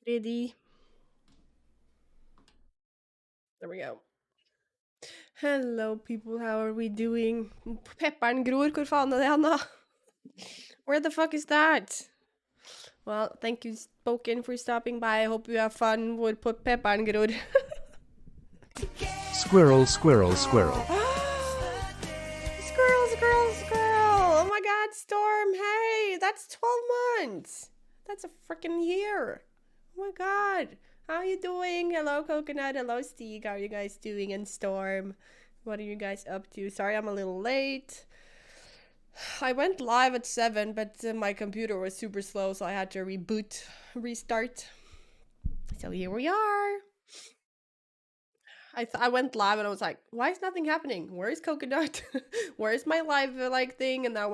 Ready? There we go. Hello, people. How are we doing? Pepperen gror. Hvor faen er det hen, da? Where the fuck is that? Well, thank you, Spoken, for stopping by. I hope you have fun. Hvor pepperen gror. Squirrel, squirrel, squirrel. Squirrel, squirrel, squirrel. Oh my god, Storm. Hey, that's 12 months. That's a freaking year. Oh my god. How are you doing? Hello, Coconut. Hello, Steve. How are you guys doing? And Storm. What are you guys up to? Sorry, I'm a little late. I went live at 7, but my computer was super slow, so I had to restart. So here we are. I went live and I was like, why is nothing happening? Where is Coconut? Where is my live thing? And I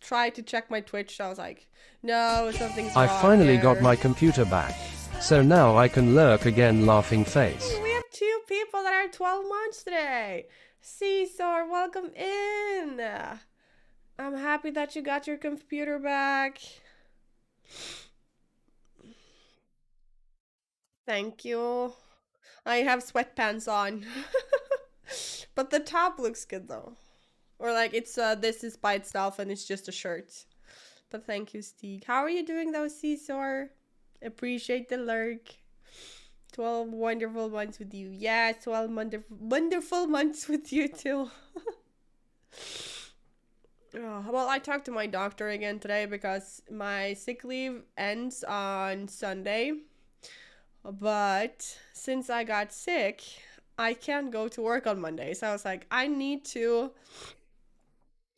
tried to check my Twitch. So I was like, no, something's I wrong finally got there. my computer back. So now I can lurk again, laughing face. We have 2 people that are 12 months today. Caesar, welcome in. I'm happy that you got your computer back. Thank you. I have sweatpants on. But the top looks good though. Or like it's this is by itself and it's just a shirt. But thank you, Steve. How are you doing though, Caesar? Appreciate the lurk. 12 wonderful months with you. Yeah, 12 wonderful months with you too. Oh, well, I talked to my doctor again today because my sick leave ends on Sunday. But since I got sick, I can't go to work on Monday. So I was like, I need to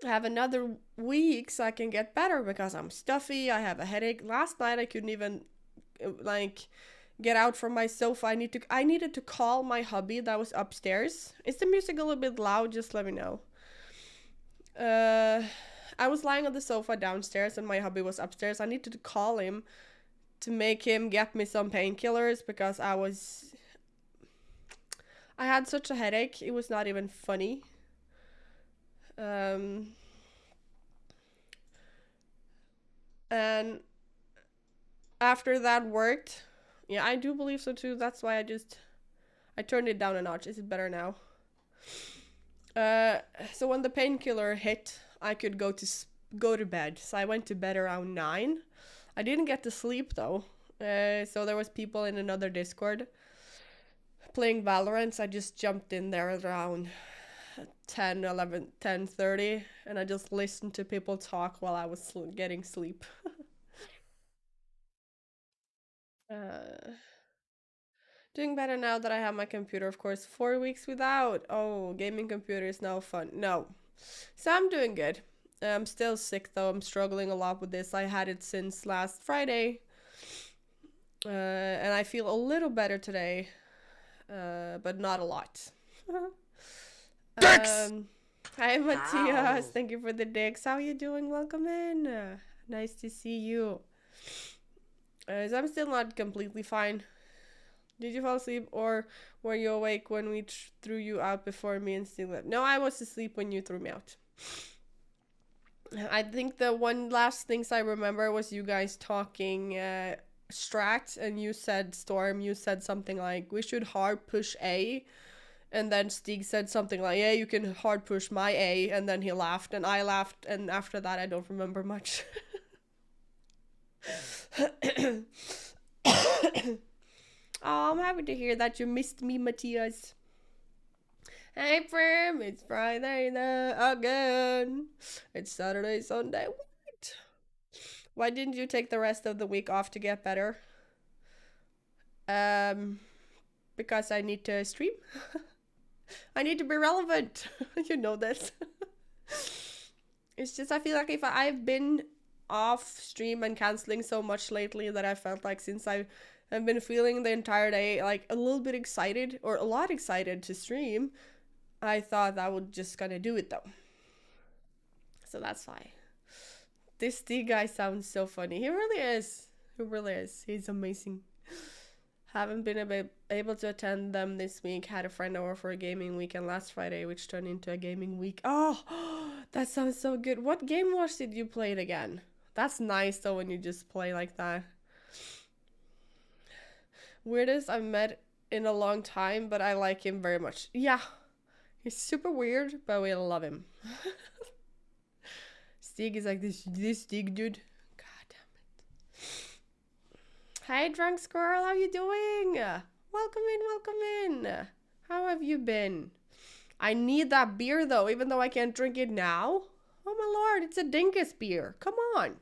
have another week so I can get better because I'm stuffy. I have a headache. Last night I couldn't even like get out from my sofa. I needed to call my hubby that was upstairs. Is the music a little bit loud? Just let me know. I was lying on the sofa downstairs and my hubby was upstairs. I needed to call him to make him get me some painkillers because I had such a headache. It was not even funny. And after that worked, yeah, I do believe so too. That's why I turned it down a notch. Is it better now? So when the painkiller hit, I could go to bed. So I went to bed around 9. I didn't get to sleep though. So there was people in another Discord playing Valorant. So I just jumped in there around 10, 11, 10:30, and I just listened to people talk while I was getting sleep. uh, doing better now that I have my computer, of course. 4 weeks without. Oh, gaming computer is now fun. No. So I'm doing good. I'm still sick though. I'm struggling a lot with this. I had it since last Friday. And I feel a little better today. But not a lot. Hi Matthias. Ow. Thank you for the dicks. How you doing? Welcome in. Nice to see you. So I'm still not completely fine. Did you fall asleep or were you awake when we threw you out before me and still left? No, I was asleep when you threw me out. I think the one last things I remember was you guys talking strat and you said, Storm, you said something like, we should hard push A. And then Stig said something like, yeah, you can hard push my A. And then he laughed and I laughed. And after that, I don't remember much. Oh, I'm happy to hear that you missed me, Matthias. Hey, Prim, it's Friday again. It's Saturday, Sunday. What? Why didn't you take the rest of the week off to get better? Because I need to stream. I need to be relevant. You know this. It's just I feel like if I've been off stream and canceling so much lately that I felt like since I've been feeling the entire day like a little bit excited or a lot excited to stream, I thought I would just gonna do it though. So that's why. This D guy sounds so funny. He really is. He really is. He's amazing. Haven't been able to attend them this week. Had a friend over for a gaming weekend last Friday, which turned into a gaming week. Oh, that sounds so good. What game was it you played again? That's nice though when you just play like that. Weirdest I've met in a long time, but I like him very much. Yeah, he's super weird, but we love him. Stig is like this Stig dude. God damn it. Hey, drunk squirrel, how you doing? Welcome in. How have you been? I need that beer though, even though I can't drink it now. Oh my lord, it's a dingus beer. Come on.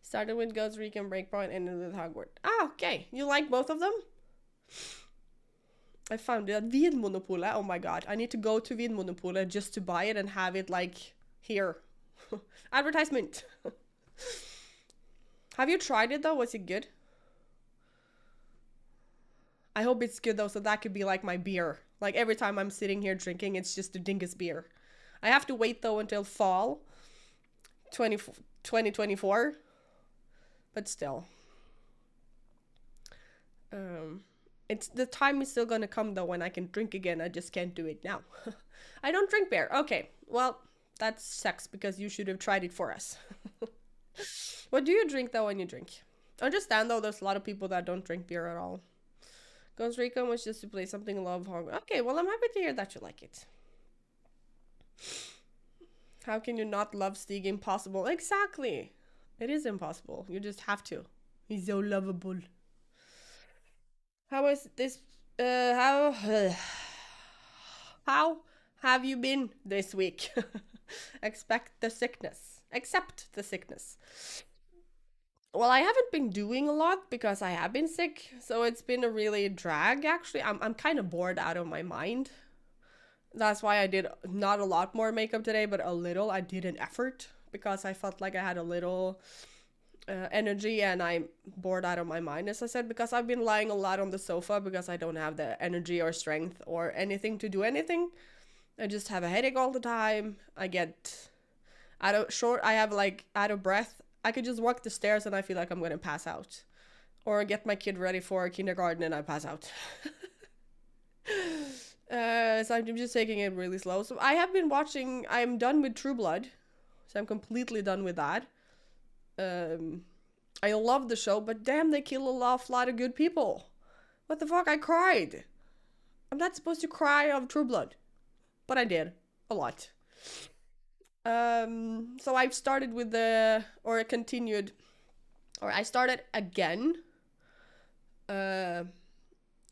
Started with Ghost Recon Breakpoint, ended with Hogwarts. Ah, okay. You like both of them? I found it at Vinmonopolet. Oh my god. I need to go to Vinmonopolet just to buy it and have it like here. Advertisement. Have you tried it though? Was it good? I hope it's good though, so that could be like my beer. Like every time I'm sitting here drinking, it's just a dingus beer. I have to wait though until fall 2024. But still. It's the time is still gonna come though when I can drink again. I just can't do it now. I don't drink beer. Okay, well, that sucks because you should have tried it for us. What do you drink though when you drink? I understand though there's a lot of people that don't drink beer at all. Ghost Recon was just to play something love hog. Okay, well I'm happy to hear that you like it. How can you not love Stig? Impossible. Exactly. It is impossible. You just have to. He's so lovable. How is this? How have you been this week? Accept the sickness. Well, I haven't been doing a lot because I have been sick, so it's been a really drag. Actually, I'm kind of bored out of my mind. That's why I did not a lot more makeup today, but a little. I did an effort because I felt like I had a little energy and I'm bored out of my mind, as I said, because I've been lying a lot on the sofa because I don't have the energy or strength or anything to do anything. I just have a headache all the time. I get I have like out of breath. I could just walk the stairs and I feel like I'm gonna pass out. Or get my kid ready for kindergarten and I pass out. So I'm just taking it really slow. So I have been watching, I'm done with True Blood. So I'm completely done with that. I love the show, but damn, they kill a lot of good people. What the fuck? I cried. I'm not supposed to cry of True Blood, but I did a lot. So I've started with I started again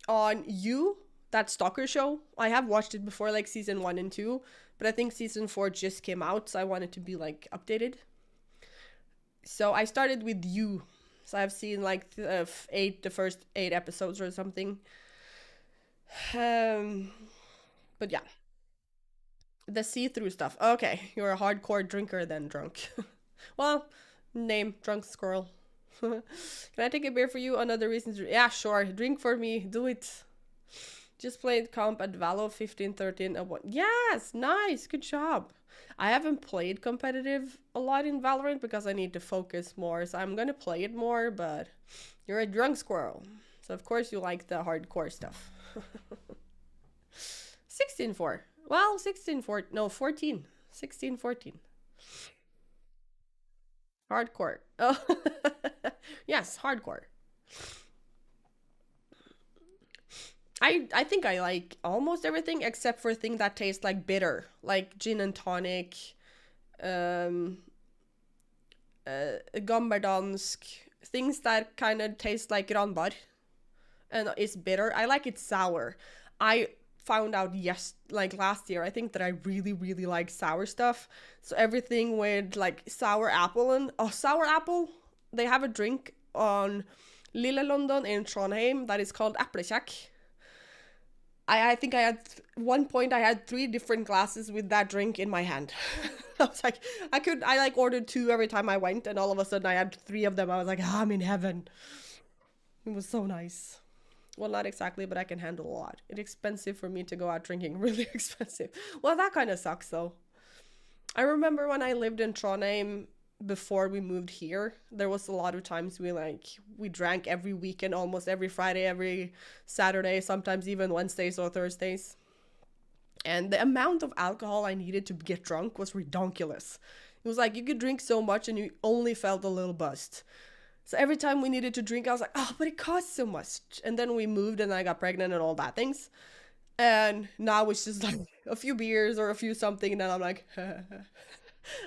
on You, that stalker show. I have watched it before, like season 1 and 2, but I think season 4 just came out, so I wanted to be like updated. So I started with You. So I've seen like the first 8 episodes or something. But yeah. The see-through stuff. Okay, you're a hardcore drinker then, drunk. Well, name, drunk squirrel. Can I take a beer for you? Another reason to... Yeah, sure. Drink for me. Do it. Just played comp at Valo 15-13 and what? Yes, nice. Good job. I haven't played competitive a lot in Valorant because I need to focus more. So I'm gonna play it more, but you're a drunk squirrel. So of course you like the hardcore stuff. 16-4. Well, 16-4. No, 14. 16-14. Hardcore. Oh, yes, hardcore. I think I like almost everything except for things that taste like bitter, like gin and tonic, gammeldansk, things that kind of taste like Granbar and is bitter. I like it sour. I found out last year, I think, that I really like sour stuff. So everything with like sour apple sour apple. They have a drink on Lille London in Trondheim that is called Eplekjekk. I think I had one point I had 3 different glasses with that drink in my hand. I was like, I ordered 2 every time I went, and all of a sudden I had 3 of them. I was like, I'm in heaven. It was so nice. Well, not exactly, but I can handle a lot. It's expensive for me to go out drinking, really expensive. Well, that kind of sucks though. I remember when I lived in Trondheim before we moved here, there was a lot of times we drank every weekend, almost every Friday, every Saturday, sometimes even Wednesdays or Thursdays. And the amount of alcohol I needed to get drunk was ridiculous. It was like you could drink so much and you only felt a little buzzed. So every time we needed to drink, I was like, oh, but it costs so much. And then we moved and I got pregnant and all that things. And now it's just like a few beers or a few something, and then I'm like,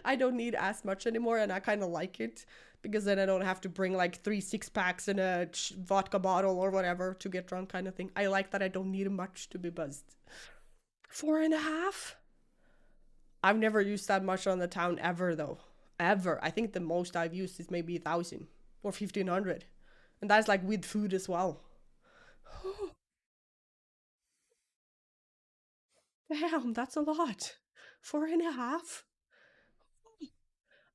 I don't need as much anymore, and I kind of like it because then I don't have to bring like 3 6 packs and a vodka bottle or whatever to get drunk, kind of thing. I like that I don't need much to be buzzed. 4.5? I've never used that much on the town ever, though. Ever. I think the most I've used is maybe 1,000 or 1,500, and that's like with food as well. Damn, that's a lot. 4.5?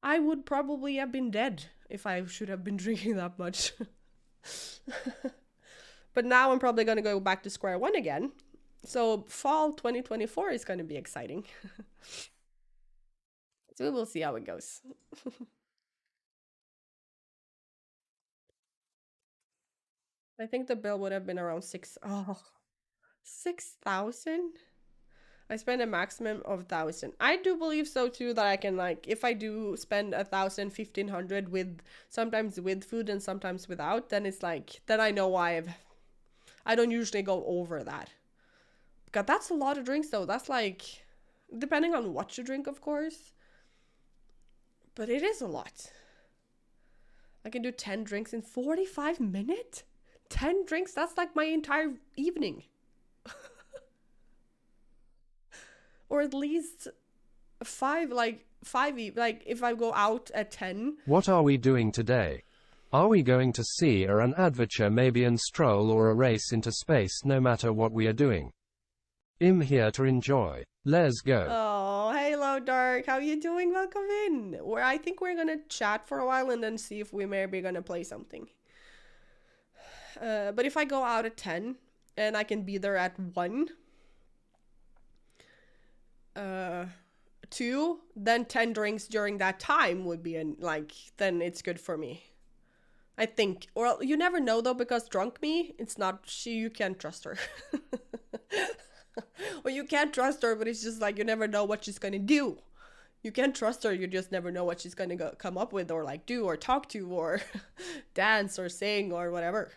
I would probably have been dead if I should have been drinking that much. But now I'm probably gonna go back to square one again. So fall 2024 is gonna be exciting. So we will see how it goes. I think the bill would have been around 6,000. I spend a maximum of 1,000. I do believe so too, that I can, like, if I do spend 1,000, 1,500 with sometimes with food and sometimes without, then it's like, then I know why I don't usually go over that. God, that's a lot of drinks though. That's like, depending on what you drink, of course. But it is a lot. I can do 10 drinks in 45 minutes? 10 drinks? That's like my entire evening. Or at least five, like like if I go out at 10. What are we doing today? Are we going to see an adventure, maybe an stroll or a race into space? No matter what we are doing, I'm here to enjoy. Let's go. Oh, hello, Dark. How you doing? Welcome in. Where I think we're gonna chat for a while and then see if we maybe gonna play something. But if I go out at 10 and I can be there at 1, 2, then 10 drinks during that time would be like, then it's good for me. I think. Or you never know though, because drunk me, it's not, you can't trust her. Or you can't trust her, but it's just like you never know what she's gonna do. You can't trust her, you just never know what she's gonna come up with, or like do, or talk to, or dance, or sing, or whatever.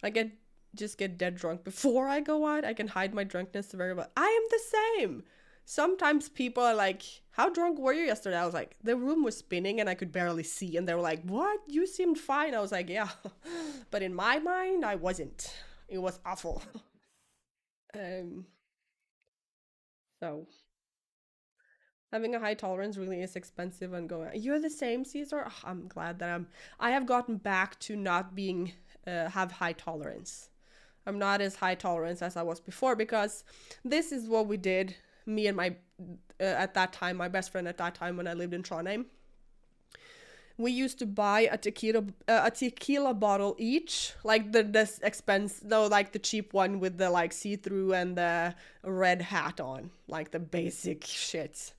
I can just get dead drunk before I go out. I can hide my drunkenness very well. I am the same. Sometimes people are like, how drunk were you yesterday? I was like, the room was spinning and I could barely see. And they were like, what? You seemed fine. I was like, yeah. But in my mind, I wasn't. It was awful. um, so having a high tolerance really is expensive and going. You're the same, Caesar. Oh, I'm glad that I have gotten back to not being have high tolerance. I'm not as high tolerance as I was before, because this is what we did. Me and my at that time, my best friend at that time when I lived in Trondheim. We used to buy a tequila bottle each, like this expense, no, like the cheap one with the like see-through and the red hat on, like the basic shit.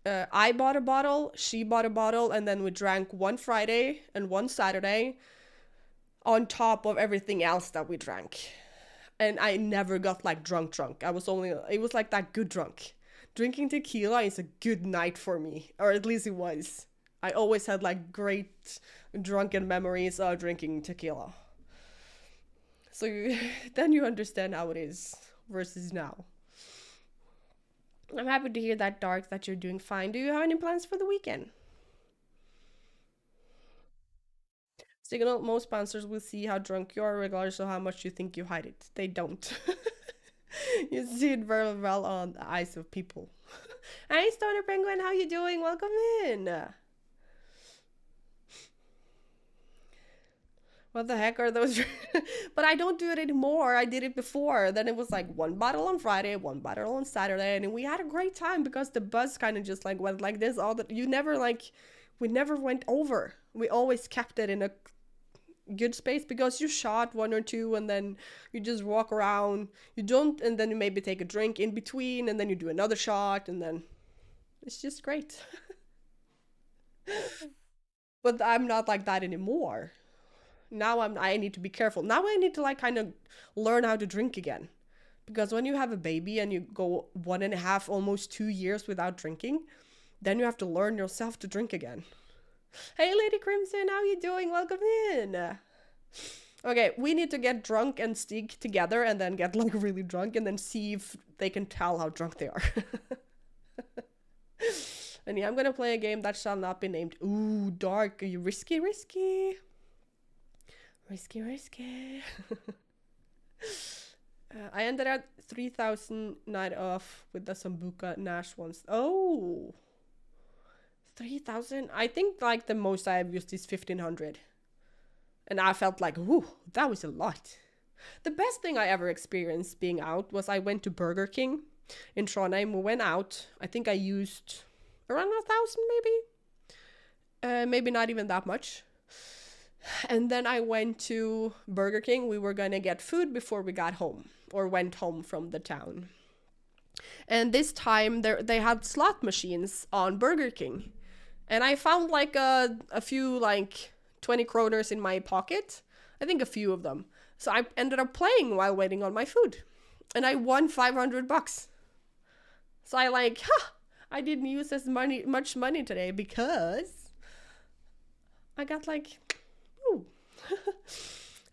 I bought a bottle, she bought a bottle, and then we drank one Friday and one Saturday on top of everything else that we drank. And I never got like drunk. I was only, it was like that good drunk. Drinking tequila is a good night for me, or at least it was. I always had like great drunken memories of drinking tequila. So then you understand how it is versus now. I'm happy to hear that, Dark, that you're doing fine. Do you have any plans for the weekend? Signal, most sponsors will see how drunk you are regardless of how much you think you hide it. They don't. You see it very well on the eyes of people. Hey, Stoner Penguin, how you doing? Welcome in. What the heck are those? But I don't do it anymore. I did it before. Then it was like one bottle on Friday, one bottle on Saturday, and we had a great time because the buzz kind of just like went like this all the. You never like, we never went over. We always kept it in a good space because you shot one or two and then you just walk around. You don't, and then you maybe take a drink in between, and then you do another shot, and then it's just great. But I'm not like that anymore. Now I need to be careful. Now I need to like kind of learn how to drink again. Because when you have a baby and you go 1.5, almost 2 years without drinking, then you have to learn yourself to drink again. Hey, Lady Crimson, how you doing? Welcome in. Okay, we need to get drunk and stick together and then get like really drunk and then see if they can tell how drunk they are. And yeah, I'm gonna play a game that shall not be named. Ooh, dark. Are you risky? Risky. I ended at 3,000 night off with the Sambuca Nash ones. Oh, 3,000? I think like the most I have used is 1,500. And I felt like, ooh, that was a lot. The best thing I ever experienced being out was I went to Burger King in Trondheim. We went out. I think I used around 1,000 maybe. Maybe not even that much. And then I went to Burger King. We were gonna get food before we got home or went home from the town. And this time they had slot machines on Burger King. And I found like a few like 20 kroners in my pocket. I think a few of them. So I ended up playing while waiting on my food. And I won 500 bucks. So I like, I didn't use much money today because I got like, ooh.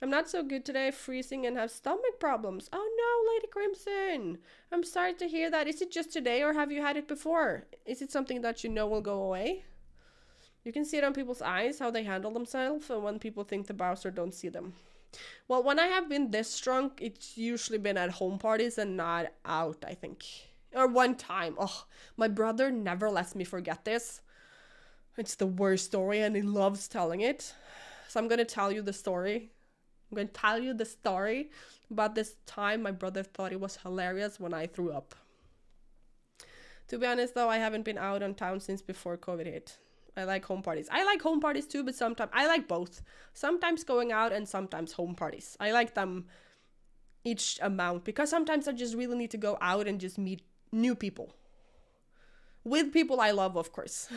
I'm not so good today, freezing and have stomach problems. Oh no, Lady Crimson. I'm sorry to hear that. Is it just today or have you had it before? Is it something that you know will go away? You can see it on people's eyes, how they handle themselves, and when people think the Bowser don't see them. Well, when I have been this drunk, it's usually been at home parties and not out, I think. Or one time. Oh, my brother never lets me forget this. It's the worst story and he loves telling it. So I'm going to tell you the story. I'm going to tell you the story about this time my brother thought it was hilarious when I threw up. To be honest, though, I haven't been out on town since before COVID hit. I like home parties. I like home parties too, but sometimes I like both. Sometimes going out and sometimes home parties. I like them each amount because sometimes I just really need to go out and just meet new people. With people I love, of course.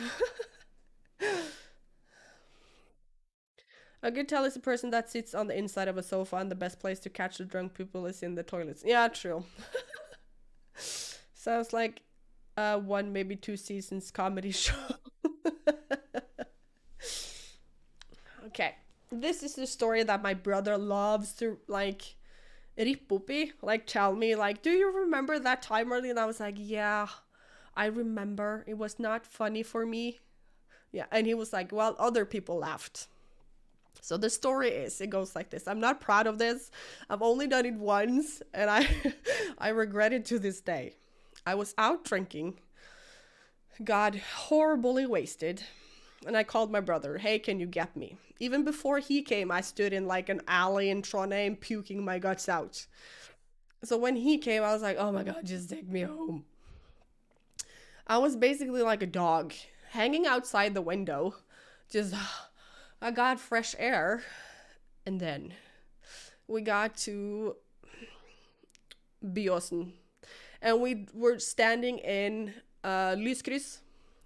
A good tell is a person that sits on the inside of a sofa, and the best place to catch the drunk people is in the toilets. Yeah, true. Sounds like one, maybe 2 seasons comedy show. Okay, this is the story that my brother loves to like rip up i, like tell me like, do you remember that time early? And I was like, yeah, I remember. It was not funny for me. Yeah, and he was like, well, other people laughed. So the story is, it goes like this. I'm not proud of this. I've only done it once and I I regret it to this day. I was out drinking, got horribly wasted, and I called my brother, hey, can you get me? Even before he came, I stood in like an alley in Trondheim puking my guts out. So when he came, I was like, oh my God, just take me home. I was basically like a dog hanging outside the window. Just, I got fresh air. And then we got to Byåsen. And we were standing in Lyskryss,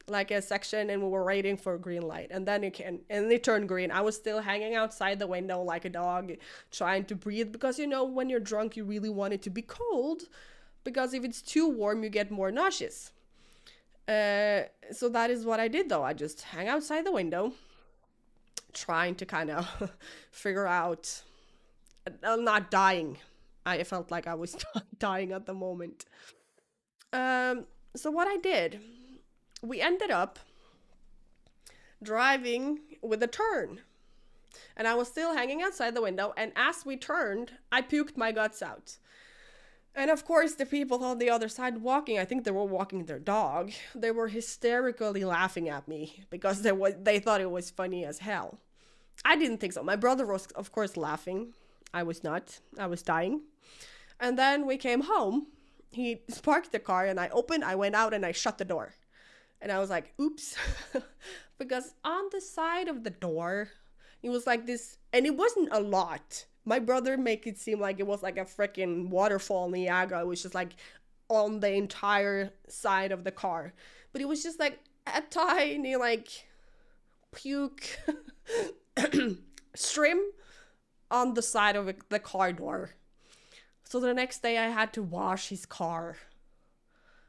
like a section, and we were waiting for a green light. And then it turned green. I was still hanging outside the window like a dog, trying to breathe, because you know, when you're drunk, you really want it to be cold, because if it's too warm, you get more nauseous. So that is what I did, though. I just hang outside the window, trying to kind of figure out, not dying. I felt like I was dying at the moment. So what I did, we ended up driving with a turn. And I was still hanging outside the window, and as we turned, I puked my guts out. And of course, the people on the other side walking, I think they were walking their dog, they were hysterically laughing at me because they thought it was funny as hell. I didn't think so. My brother was, of course, laughing. I was not. I was dying. And then we came home. He parked the car, and I went out, and I shut the door. And I was like, oops. Because on the side of the door, it was like this, and it wasn't a lot. My brother make it seem like it was like a freaking waterfall in Niagara. It was just like on the entire side of the car. But it was just like a tiny like puke stream on the side of the car door. So the next day I had to wash his car.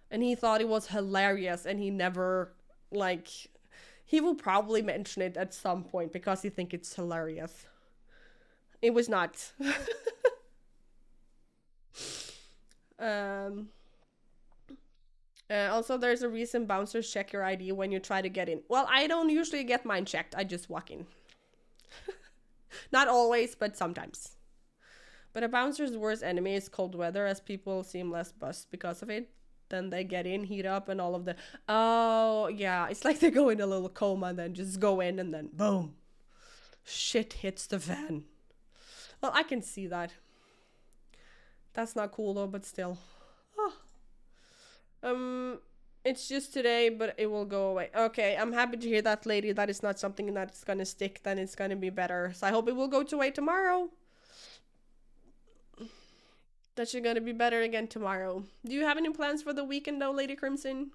And he thought it was hilarious, and he never like He will probably mention it at some point because he think it's hilarious. It was not. um. Also, there's a reason bouncers check your ID when you try to get in. Well, I don't usually get mine checked. I just walk in. Not always, but sometimes. But a bouncer's worst enemy is cold weather, as people seem less buzzed because of it. Then they get in, heat up, and all of the. Oh, yeah. It's like they go in a little coma and then just go in and then boom. Shit hits the fan. Well, I can see that. That's not cool though, but still. Oh. It's just today, but it will go away. Okay, I'm happy to hear that, lady. That is not something that's gonna stick. Then it's gonna be better. So I hope it will go away tomorrow. That you're gonna be better again tomorrow. Do you have any plans for the weekend though, Lady Crimson?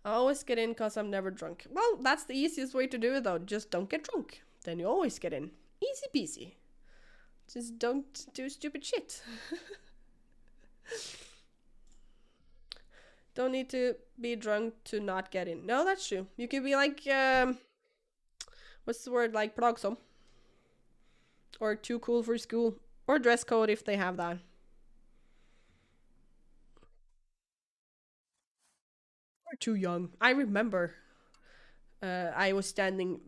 I always get in because I'm never drunk. Well, that's the easiest way to do it though. Just don't get drunk. Then you always get in. Easy peasy. Just don't do stupid shit. Don't need to be drunk to not get in. No, that's true. You could be like, what's the word? Like progsom. Or too cool for school. Or dress code if they have that. Or too young. I remember I was standing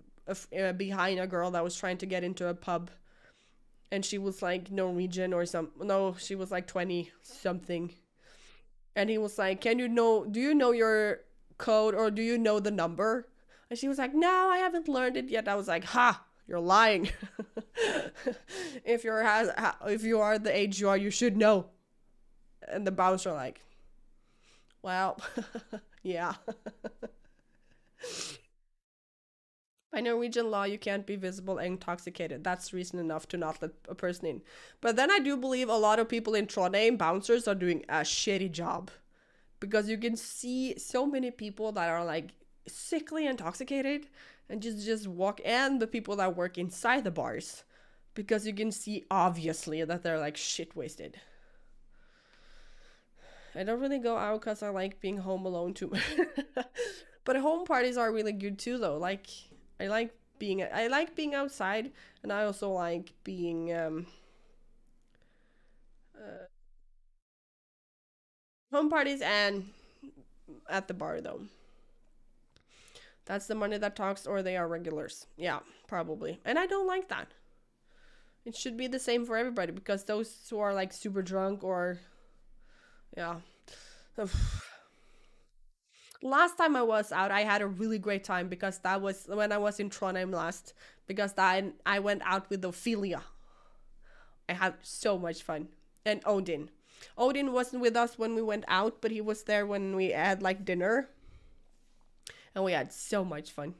behind a girl that was trying to get into a pub. And she was like Norwegian or some. No, she was like 20 something. And he was like, do you know your code or do you know the number? And she was like, no, I haven't learned it yet. I was like, ha, you're lying. If you are the age you are, you should know. And the bouncer like, well, yeah. By Norwegian law, you can't be visible and intoxicated. That's reason enough to not let a person in. But then I do believe a lot of people in Trondheim, bouncers, are doing a shitty job. Because you can see so many people that are like sickly intoxicated and just walk, and the people that work inside the bars. Because you can see obviously that they're like shit wasted. I don't really go out because I like being home alone too much. But home parties are really good too though. Like I like being outside, and I also like being home parties and at the bar though. That's the money that talks, or they are regulars. Yeah, probably. And I don't like that. It should be the same for everybody, because those who are like super drunk or yeah. Last time I was out, I had a really great time because that was when I was in Trondheim last. Because I went out with Ophelia. I had so much fun. And Odin. Odin wasn't with us when we went out, but he was there when we had like dinner. And we had so much fun.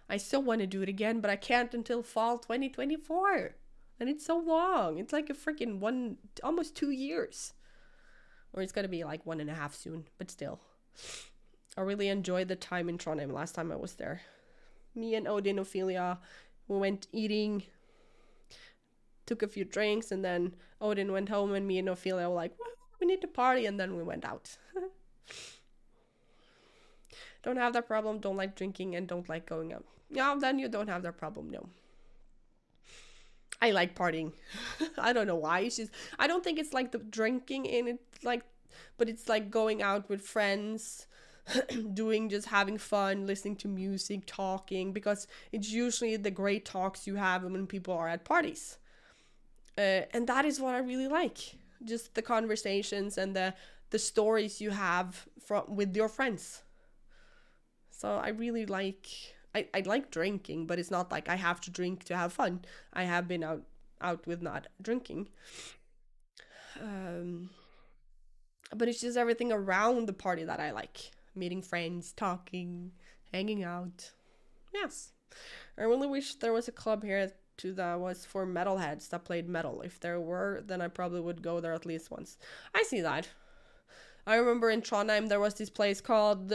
I still want to do it again, but I can't until fall 2024. And it's so long. It's like a freaking almost 2 years. Or it's gonna be like 1.5 soon, but still. I really enjoyed the time in Trondheim last time I was there. Me and Odin, Ophelia, we went eating, took a few drinks, and then Odin went home, and me and Ophelia were like, well, we need to party, and then we went out. Don't have that problem, don't like drinking, and don't like going out. Yeah, then you don't have that problem, no. I like partying. I don't know why. It's just, I don't think it's like the drinking in it, like, but it's like going out with friends, just having fun, listening to music, talking, because it's usually the great talks you have when people are at parties. And that is what I really like. Just the conversations and the stories you have with your friends. So I really like, I like drinking, but it's not like I have to drink to have fun. I have been out with not drinking. But it's just everything around the party that I like. Meeting friends, talking, hanging out. Yes. I really wish there was a club here too that was for metalheads that played metal. If there were, then I probably would go there at least once. I see that. I remember in Trondheim there was this place called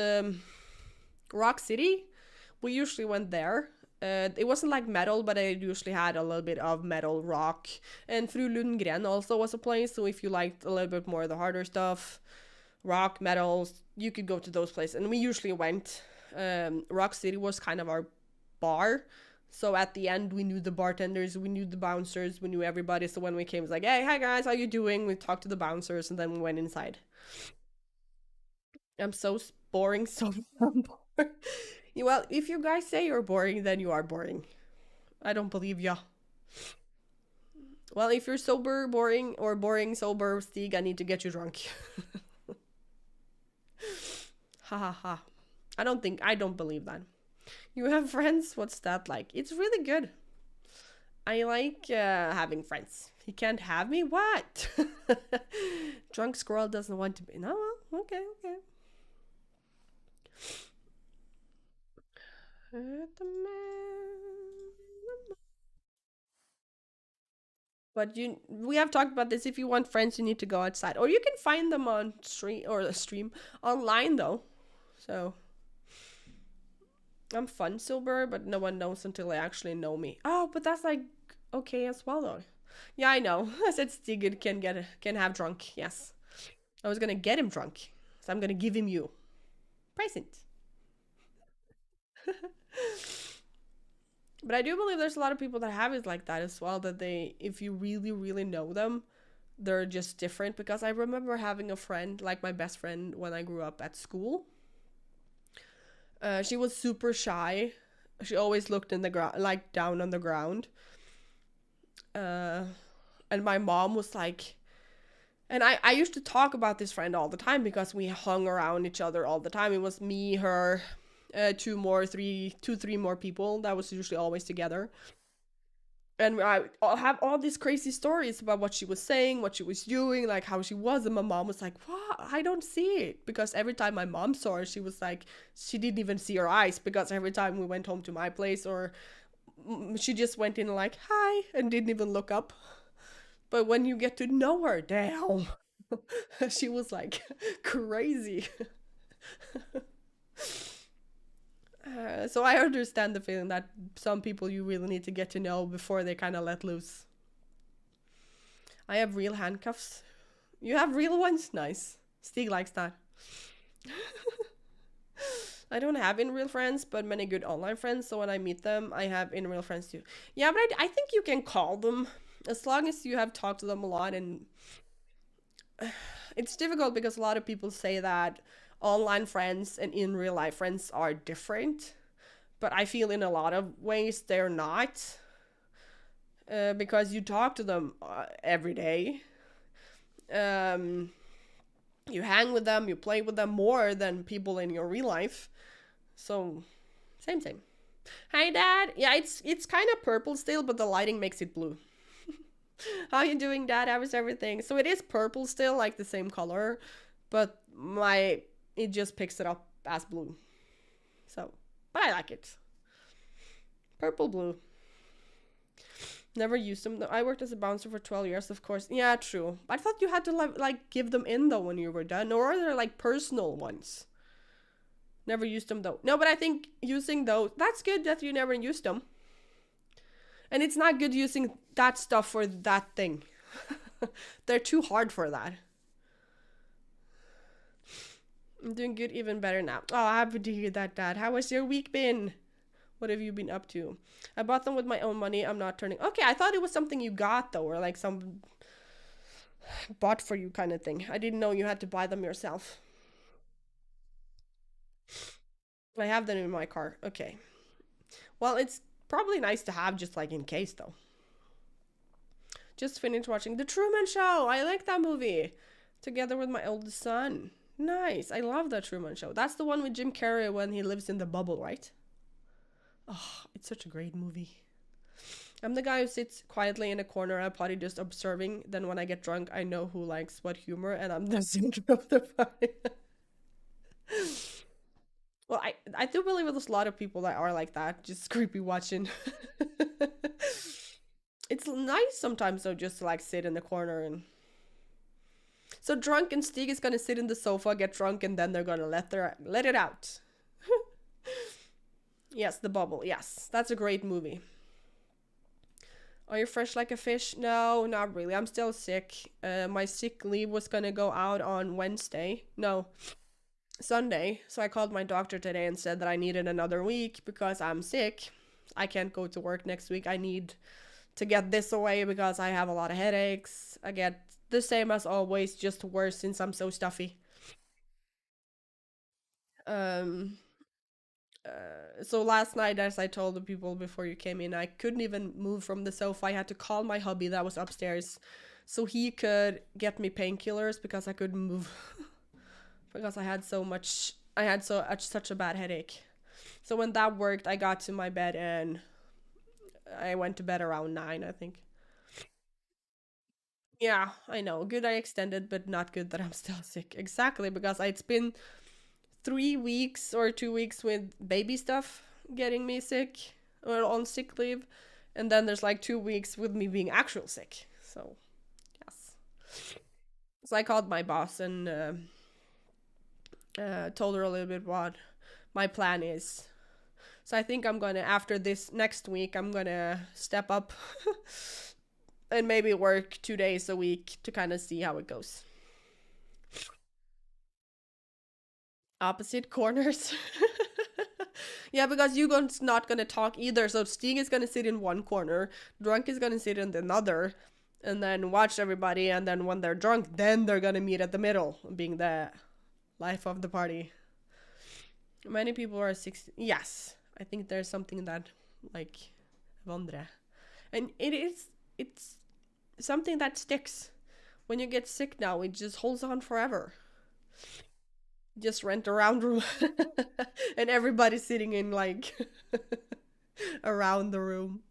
Rock City. We usually went there. It wasn't like metal, but it usually had a little bit of metal rock. And Fru Lundgren also was a place, so if you liked a little bit more of the harder stuff, rock, metals, you could go to those places. And we usually went. Rock City was kind of our bar. So at the end, we knew the bartenders, we knew the bouncers, we knew everybody. So when we came, it was like, hey, hi guys, how you doing? We talked to the bouncers, and then we went inside. I'm so boring, so boring. Well, if you guys say you're boring, then you are boring. I don't believe ya. Well, if you're sober, boring, or boring, sober, Stig, I need to get you drunk. Ha ha ha. I don't believe that. You have friends? What's that like? It's really good. I like having friends. He can't have me? What? Drunk squirrel doesn't want to be. No, well, okay, okay. But we have talked about this. If you want friends, you need to go outside, or you can find them on stream online though. So I'm fun sober, but no one knows until they actually know me. Oh, but that's like okay as well though. Yeah, I know. I said Stig can have drunk. Yes, I was gonna get him drunk, so I'm gonna give him you present. But I do believe there's a lot of people that have it like that as well. That they, if you really, really know them, they're just different. Because I remember having a friend, like my best friend when I grew up at school. She was super shy. She always looked in the ground, like down on the ground. And my mom was like, and I used to talk about this friend all the time because we hung around each other all the time. It was me, her, three more people that was usually always together. And I have all these crazy stories about what she was saying, what she was doing, like how she was. And my mom was like, "What? I don't see it." Because every time my mom saw her, she was like, she didn't even see her eyes. Because every time we went home to my place, or she just went in like, "Hi," and didn't even look up. But when you get to know her, damn, she was like crazy. So I understand the feeling that some people you really need to get to know before they kind of let loose. I have real handcuffs. You have real ones? Nice. Stig likes that. I don't have in real friends, but many good online friends. So when I meet them, I have in real friends too. Yeah, but I think you can call them as long as you have talked to them a lot. And it's difficult because a lot of people say that online friends and in real life friends are different, but I feel in a lot of ways they're not, because you talk to them every day. um, you hang with them, you play with them more than people in your real life. So same. Hi dad. Yeah, it's kind of purple still, but the lighting makes it blue. How you doing, dad? How is everything? So it is purple still, like the same color, but it just picks it up as blue. So, but I like it. Purple blue. Never used them. I worked as a bouncer for 12 years, of course. Yeah, true. I thought you had to like give them in though when you were done, or are there like personal ones? Never used them though. No, but I think using those, that's good that you never used them. And it's not good using that stuff for that thing. They're too hard for that. I'm doing good, even better now. Oh, happy to hear that, Dad. How has your week been? What have you been up to? I bought them with my own money. I'm not turning. Okay, I thought it was something you got though, or like some bought for you kind of thing. I didn't know you had to buy them yourself. I have them in my car. Okay. Well, it's probably nice to have just like in case though. Just finished watching The Truman Show. I like that movie. Together with my oldest son. Nice. I love The Truman Show. That's the one with Jim Carrey when he lives in the bubble, right? Oh, it's such a great movie. I'm the guy who sits quietly in a corner at a party just observing. Then when I get drunk, I know who likes what humor, and I'm the center of the party. Well, I do believe there's a lot of people that are like that, just creepy watching. It's nice sometimes though, just to like sit in the corner and. So drunk and Stig is gonna sit in the sofa, get drunk, and then they're gonna let it out. Yes, The Bubble. Yes, that's a great movie. Are you fresh like a fish? No, not really. I'm still sick. My sick leave was gonna go out on Wednesday. No, Sunday. So I called my doctor today and said that I needed another week because I'm sick. I can't go to work next week. I need to get this away because I have a lot of headaches. I get the same as always, just worse since I'm so stuffy. Um, so last night, as I told the people before you came in, I couldn't even move from the sofa. I had to call my hubby that was upstairs so he could get me painkillers because I couldn't move because I had so much. I had such a bad headache. So when that worked, I got to my bed and I went to bed around 9, I think. Yeah, I know. Good I extended, but not good that I'm still sick. Exactly, because it's been 3 weeks or 2 weeks with baby stuff getting me sick or on sick leave. And then there's like 2 weeks with me being actual sick. So, yes. So I called my boss and told her a little bit what my plan is. So I think I'm gonna, after this next week, I'm gonna step up and maybe work 2 days a week to kind of see how it goes. Opposite corners. Yeah, because Hugon's not gonna talk either. So Stig is gonna sit in one corner, Drunk is gonna sit in another, and then watch everybody. And then when they're drunk, then they're gonna meet at the middle, being the life of the party. Many people are 60. Yes, I think there's something that like Vandre, and it's something that sticks. When you get sick now, it just holds on forever. Just rent a round room and everybody's sitting in like around the room.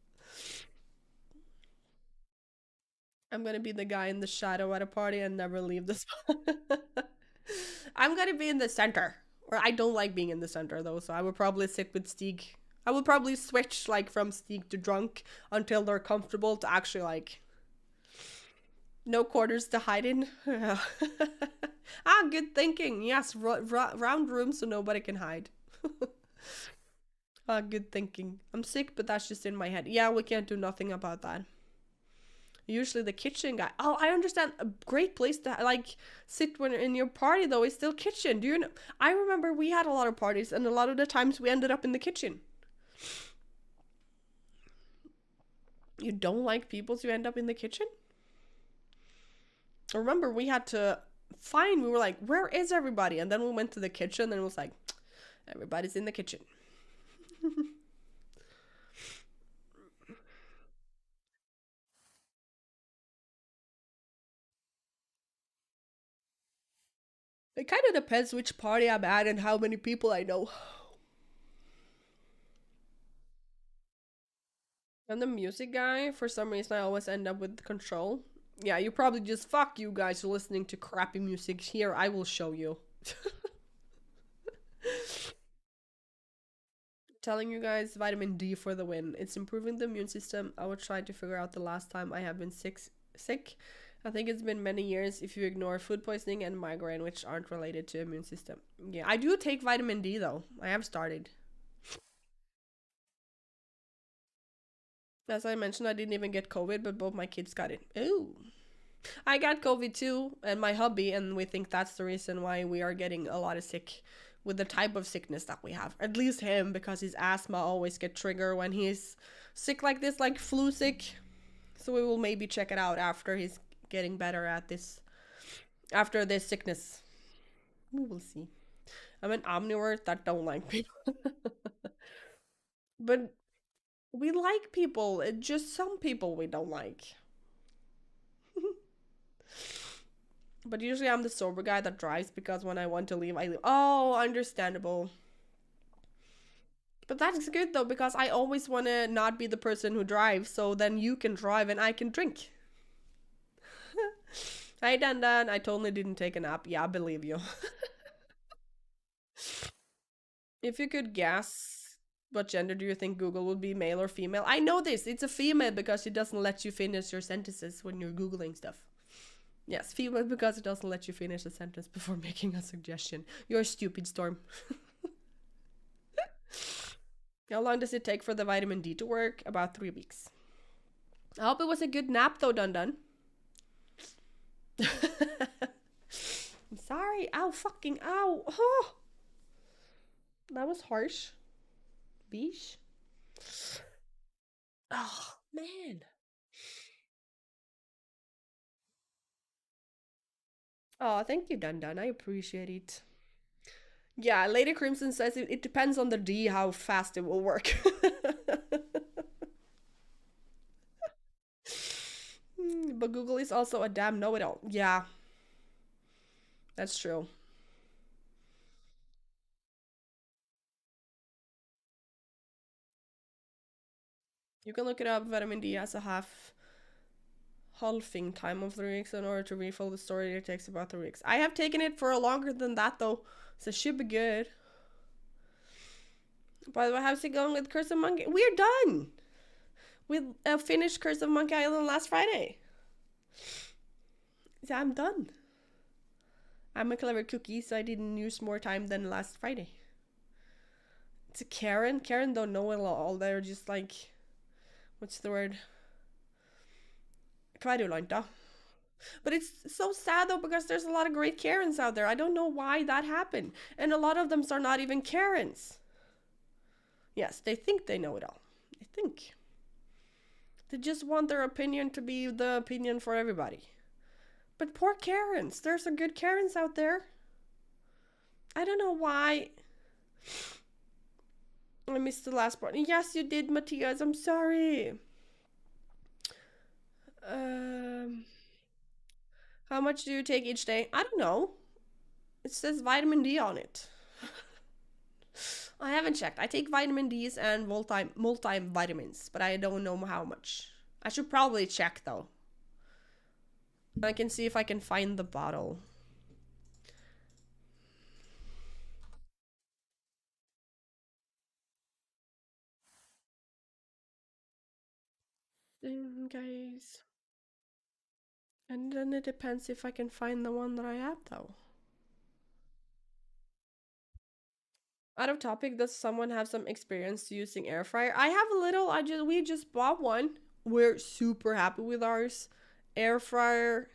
I'm gonna be the guy in the shadow at a party and never leave the spot. I'm gonna be in the center. Or I don't like being in the center though, so I would probably sit with Stig. I would probably switch like from Stig to Drunk until they're comfortable to actually like no corners to hide in. Ah, good thinking. Yes, round room so nobody can hide. Ah, good thinking. I'm sick, but that's just in my head. Yeah, we can't do nothing about that. Usually the kitchen guy. Oh, I understand. A great place to like sit when in your party though is still kitchen. Do you know? I remember we had a lot of parties, and a lot of the times we ended up in the kitchen. You don't like people, so you end up in the kitchen. I remember we had to find. We were like, "Where is everybody?" And then we went to the kitchen, and it was like, "Everybody's in the kitchen." It kind of depends which party I'm at and how many people I know. I'm the music guy. For some reason, I always end up with control. Yeah, you probably just fuck you guys for listening to crappy music. Here, I will show you. Telling you guys vitamin D for the win. It's improving the immune system. I was trying to figure out the last time I have been sick. I think it's been many years if you ignore food poisoning and migraine, which aren't related to immune system. Yeah, I do take vitamin D though. I have started. As I mentioned, I didn't even get COVID, but both my kids got it. Ooh. I got COVID too, and my hubby, and we think that's the reason why we are getting a lot of sick with the type of sickness that we have. At least him, because his asthma always get triggered when he's sick like this, like flu sick. So we will maybe check it out after he's getting better at this, after this sickness. We will see. I'm an omnivore that don't like people. But we like people, it's just some people we don't like. But usually I'm the sober guy that drives because when I want to leave, I leave. Oh, understandable. But that's good though because I always want to not be the person who drives, so then you can drive and I can drink. Hi, Dan. I totally didn't take a nap. Yeah, I believe you. If you could guess what gender do you think Google would be, male or female? I know this. It's a female because it doesn't let you finish your sentences when you're Googling stuff. Yes, female because it doesn't let you finish a sentence before making a suggestion. You're a stupid, Storm. How long does it take for the vitamin D to work? About 3 weeks. I hope it was a good nap though, Dun. I'm sorry. Ow, fucking ow. Oh. That was harsh. Beesh. Oh, man. Oh, thank you, Dun Dun. I appreciate it. Yeah, Lady Crimson says it depends on the D how fast it will work. But Google is also a damn know-it-all. Yeah, that's true. You can look it up. Vitamin D has a halving time of 3 weeks. In order to refill the storage, it takes about 3 weeks. I have taken it for longer than that though, so it should be good. By the way, how's it going with Curse of Monkey? We're done. We finished Curse of Monkey Island last Friday. Yeah, I'm done. I'm a clever cookie, so I didn't use more time than last Friday. It's a Karen. Karen don't know it all. They're just like, what's the word? Kverulanta. But it's so sad though because there's a lot of great Karens out there. I don't know why that happened. And a lot of them are not even Karens. Yes, they think they know it all. They think. They just want their opinion to be the opinion for everybody. But poor Karens. There's some good Karens out there. I don't know why. I missed the last part. Yes, you did, Matthias. I'm sorry. How much do you take each day? I don't know. It says vitamin D on it. I haven't checked. I take vitamin D's and multivitamins, but I don't know how much. I should probably check though. I can see if I can find the bottle. Guys. And then it depends if I can find the one that I have though. Out of topic, does someone have some experience using air fryer? I have a little. We just bought one. We're super happy with ours. Air fryer.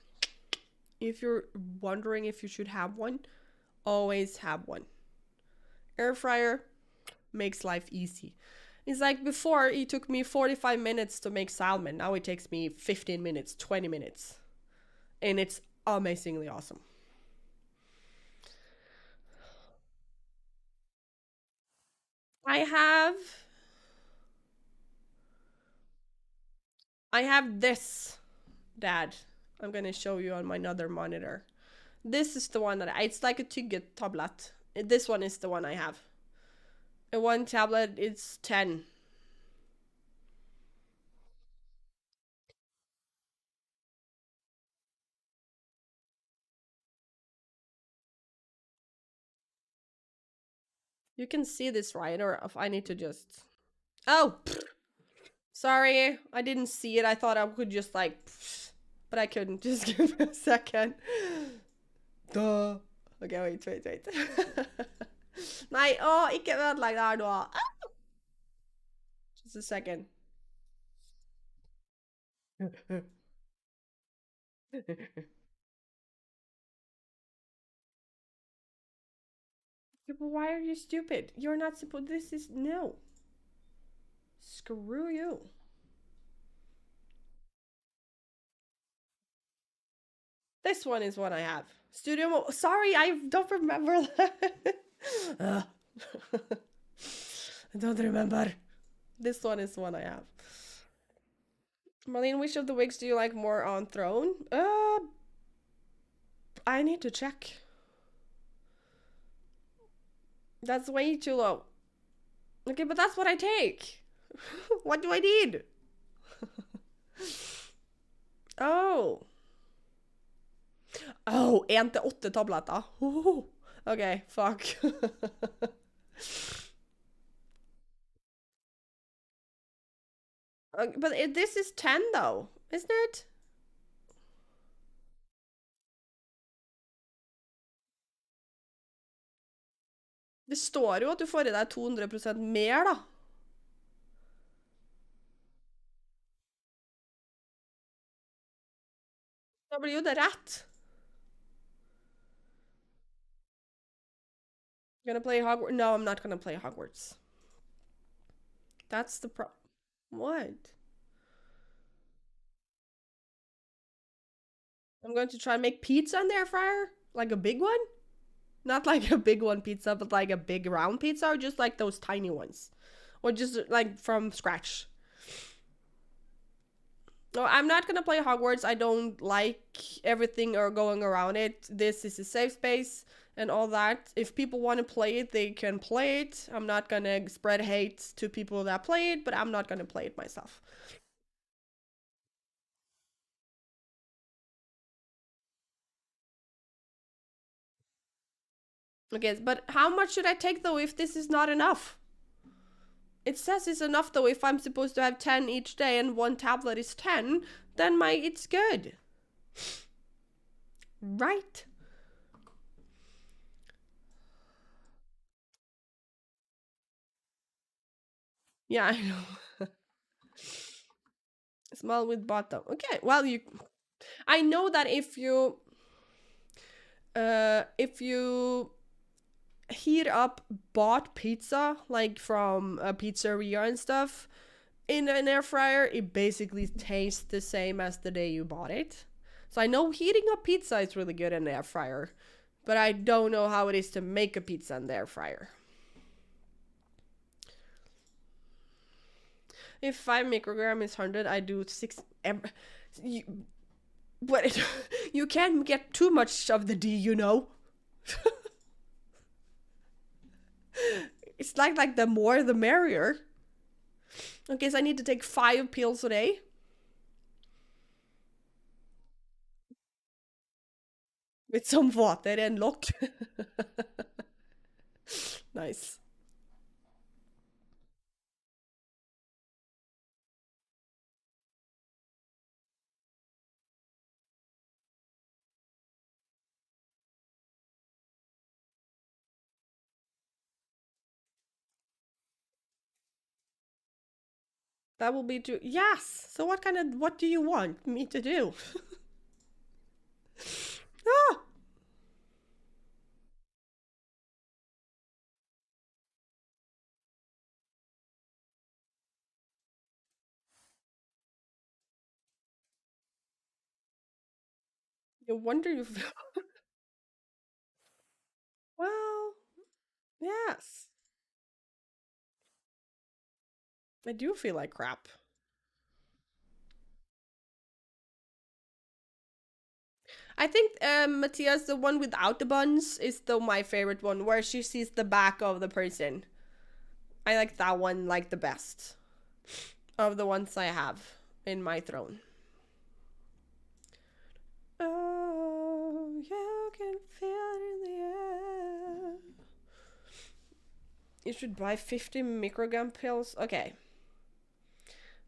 If you're wondering if you should have one, always have one. Air fryer makes life easy. It's like before it took me 45 minutes to make salmon. Now it takes me 15 minutes, 20 minutes. And it's amazingly awesome. I have this, Dad. I'm gonna show you on my other monitor. This is the one that it's like a Tygget tablet. This one is the one I have. And one tablet is 10. You can see this, right? Or if I need to just... Oh! Sorry, I didn't see it. I thought I could just like... But I couldn't. Just give me a second. Duh. Okay, wait. Nei, ikke ødelegg det her nå. Just a second. But why are you stupid? You're not supposed... This is... No. Screw you. This one is what I have. Studio Mo... Sorry, I don't remember that. I don't remember. This one is one I have. Marlene, which of the wigs do you like more on Throne? I need to check. That's way too low. Okay, but that's what I take. What do I need? Oh. Oh, 1 til 8 tabletter. Okay, fuck. But this is 10 though, isn't it? Det står jo at du får i deg 200% mer da. Da blir jo det rett. Gonna play Hogwarts? No, I'm not gonna play Hogwarts. That's the pro. What? I'm going to try and make pizza in the air fryer, like a big one. Not like a big one pizza, but like a big round pizza, or just like those tiny ones, or just like from scratch. No, I'm not gonna play Hogwarts. I don't like everything or going around it. This is a safe space and all that. If people want to play it, they can play it. I'm not gonna spread hate to people that play it, but I'm not gonna play it myself. Okay, but how much should I take though if this is not enough? It says it's enough though. If I'm supposed to have 10 each day and one tablet is 10, then it's good. Right? Yeah, I know. Small with bottom. Okay, well I know that if you heat up bought pizza like from a pizzeria and stuff in an air fryer, it basically tastes the same as the day you bought it. So I know heating up pizza is really good in the air fryer, but I don't know how it is to make a pizza in the air fryer. If 5 microgram is 100, I do 6 you, but you can't get too much of the D, you know. It's like the more the merrier. Okay, so I need to take 5 pills a day. With some water and lock. Nice. That will be too. Yes. So what do you want me to do? Ah, you wonder if. Well, yes. I do feel like crap. I think Matthias, the one without the buns, is still my favorite one, where she sees the back of the person. I like that one like the best of the ones I have in my throne. Oh, you can feel it in the air. You should buy 50 microgram pills. Okay.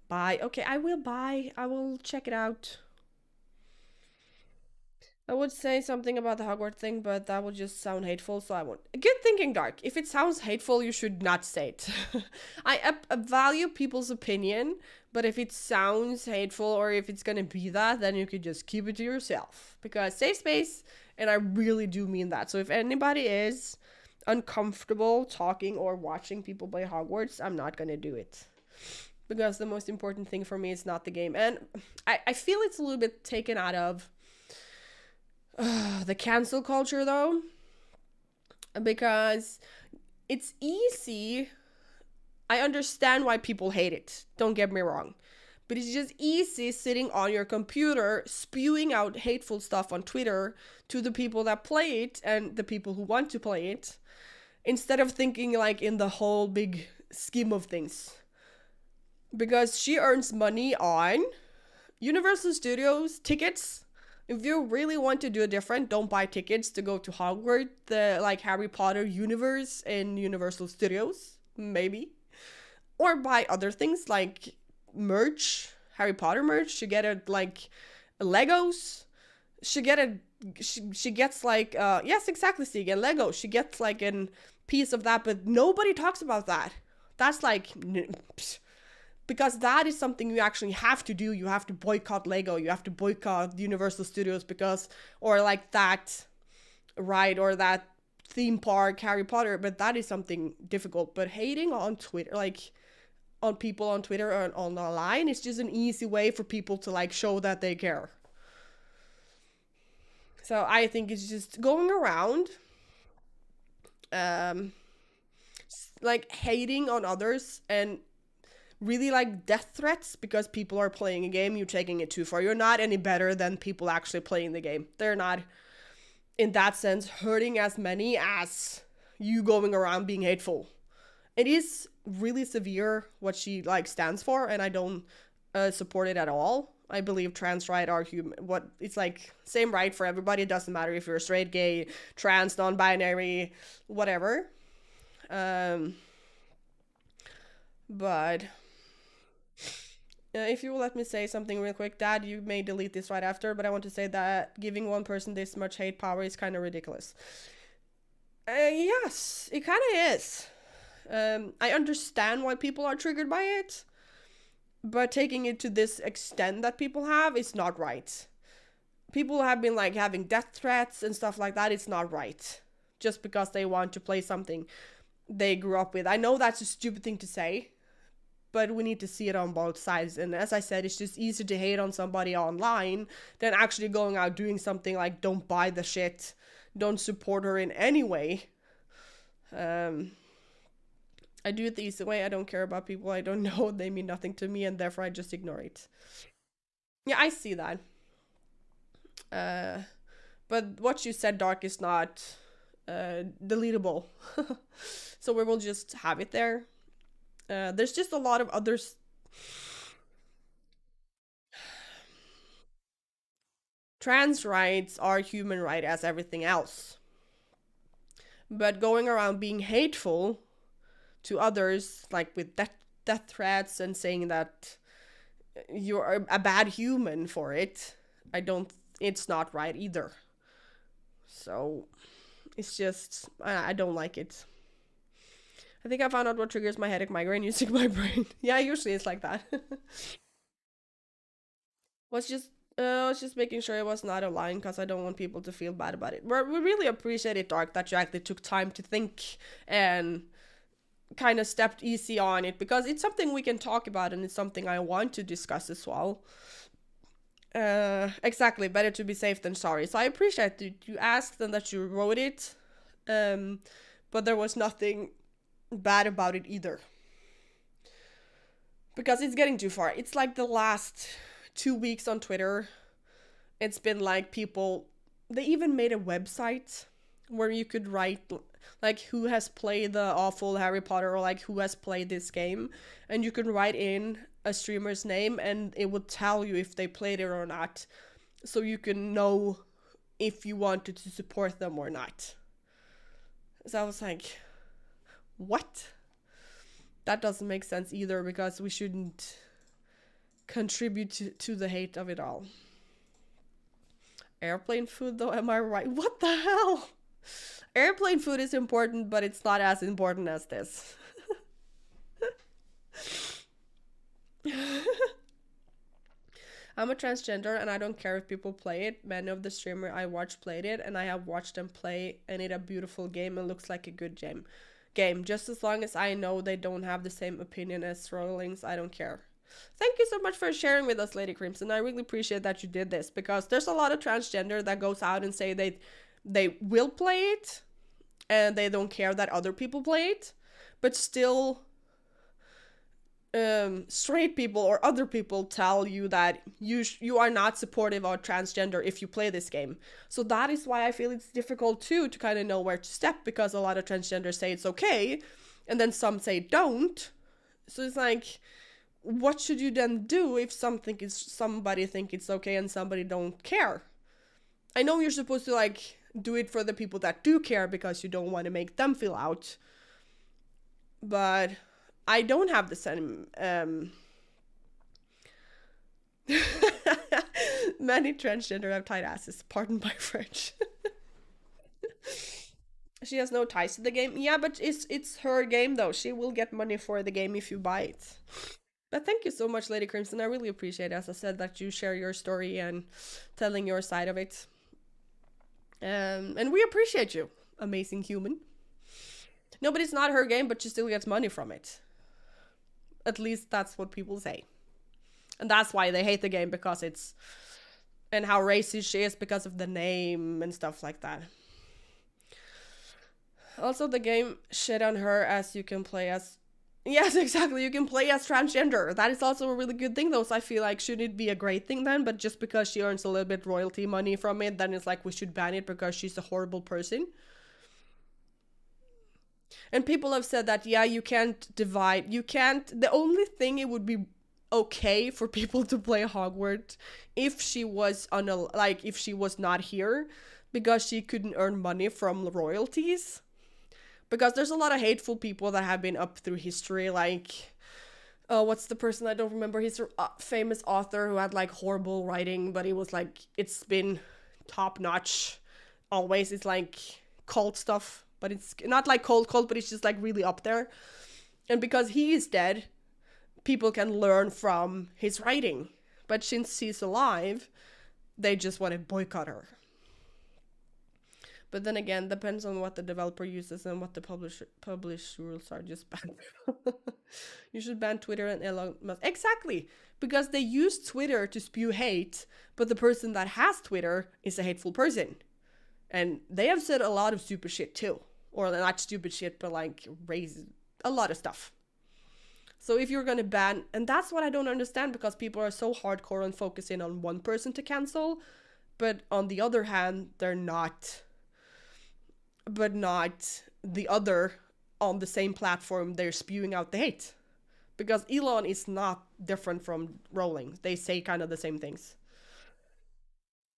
Buy. Okay, I will buy. I will check it out. I would say something about the Hogwarts thing, but that would just sound hateful, so I won't. Good thinking, Dark. If it sounds hateful, you should not say it. I value people's opinion, but if it sounds hateful or if it's gonna be that, then you could just keep it to yourself. Because safe space, and I really do mean that. So if anybody is uncomfortable talking or watching people play Hogwarts, I'm not gonna do it. Because the most important thing for me is not the game. And I feel it's a little bit taken out of the cancel culture though, because it's easy. I understand why people hate it, don't get me wrong, but it's just easy sitting on your computer spewing out hateful stuff on Twitter to the people that play it and the people who want to play it, instead of thinking like in the whole big scheme of things. Because she earns money on Universal Studios tickets. If you really want to do it different, don't buy tickets to go to Hogwarts, the like Harry Potter universe in Universal Studios, maybe. Or buy other things like merch, Harry Potter merch. She get it like Legos. She get it. She gets like yes, exactly. She get Lego. She gets like a piece of that, but nobody talks about that. That's like. Because that is something you actually have to do. You have to boycott Lego. You have to boycott Universal Studios because, or like that ride or that theme park Harry Potter, but that is something difficult. But hating on Twitter, like on people on Twitter or online, it's just an easy way for people to like show that they care. So I think it's just going around like hating on others and really like death threats because people are playing a game. You're taking it too far. You're not any better than people actually playing the game. They're not, in that sense, hurting as many as you going around being hateful. It is really severe what she like stands for, and I don't support it at all. I believe trans rights are human. What it's like, same right for everybody. It doesn't matter if you're straight, gay, trans, non-binary, whatever. But if you will let me say something real quick, Dad, you may delete this right after, but I want to say that giving one person this much hate power is kind of ridiculous. Yes, it kind of is. I understand why people are triggered by it, but taking it to this extent that people have is not right. People have been like having death threats and stuff like that. It's not right. Just because they want to play something they grew up with. I know that's a stupid thing to say, but we need to see it on both sides. And as I said, it's just easier to hate on somebody online than actually going out doing something like don't buy the shit, don't support her in any way. I do it the easy way. I don't care about people I don't know. They mean nothing to me, and therefore I just ignore it. Yeah, I see that. But what you said, Dark, is not deletable. So we will just have it there. There's just a lot of others. Trans rights are human right as everything else. But going around being hateful to others, like with death threats and saying that you're a bad human for it, it's not right either. So it's just, I don't like it. I think I found out what triggers my headache, migraine using my brain. Yeah, usually it's like that. was just making sure it was not a line because I don't want people to feel bad about it. We really appreciate it, Dark, that you actually took time to think and kind of stepped easy on it, because it's something we can talk about and it's something I want to discuss as well. Exactly, better to be safe than sorry. So I appreciate that you asked and that you wrote it, but there was nothing bad about it either, because it's getting too far. It's like the last 2 weeks on Twitter, it's been like people, they even made a website where you could write like who has played the awful Harry Potter, or like who has played this game, and you can write in a streamer's name and it would tell you if they played it or not, so you can know if you wanted to support them or not. So I was like, what? That doesn't make sense either, because we shouldn't contribute to the hate of it all. Airplane food though, am I right? What the hell? Airplane food is important, but it's not as important as this. I'm a transgender and I don't care if people play it. Many of the streamers I watch played it, and I have watched them play, and it's a beautiful game and looks like a good game. Just as long as I know they don't have the same opinion as Rollings, I don't care. Thank you so much for sharing with us, Lady Crimson. I really appreciate that you did this, because there's a lot of transgender that goes out and say they will play it and they don't care that other people play it, but still straight people or other people tell you that you are not supportive of transgender if you play this game. So that is why I feel it's difficult too to kind of know where to step, because a lot of transgenders say it's okay and then some say don't. So it's like, what should you then do if somebody think it's okay and somebody don't care? I know you're supposed to like do it for the people that do care because you don't want to make them feel out, but I don't have the same many transgender have tight asses, pardon my French. She has no ties to the game. Yeah, but it's her game though. She will get money for the game if you buy it. But thank you so much, Lady Crimson. I really appreciate it, as I said, that you share your story and telling your side of it. And we appreciate you. amazing human. No, but it's not her game, but she still gets money from it. At least that's what people say. And that's why they hate the game, because it's... And how racist she is because of the name and stuff like that. Also, the game shit on her as you can play as... Yes, exactly, you can play as transgender. That is also a really good thing, though, so I feel like, shouldn't it be a great thing then? But just because she earns a little bit royalty money from it, then it's like we should ban it because she's a horrible person. And people have said that, yeah, you can't divide, you can't... The only thing it would be okay for people to play Hogwarts if she was on a... Like, if she was not here, because she couldn't earn money from royalties. Because there's a lot of hateful people that have been up through history, like... what's the person? I don't remember. He's a famous author who had, like, horrible writing, but he was, like... It's been top-notch. Always. It's, like, cult stuff. But it's not, like, cult, but it's just, like, really up there. And because he is dead, people can learn from his writing. But since he's alive, they just want to boycott her. But then again, depends on what the developer uses and what the publish rules are. Just ban people. You should ban Twitter and Elon Musk. Exactly! Because they use Twitter to spew hate, but the person that has Twitter is a hateful person. And they have said a lot of stupid shit too. Or not stupid shit, but like raise a lot of stuff. So if you're gonna ban... And that's what I don't understand, because people are so hardcore on focusing on one person to cancel. But on the other hand, they're not... But not the other on the same platform they're spewing out the hate. Because Elon is not different from Rowling. They say kind of the same things.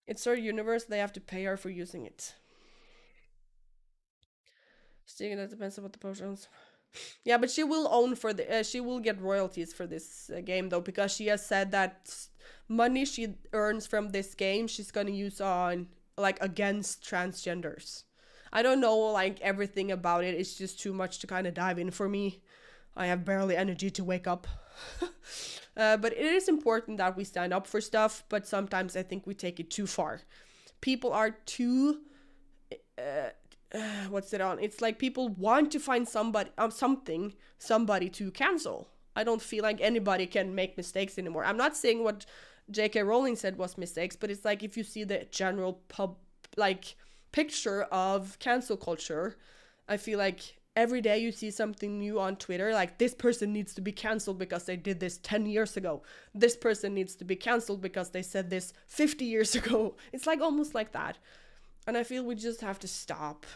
It's her universe, they have to pay her for using it. Still, that depends on what the potions... Yeah, but she will own for the... she will get royalties for this game, though, because she has said that money she earns from this game, she's gonna use on, like, against transgenders. I don't know, like, everything about it. It's just too much to kind of dive in for me. I have barely energy to wake up. But it is important that we stand up for stuff, but sometimes I think we take it too far. People are too... what's it on? It's like people want to find somebody, somebody to cancel. I don't feel like anybody can make mistakes anymore. I'm not saying what J.K. Rowling said was mistakes, but it's like if you see the general picture of cancel culture, I feel like every day you see something new on Twitter, like this person needs to be canceled because they did this 10 years ago. This person needs to be canceled because they said this 50 years ago. It's like almost like that. And I feel we just have to stop.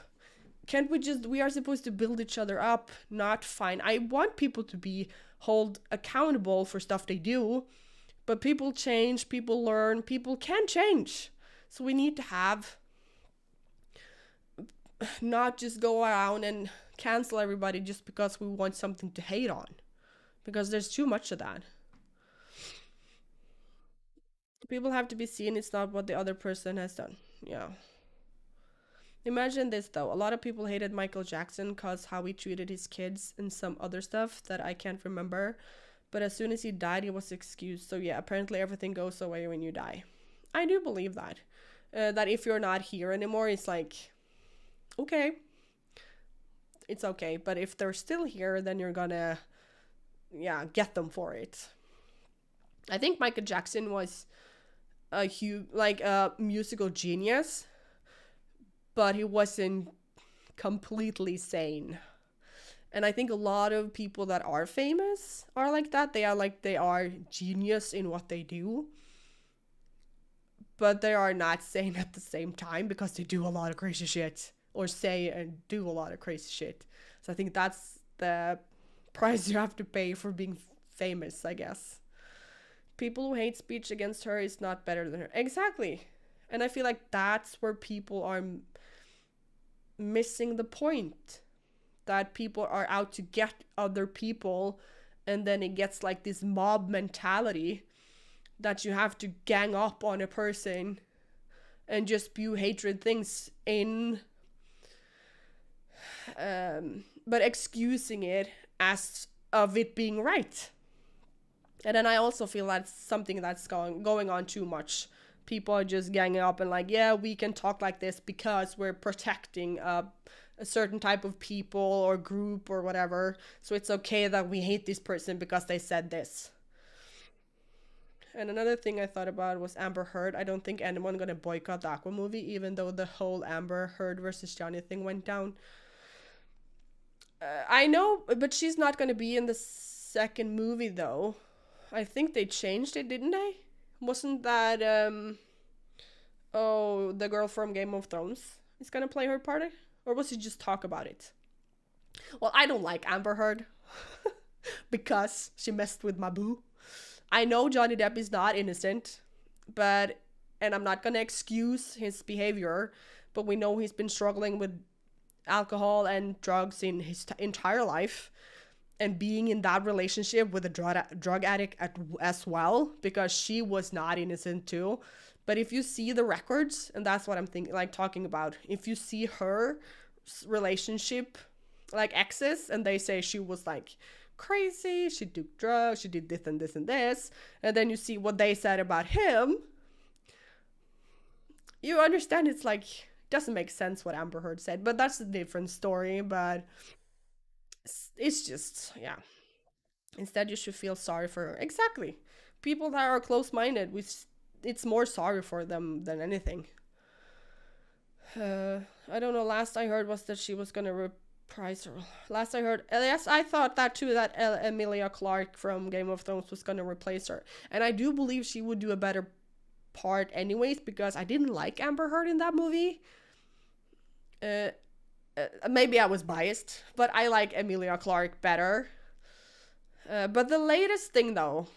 Can't we just... We are supposed to build each other up, not find... I want people to be held accountable for stuff they do, but people change, people learn, people can change. So we need to have... Not just go around and cancel everybody just because we want something to hate on. Because there's too much of that. People have to be seen, it's not what the other person has done. Yeah. Imagine this, though. A lot of people hated Michael Jackson because how he treated his kids and some other stuff that I can't remember. But as soon as he died, he was excused. So yeah, apparently everything goes away when you die. I do believe that. That if you're not here anymore, it's like, okay. It's okay. But if they're still here, then you're gonna, yeah, get them for it. I think Michael Jackson was a musical genius, but he wasn't completely sane. And I think a lot of people that are famous are like that. They are genius in what they do, but they are not sane at the same time because they do a lot of crazy shit, or say and do a lot of crazy shit. So I think that's the price you have to pay for being famous, I guess. People who hate speech against her is not better than her. Exactly. And I feel like that's where people are missing the point. That people are out to get other people, and then it gets like this mob mentality that you have to gang up on a person and just spew hatred things in, but excusing it as of it being right. And then I also feel that's something that's going on too much, people are just ganging up and like, yeah, we can talk like this because we're protecting a certain type of people or group or whatever. So it's okay that we hate this person because they said this. And another thing I thought about was Amber Heard. I don't think anyone gonna boycott the Aqua movie, even though the whole Amber Heard versus Johnny thing went down. I know, but she's not gonna be in the second movie though. I think they changed it, didn't they? Wasn't that the girl from Game of Thrones is gonna play her part? Or was it just talk about it? Well, I don't like Amber Heard because she messed with my boo. I know Johnny Depp is not innocent, and I'm not gonna excuse his behavior, but we know he's been struggling with alcohol and drugs in his entire life, and being in that relationship with a drug addict as well, because she was not innocent too. But if you see the records, and that's what I'm talking about, if you see her relationship, like exes, and they say she was like crazy, she took drugs, she did this and this and this, and then you see what they said about him, you understand it's like, doesn't make sense what Amber Heard said, but that's a different story. But it's just, yeah, instead you should feel sorry for her. Exactly, people that are close-minded, it's more sorry for them than anything. I don't know, last I heard was that she was gonna reprise her. Last I heard, yes, I thought that too, that Emilia Clarke from Game of Thrones was gonna replace her. And I do believe she would do a better part anyways, because I didn't like Amber Heard in that movie. Maybe I was biased, but I like Emilia Clarke better. But the latest thing though,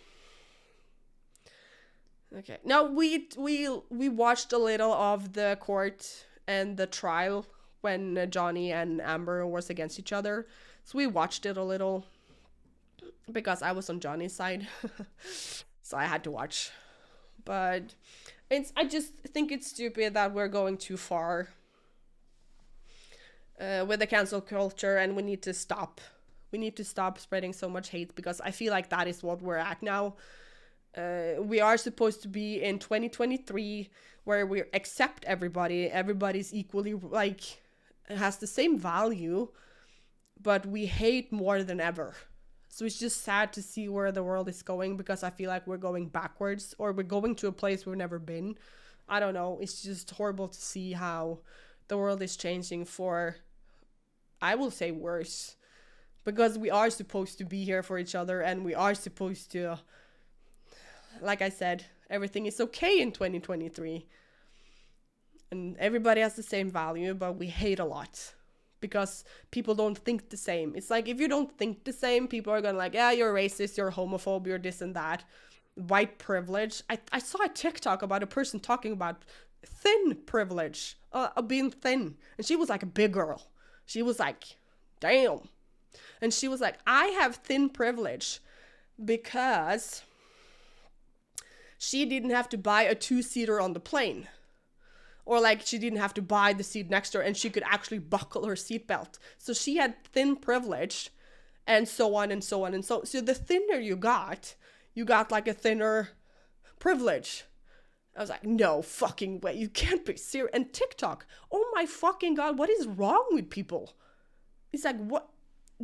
okay, now we watched a little of the court and the trial when Johnny and Amber was against each other. So we watched it a little because I was on Johnny's side. So I had to watch. But I just think it's stupid that we're going too far with the cancel culture, and we need to stop. We need to stop spreading so much hate, because I feel like that is what we're at now. We are supposed to be in 2023 where we accept everybody's equally, like, has the same value, but we hate more than ever. So it's just sad to see where the world is going, because I feel like we're going backwards, or we're going to a place we've never been. I don't know, it's just horrible to see how the world is changing for, I will say, worse, because we are supposed to be here for each other, and we are supposed to, like I said, everything is okay in 2023. And everybody has the same value, but we hate a lot because people don't think the same. It's like, if you don't think the same, people are gonna like, yeah, you're racist, you're homophobe, you're this and that. White privilege. I saw a TikTok about a person talking about thin privilege, being thin. And she was like a big girl. She was like, damn. And she was like, I have thin privilege because she didn't have to buy a 2-seater on the plane. Or like, she didn't have to buy the seat next to her, and she could actually buckle her seatbelt. So she had thin privilege, and so on and so on and so. So the thinner you got like a thinner privilege. I was like, no fucking way, you can't be serious. And TikTok, oh my fucking God, what is wrong with people? It's like, what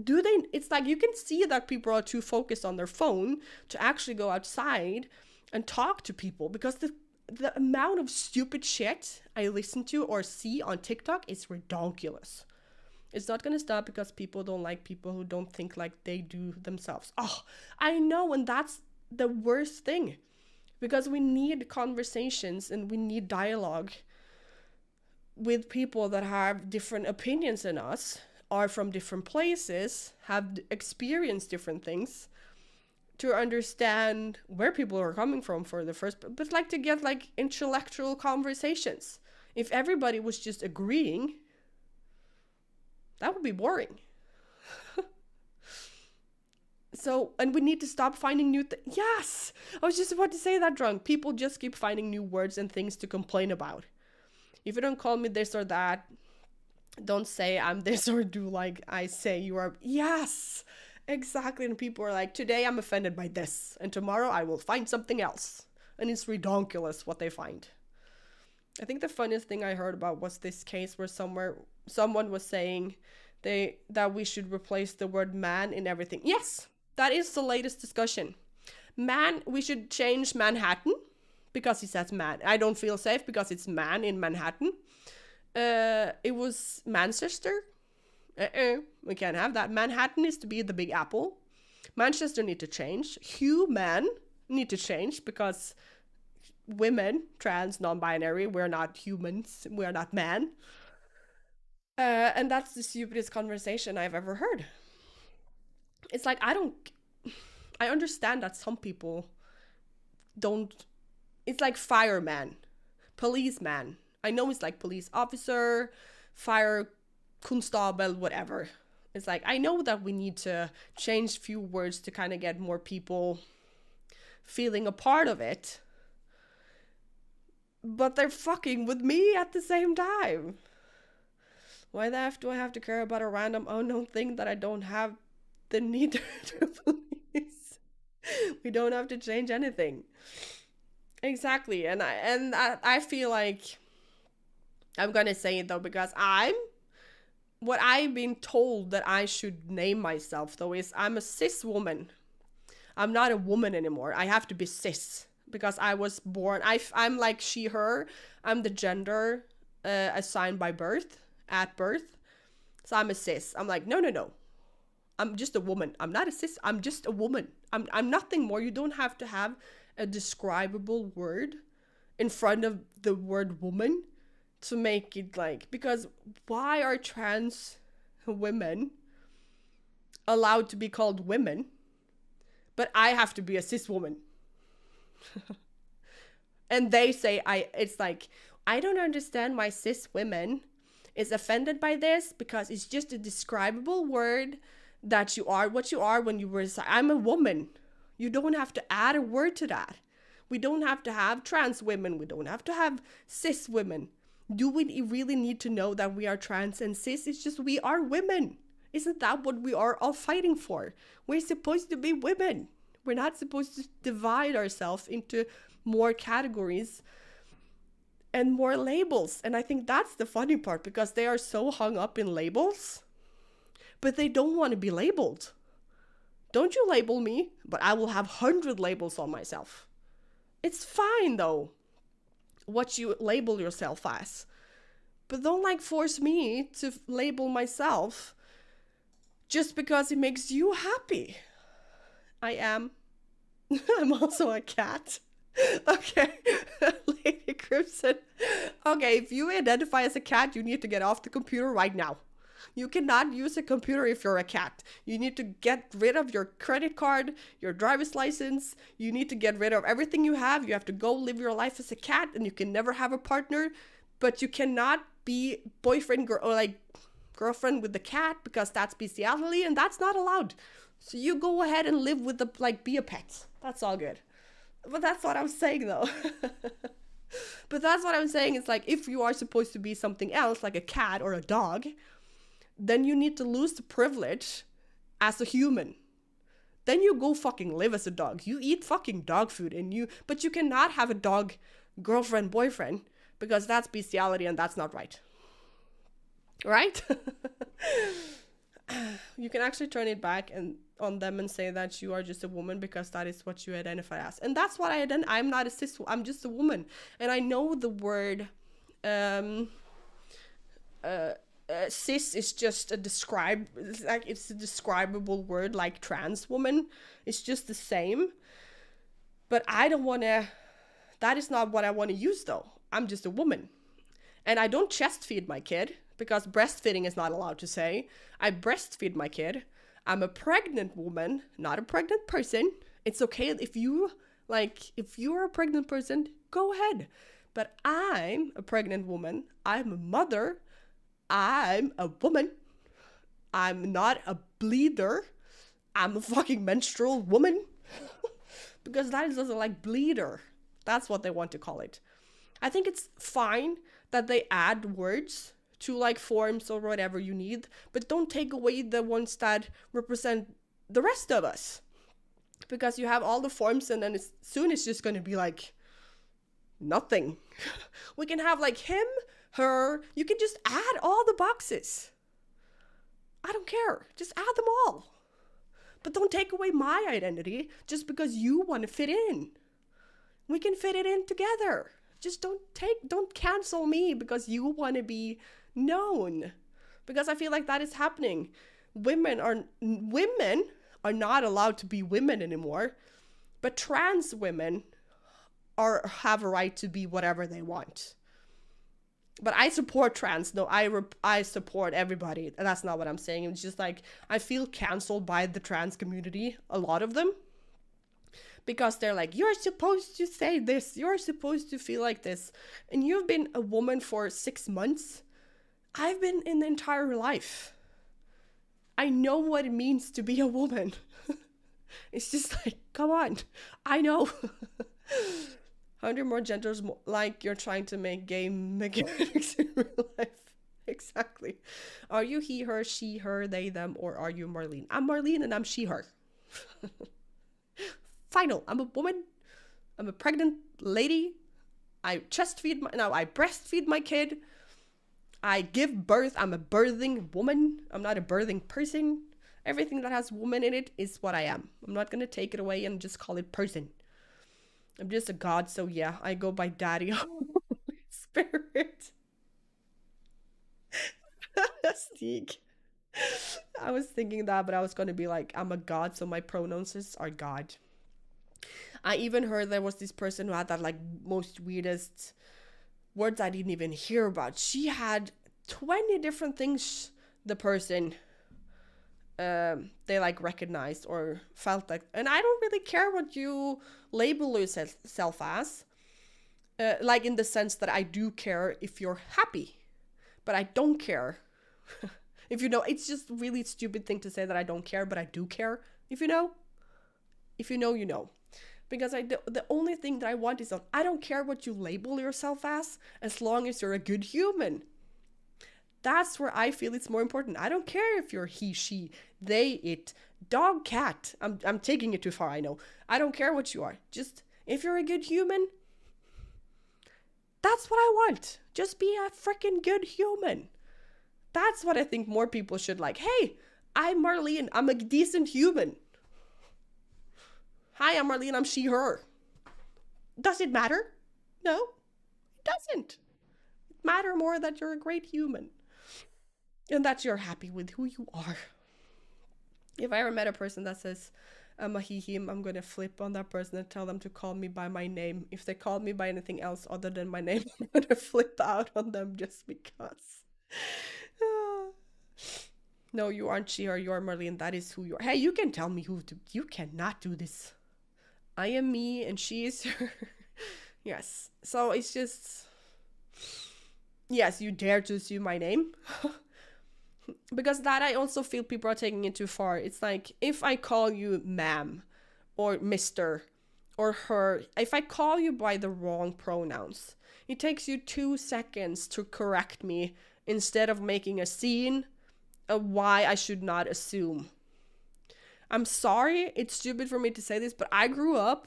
do they, it's like, you can see that people are too focused on their phone to actually go outside and talk to people, because the amount of stupid shit I listen to or see on TikTok is ridiculous. It's not gonna stop because people don't like people who don't think like they do themselves. Oh, I know, and that's the worst thing, because we need conversations and we need dialogue with people that have different opinions than us, are from different places, have experienced different things, to understand where people are coming from for the first, but like to get like intellectual conversations. If everybody was just agreeing, that would be boring. So, and we need to stop finding new yes, I was just about to say that, drunk. People just keep finding new words and things to complain about. If you don't call me this or that, don't say I'm this or do like I say you are. Yes, exactly. And people are like, today I'm offended by this, and tomorrow I will find something else. And it's redonkulous what they find. I think the funniest thing I heard about was this case where someone was saying that we should replace the word man in everything. Yes, that is the latest discussion. Man, we should change Manhattan because he says man. I don't feel safe because it's man in Manhattan. It was Manchester. We can't have that. Manhattan is to be the Big Apple. Manchester need to change. Human need to change because women, trans, non-binary, we're not humans. We're not man. And that's the stupidest conversation I've ever heard. It's like, I understand that some people don't. It's like fireman, policeman. I know it's like police officer, fire constable, whatever. It's like, I know that we need to change few words to kind of get more people feeling a part of it. But they're fucking with me at the same time. Why the F do I have to care about a random unknown thing that I don't have the need to police? We don't have to change anything. Exactly. And I feel like I'm gonna say it though, because what I've been told that I should name myself though is I'm a cis woman. I'm not a woman anymore. I have to be cis because I was born. I'm like she, her. I'm the gender assigned by birth, at birth. So I'm a cis. I'm like, no. I'm just a woman. I'm not a cis. I'm just a woman. I'm nothing more. You don't have to have a describable word in front of the word woman to make it like, because why are trans women allowed to be called women, but I have to be a cis woman? And they say it's like, I don't understand why cis women is offended by this because it's just a describable word that you are what you are when you were. I'm a woman. You don't have to add a word to that. We don't have to have trans women. We don't have to have cis women. Do we really need to know that we are trans and cis? It's just we are women. Isn't that what we are all fighting for? We're supposed to be women. We're not supposed to divide ourselves into more categories and more labels. And I think that's the funny part, because they are so hung up in labels, but they don't want to be labeled. Don't you label me, but I will have 100 labels on myself. It's fine though, what you label yourself as. But don't like force me to label myself just because it makes you happy. I'm also a cat. Okay, Lady Crimson. Okay, if you identify as a cat, you need to get off the computer right now. You cannot use a computer if you're a cat. You need to get rid of your credit card, your driver's license. You need to get rid of everything you have. You have to go live your life as a cat, and you can never have a partner. But you cannot be boyfriend or like girlfriend with the cat, because that's bestiality and that's not allowed. So you go ahead and live with be a pet. That's all good. But that's what I'm saying though. But that's what I'm saying. It's like, if you are supposed to be something else, like a cat or a dog, then you need to lose the privilege as a human. Then you go fucking live as a dog. You eat fucking dog food but you cannot have a dog girlfriend, boyfriend, because that's bestiality and that's not right. Right? You can actually turn it back on them and say that you are just a woman because that is what you identify as. And that's what I'm not a cis, I'm just a woman. And I know the word cis is just it's a describable word like trans woman. It's just the same. But I don't want to, that is not what I want to use though. I'm just a woman. And I don't chest feed my kid, because breastfeeding is not allowed to say. I breastfeed my kid. I'm a pregnant woman, not a pregnant person. It's okay if you're a pregnant person, go ahead. But I'm a pregnant woman. I'm a mother. I'm a woman. I'm not a bleeder. I'm a fucking menstrual woman. Because that is also like bleeder. That's what they want to call it. I think it's fine that they add words to like forms or whatever you need, but don't take away the ones that represent the rest of us. Because you have all the forms, and then soon it's just going to be like Nothing. We can have like him, her. You can just add all the boxes. I don't care. Just add them all. But don't take away my identity just because you want to fit in. We can fit it in together. Just don't cancel me because you want to be known. Because I feel like that is happening. Women are not allowed to be women anymore, but trans women have a right to be whatever they want. But I support trans. No, I support everybody. And that's not what I'm saying. It's just like I feel canceled by the trans community, a lot of them. Because they're like, you're supposed to say this. You're supposed to feel like this. And you've been a woman for 6 months. I've been in the entire life. I know what it means to be a woman. It's just like, come on. I know. 100 more genders, like you're trying to make gay mechanics in real life. Exactly. Are you he, her, she, her, they, them, or are you Marlene? I'm Marlene and I'm she, her. Final. I'm a woman. I'm a pregnant lady. I breastfeed my kid. I give birth. I'm a birthing woman. I'm not a birthing person. Everything that has woman in it is what I am. I'm not going to take it away and just call it person. I'm just a god, so yeah, I go by Daddy Holy Spirit. Sneak. I was thinking that, but I was going to be like, I'm a god, so my pronouns are God. I even heard there was this person who had that like most weirdest words I didn't even hear about. She had 20 different things the person they like recognized or felt like, and I don't really care what you label yourself as, like in the sense that I do care if you're happy, but I don't care if you know. It's just a really stupid thing to say that I don't care, but I do care. If you know, you know. Because the only thing that I want is I don't care what you label yourself as long as you're a good human. That's where I feel it's more important. I don't care if you're he, she, they, it, dog, cat. I'm taking it too far, I know. I don't care what you are. Just, if you're a good human, that's what I want. Just be a freaking good human. That's what I think more people should like. Hey, I'm Marlene. I'm a decent human. Hi, I'm Marlene. I'm she, her. Does it matter? No, it doesn't. It matters more that you're a great human. And that you're happy with who you are. If I ever met a person that says, I'm a he, him, I'm going to flip on that person and tell them to call me by my name. If they call me by anything else other than my name, I'm going to flip out on them just because. No, you aren't she or you're Marlene. That is who you are. Hey, you can tell me who to. You cannot do this. I am me and she is her. Yes. So it's just. Yes, you dare to assume my name. Because that I also feel people are taking it too far. It's like, if I call you ma'am or mister or her, if I call you by the wrong pronouns, it takes you 2 seconds to correct me instead of making a scene of why I should not assume. I'm sorry, it's stupid for me to say this, but I grew up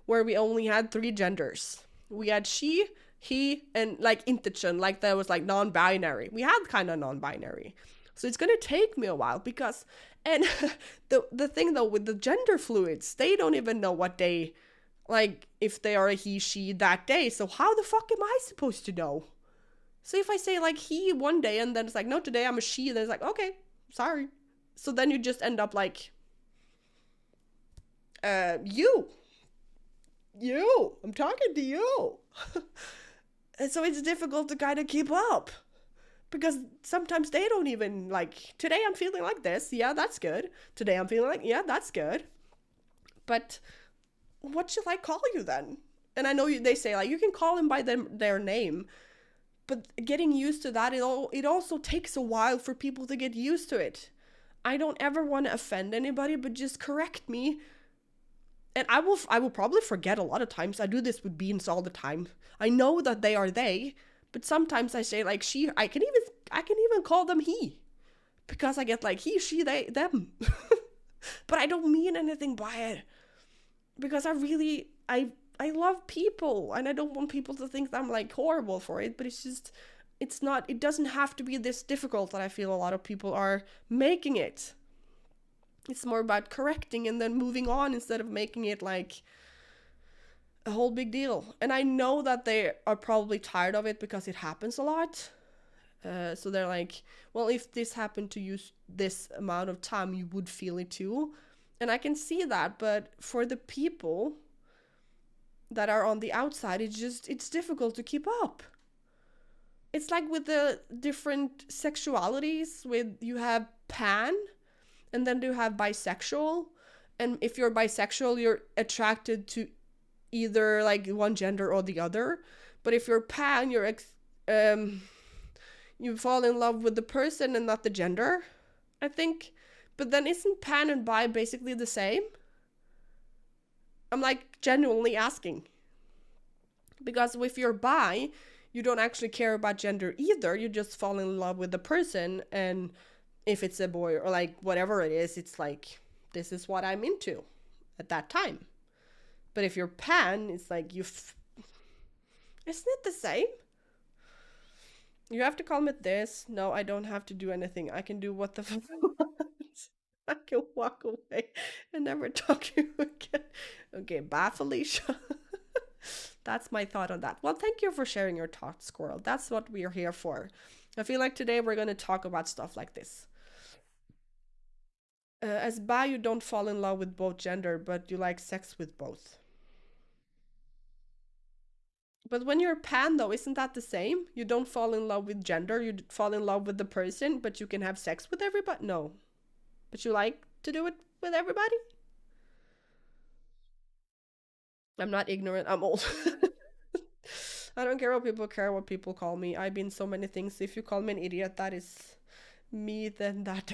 where we only had 3 genders. We had she, he, and like interchange, like there was like non-binary. We had kind of non-binary. So it's going to take me a while because, and the thing though with the gender fluids, they don't even know what they, like if they are a he, she that day. So how the fuck am I supposed to know? So if I say like he one day and then it's like, no, today I'm a she, then it's like, okay, sorry. So then you just end up like, you, I'm talking to you. And so it's difficult to kind of keep up. Because sometimes they don't even, like, today I'm feeling like this. Yeah, that's good. Today I'm feeling like, yeah, that's good. But what should I call you then? And I know they say, like, you can call them by their name. But getting used to that, it also takes a while for people to get used to it. I don't ever want to offend anybody, but just correct me. And I will probably forget a lot of times. I do this with beans all the time. I know that they are they. But sometimes I say like she, I can even call them he, because I get like he, she, they, them. But I don't mean anything by it, because I I love people, and I don't want people to think that I'm like horrible for it, but it's just, it's not, it doesn't have to be this difficult that I feel a lot of people are making it. It's more about correcting and then moving on instead of making it like a whole big deal. And I know that they are probably tired of it because it happens a lot. So they're like, well, if this happened to you this amount of time, you would feel it too. And I can see that, but for the people that are on the outside, it's difficult to keep up. It's like with the different sexualities, with you have pan, and then you have bisexual. And if you're bisexual, you're attracted to either like one gender or the other. But if you're pan, you fall in love with the person and not the gender, I think. But then isn't pan and bi basically the same? I'm like genuinely asking. Because if you're bi, you don't actually care about gender either. You just fall in love with the person, and if it's a boy or like whatever it is, it's like, this is what I'm into at that time. But if you're pan, it's like isn't it the same? You have to call me this. No, I don't have to do anything. I can do what the fuck I want. I can walk away and never talk to you again. Okay, bye, Felicia. That's my thought on that. Well, thank you for sharing your thoughts, Squirrel. That's what we are here for. I feel like today we're going to talk about stuff like this. As bi, you don't fall in love with both gender, but you like sex with both. But when you're pan, though, isn't that the same? You don't fall in love with gender, you fall in love with the person, but you can have sex with everybody? No. But you like to do it with everybody? I'm not ignorant, I'm old. I don't care what people call me. I've been so many things. If you call me an idiot, that is me, then that.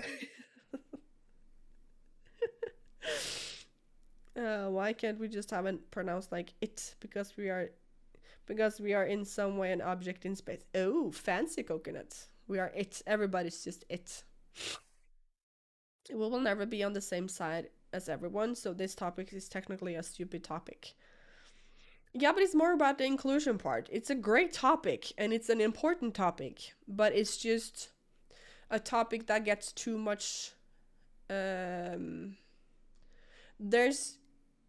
Why can't we just have it pronounced like it? Because we are in some way an object in space. Oh, fancy coconuts. We are it. Everybody's just it. We will never be on the same side as everyone, so this topic is technically a stupid topic. Yeah, but it's more about the inclusion part. It's a great topic, and it's an important topic, but it's just a topic that gets too much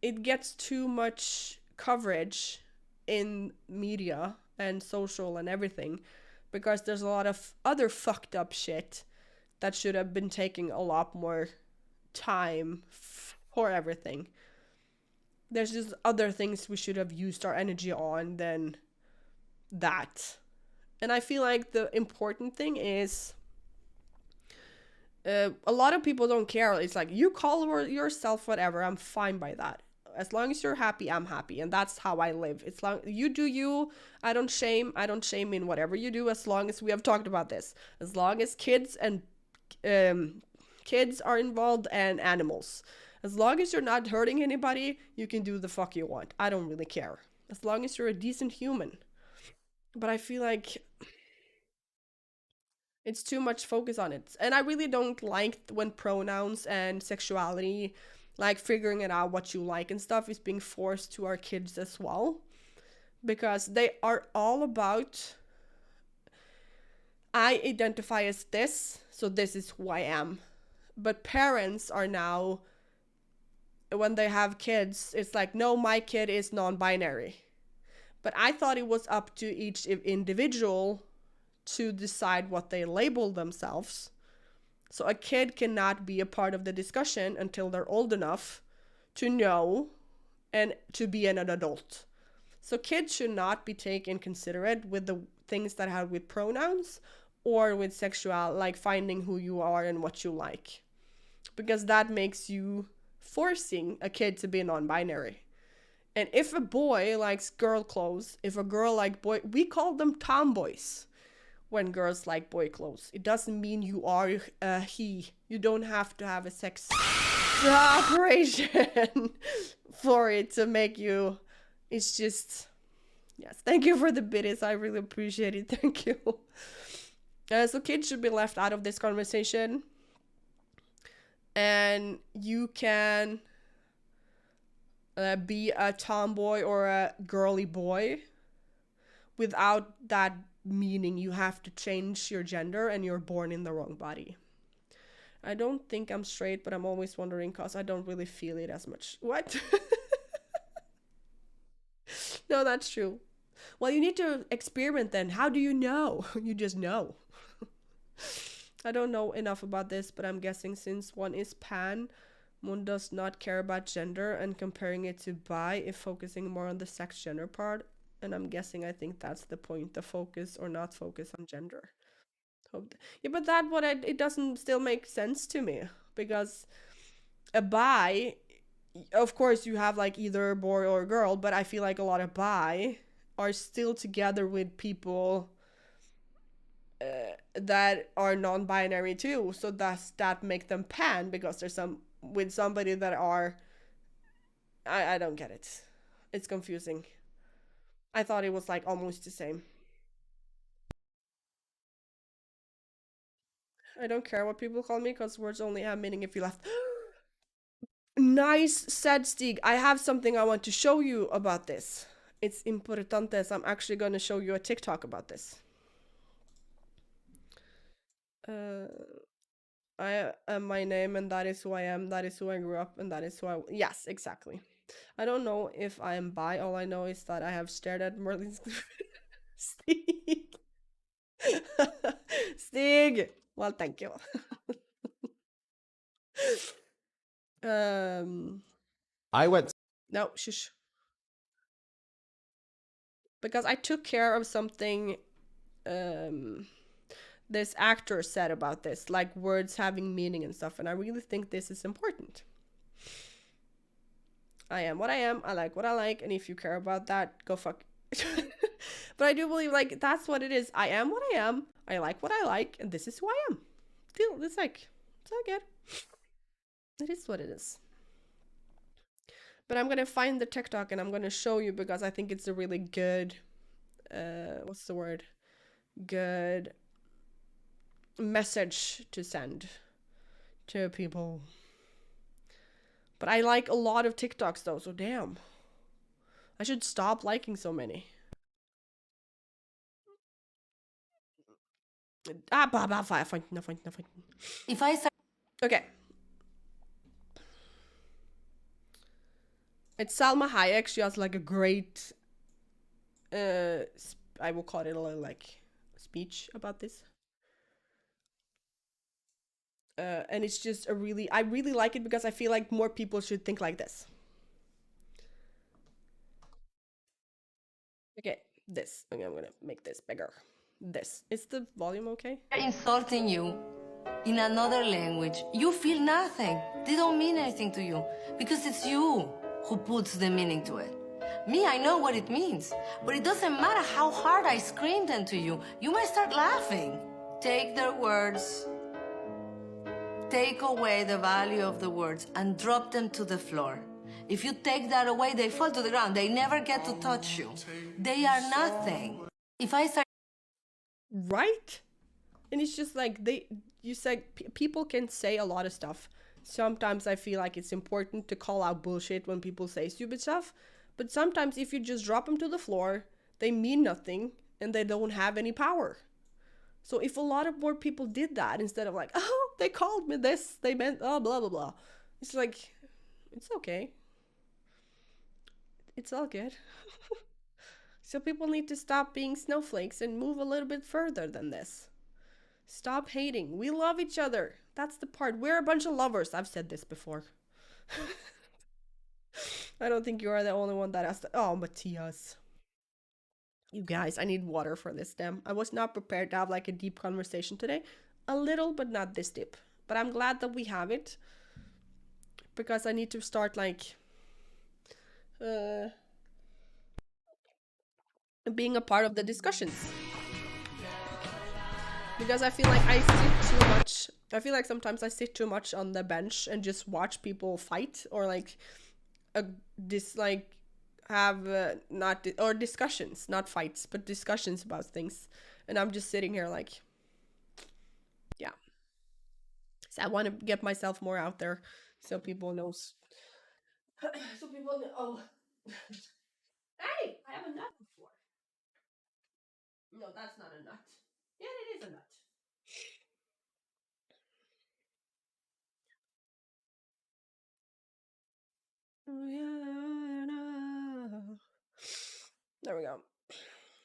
it gets too much coverage in media and social and everything, because there's a lot of other fucked up shit that should have been taking a lot more time for everything. There's just other things we should have used our energy on than that. And I feel like the important thing is a lot of people don't care. It's like, you call yourself whatever, I'm fine by that. As long as you're happy, I'm happy, and that's how I live. It's long you do you. I don't shame in whatever you do, as long as we have talked about this. As long as kids are involved and animals. As long as you're not hurting anybody, you can do the fuck you want. I don't really care. As long as you're a decent human. But I feel like it's too much focus on it. And I really don't like when pronouns and sexuality, like figuring it out what you like and stuff, is being forced to our kids as well. Because they are all about, I identify as this, so this is who I am. But parents are now, when they have kids, it's like, no, my kid is non-binary. But I thought it was up to each individual to decide what they label themselves. So a kid cannot be a part of the discussion until they're old enough to know and to be an adult. So kids should not be taken considerate with the things that have with pronouns or with sexual, like finding who you are and what you like. Because that makes you forcing a kid to be non-binary. And if a boy likes girl clothes, if a girl likes boy, we call them tomboys when girls like boy clothes. It doesn't mean you are a he. You don't have to have a sex operation for it to make you. It's just, yes. Thank you for the biddies. I really appreciate it. Thank you. So kids should be left out of this conversation. And you can be a tomboy or a girly boy without that meaning you have to change your gender and you're born in the wrong body. I don't think I'm straight, but I'm always wondering because I don't really feel it as much. What? No, that's true. Well, you need to experiment then. How do you know? You just know. I don't know enough about this, but I'm guessing since one is pan, one does not care about gender, and comparing it to bi if focusing more on the sex gender part. And I'm guessing I think that's the point, the focus or not focus on gender. Yeah, but it doesn't still make sense to me because a bi, of course you have like either a boy or a girl, but I feel like a lot of bi are still together with people that are non-binary too, so does that make them pan because there's some with somebody that are I don't get it. It's confusing. I thought it was like almost the same. I don't care what people call me because words only have meaning if you left. Nice, said Stig. I have something I want to show you about this. It's importantes. I'm actually going to show you a TikTok about this. Uh, I am my name, and that is who I am. That is who I grew up, and that is who I. Yes, exactly. I don't know if I am bi. All I know is that I have stared at Merlin's. Stig. Stig. Well, thank you. I went. No, shush. Because I took care of something um this actor said about this, like words having meaning and stuff, and I really think this is important. I am what I am, I like what I like, and if you care about that, go fuck. But I do believe like that's what it is. I am what I am, I like what I like, and this is who I am. Feel it's like it's all good. It is what it is. But I'm gonna find the TikTok and I'm gonna show you because I think it's a really good what's the word? Good message to send to people. But I like a lot of TikToks though, so damn. I should stop liking so many. Fine, no, fine, no, fine. If I start Okay. It's Salma Hayek. She has like a great, I will call it a little like speech about this. And it's just I really like it because I feel like more people should think like this. Okay, this. Okay, I'm gonna make this bigger. This. Is the volume okay? insulting you in another language, you feel nothing. They don't mean anything to you because it's you who puts the meaning to it. Me, I know what it means, but it doesn't matter how hard I scream them to you. You might start laughing. Take their words, take away the value of the words, and drop them to the floor. If you take that away, they fall to the ground. They never get to touch you. They are nothing. If I start Right? And it's just like you said people can say a lot of stuff. Sometimes I feel like it's important to call out bullshit when people say stupid stuff, but sometimes if you just drop them to the floor, they mean nothing and they don't have any power. So if a lot of more people did that instead of like, oh, they called me this, they meant oh blah blah blah. It's like it's okay. It's all good. So people need to stop being snowflakes and move a little bit further than this. Stop hating. We love each other. That's the part. We're a bunch of lovers. I've said this before. I don't think you are the only one that has to. Oh, Matthias. You guys, I need water for this, damn. I was not prepared to have like a deep conversation today. A little, but not this deep. But I'm glad that we have it. Because I need to start like being a part of the discussions. Because I feel like I sit too much. I feel like sometimes I sit too much on the bench and just watch people fight or like have not or discussions, not fights, but discussions about things. And I'm just sitting here like, yeah. So I want to get myself more out there so people knows So people know. Oh, hey, I have a nut before. No, that's not a nut. Yeah, it is a nut. There we go.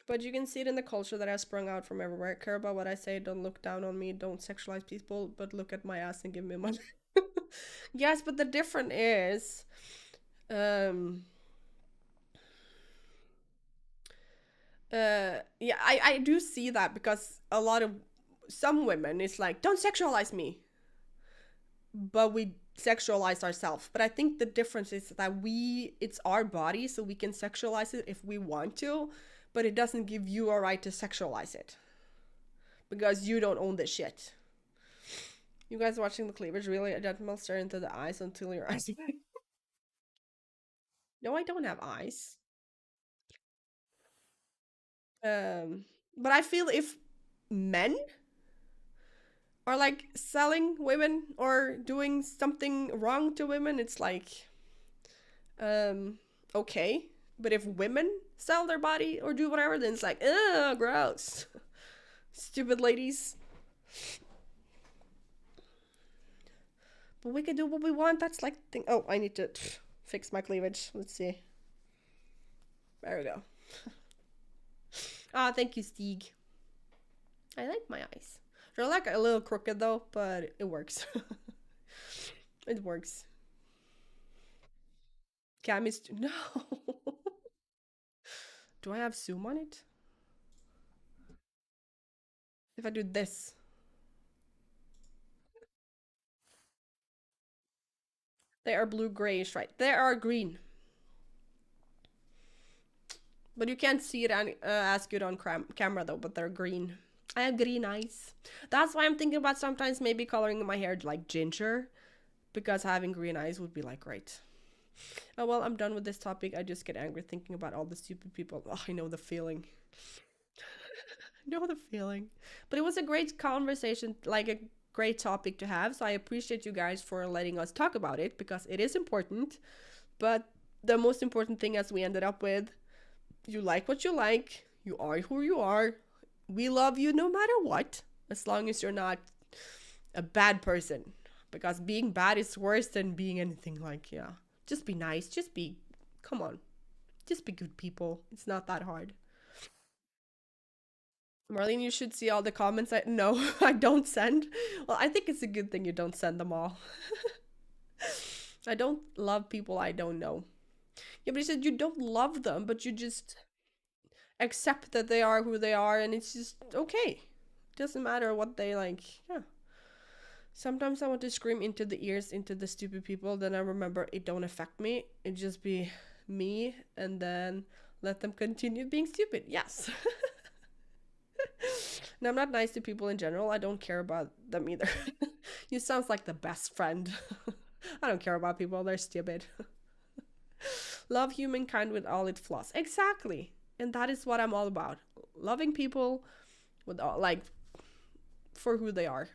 But you can see it in the culture that has sprung out from everywhere. Care about what I say, don't look down on me, don't sexualize people, but look at my ass and give me money. Yes, but the difference is um yeah, I do see that because a lot of some women is like, don't sexualize me, but we sexualize ourselves. But I think the difference is that it's our body, so we can sexualize it if we want to, but it doesn't give you a right to sexualize it because you don't own this shit. You guys watching the cleavage really? A gentleman stare into the eyes until your eyes. No, I don't have eyes. But I feel if men are like selling women or doing something wrong to women, it's like okay. But if women sell their body or do whatever, then it's like, ugh, gross. Stupid ladies. But we can do what we want. That's like thing. Oh, I need to fix my cleavage. Let's see. There we go. Ah, thank you, Stieg. I like my eyes. They're like a little crooked though, but it works. It works. Cam is no. Do I have zoom on it? If I do this. They are blue grayish, right? They are green. But you can't see it as good on camera though, but they're green. I have green eyes. That's why I'm thinking about sometimes maybe coloring my hair like ginger, because having green eyes would be like great. Oh well, I'm done with this topic. I just get angry thinking about all the stupid people. Oh, I know the feeling. I know the feeling. But it was a great conversation, like a great topic to have. So I appreciate you guys for letting us talk about it because it is important. But the most important thing, as we ended up with, you like what you like, you are who you are. We love you no matter what, as long as you're not a bad person. Because being bad is worse than being anything like, yeah. Just be nice. Just be, come on. Just be good people. It's not that hard. Marlene, you should see all the comments. No, I don't send. Well, I think it's a good thing you don't send them all. I don't love people I don't know. Yeah, but he said you don't love them, but you just accept that they are who they are, and it's just okay. Doesn't matter what they like. Yeah. Sometimes I want to scream into the ears into the stupid people, then I remember it don't affect me. It just be me, and then let them continue being stupid. Yes. And I'm not nice to people in general. I don't care about them either. You sound like the best friend. I don't care about people. They're stupid. Love humankind with all its flaws. Exactly. And that is what I'm all about. Loving people with all, like, for who they are.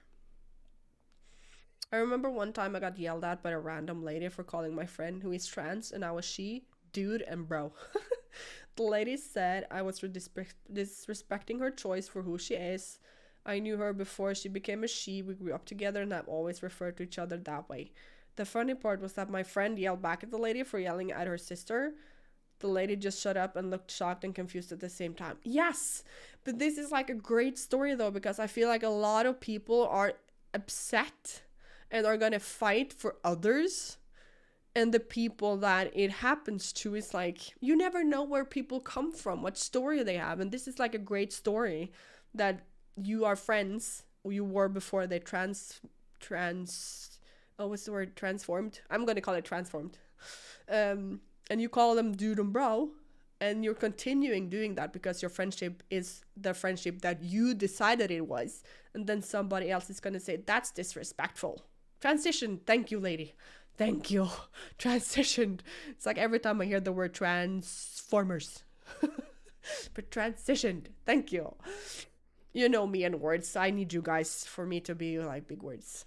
I remember one time I got yelled at by a random lady for calling my friend who is trans, and I was she, dude, and bro. The lady said I was disrespecting her choice for who she is. I knew her before she became a she. We grew up together and have always referred to each other that way. The funny part was that my friend yelled back at the lady for yelling at her sister. The lady just shut up and looked shocked and confused at the same time. Yes, but this is like a great story though, because I feel like a lot of people are upset and are gonna fight for others. And the people that it happens to is like, you never know where people come from, what story they have. And this is like a great story that you are friends, you were before they what's the word? Transformed? I'm going to call it transformed. And you call them dude and bro. And you're continuing doing that because your friendship is the friendship that you decided it was. And then somebody else is going to say, that's disrespectful. Transition. Thank you, lady. Thank you. Transitioned. It's like every time I hear the word transformers. But transitioned. Thank you. You know me and words. I need you guys for me to be like big words.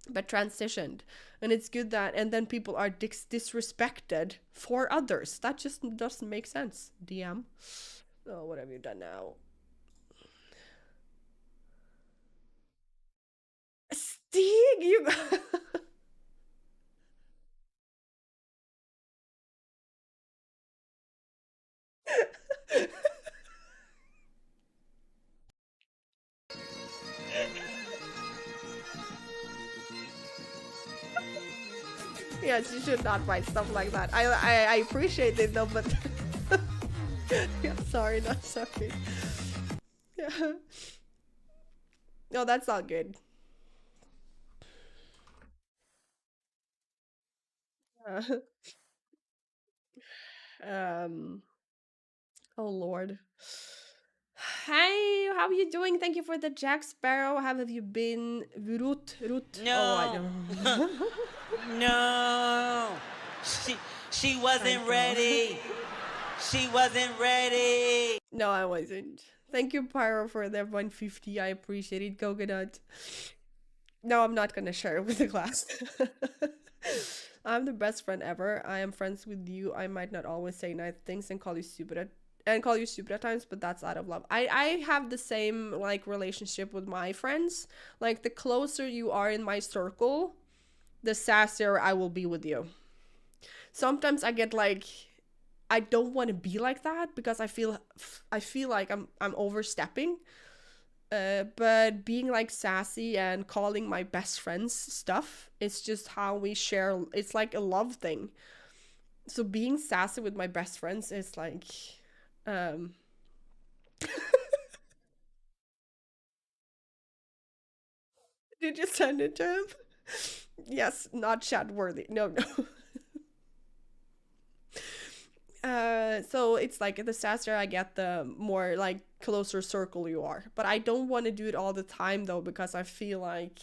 but transitioned. And it's good that, and then people are disrespected for others. That just doesn't make sense. DM. Oh, what have you done now? Stig, you. Yes, you should not write stuff like that. I appreciate it though, but yeah, sorry, not sorry. Yeah. No, that's not good. Uh, um. Oh Lord. Hey, how are you doing? Thank you for the Jack Sparrow. How have you been, Ruth? Ruth. No. Oh, I don't. No. She wasn't ready. She wasn't ready. No, I wasn't. Thank you, Pyro, for the 150. I appreciate it. Coconut. No, I'm not gonna share it with the class. I'm the best friend ever. I am friends with you. I might not always say nice things and call you stupid at times, but that's out of love. I have the same like relationship with my friends. Like the closer you are in my circle, the sassier I will be with you. Sometimes I get like I don't want to be like that because I feel like I'm overstepping. But being like sassy and calling my best friends stuff, it's just how we share. It's like a love thing. So being sassy with my best friends is like, did you send it to him? Yes, not chat worthy. No. So it's like the sassier I get, the more like closer circle you are. But I don't want to do it all the time though, because I feel like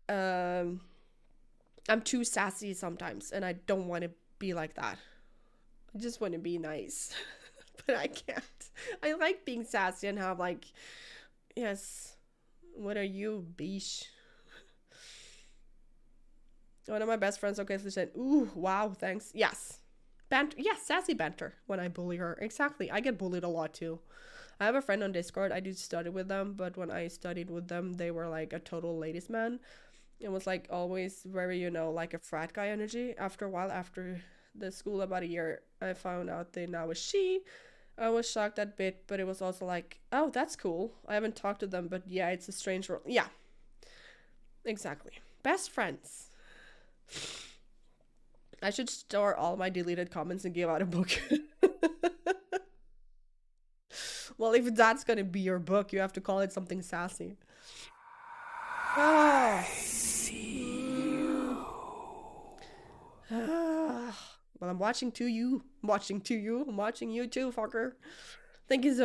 I'm too sassy sometimes, and I don't want to be like that. I just want to be nice, but I can't. I like being sassy and have like, yes, what are you, bish? One of my best friends occasionally said, "Ooh, wow, thanks." Yes. Yes, sassy banter when I bully her. Exactly. I get bullied a lot too. I have a friend on Discord. I did study with them, but when I studied with them, they were like a total ladies man. It was like always very, like a frat guy energy. After a while, after the school, about a year, I found out they now was she. I was shocked that bit, but it was also like, oh, that's cool. I haven't talked to them, but yeah, it's a strange world. Yeah, exactly. Best friends. I should store all my deleted comments and give out a book. Well, if that's gonna be your book, you have to call it something sassy. I see you. Well, I'm watching to you. I'm watching to you. I'm watching you too, fucker. Thank you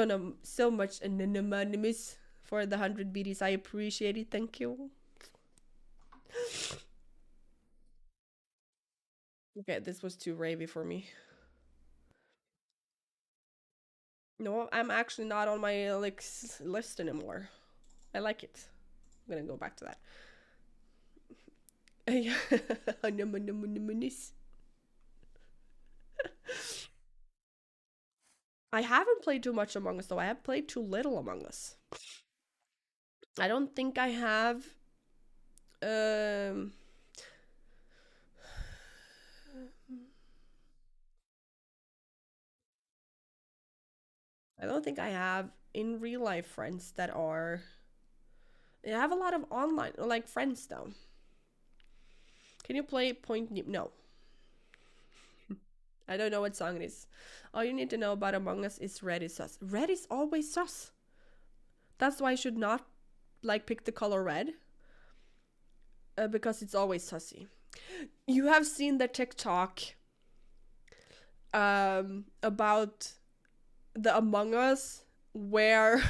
so much, Anonymous, for the 100 BDs. I appreciate it. Thank you. Okay, this was too ravey for me. No, I'm actually not on my list anymore. I like it. I'm gonna go back to that. I haven't played too much Among Us though. I have played too little Among Us. I don't think I have. I don't think I have in real life friends that are. I have a lot of online like friends though. Can you play Point? No. I don't know what song it is. All you need to know about Among Us is red is sus. Red is always sus. That's why I should not like pick the color red. Because it's always sussy. You have seen the TikTok about the Among Us where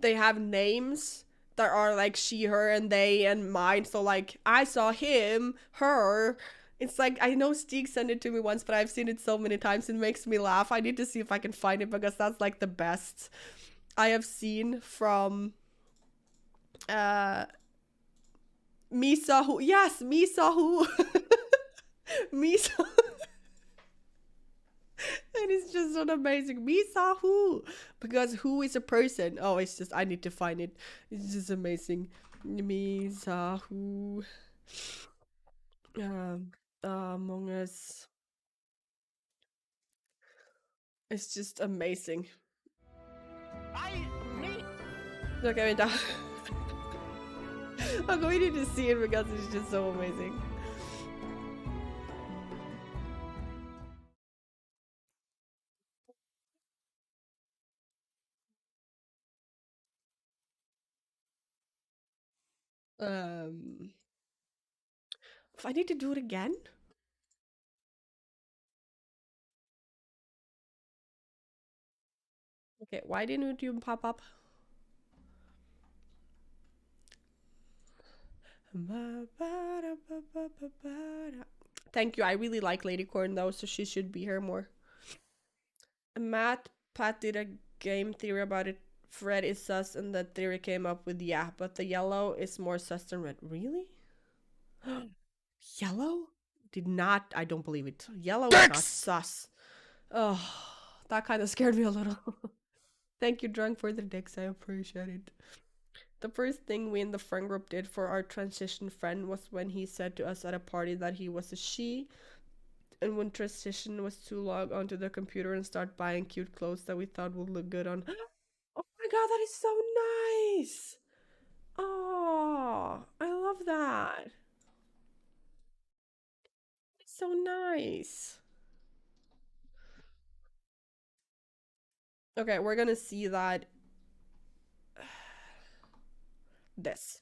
they have names that are like she, her, and they, and mine. So like I saw him, her. It's like, I know Stig sent it to me once, but I've seen it so many times. It makes me laugh. I need to see if I can find it because that's like the best I have seen from Misahu. Yes, Misahu. Misahu. And it's just so amazing. Misahu. Because who is a person? Oh, it's just, I need to find it. It's just amazing. Misahu. Among Us. It's just amazing. Okay, wait down. I'm going to see it because it's just so amazing. If I need to do it again? Okay, why didn't you pop up? Thank you. I really like Lady Corn though, so she should be here more. Pat did a game theory about it. Fred is sus, and that theory came up with yeah, but the yellow is more sus than red. Really? Yellow? Did not. I don't believe it. Yellow is not sus. Oh, that kind of scared me a little. Thank you, Drunk, for the dicks. I appreciate it. The first thing we in the friend group did for our transition friend was when he said to us at a party that he was a she, and when transition was to log onto the computer and start buying cute clothes that we thought would look good on. Oh my god, that is so nice! Oh, I love that. It's so nice. Okay, we're gonna see that. This.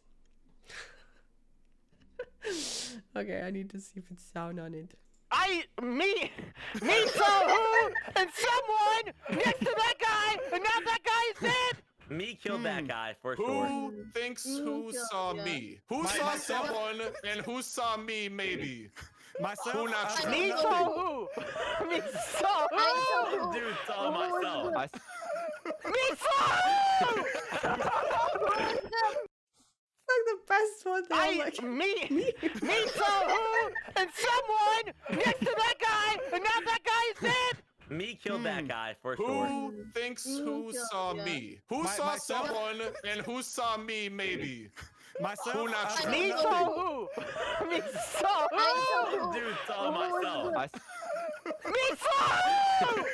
Okay, I need to see if it's sound on it. Me saw who and someone next to that guy, and now that guy is dead. Me killed that guy for sure. Who thinks who saw me? Who saw someone and who saw me maybe? Myself? Who not sure? Me saw who? Me saw who? Dude, saw myself. Me saw who? Like the best one. Like Me saw who and someone next to that guy, and now that guy is dead. Me killed that guy for sure. Who thinks who saw me? Who saw myself? someone and who saw me maybe? Myself? Who not sure? Me saw who? Me saw who? Dude, saw myself. Me saw who?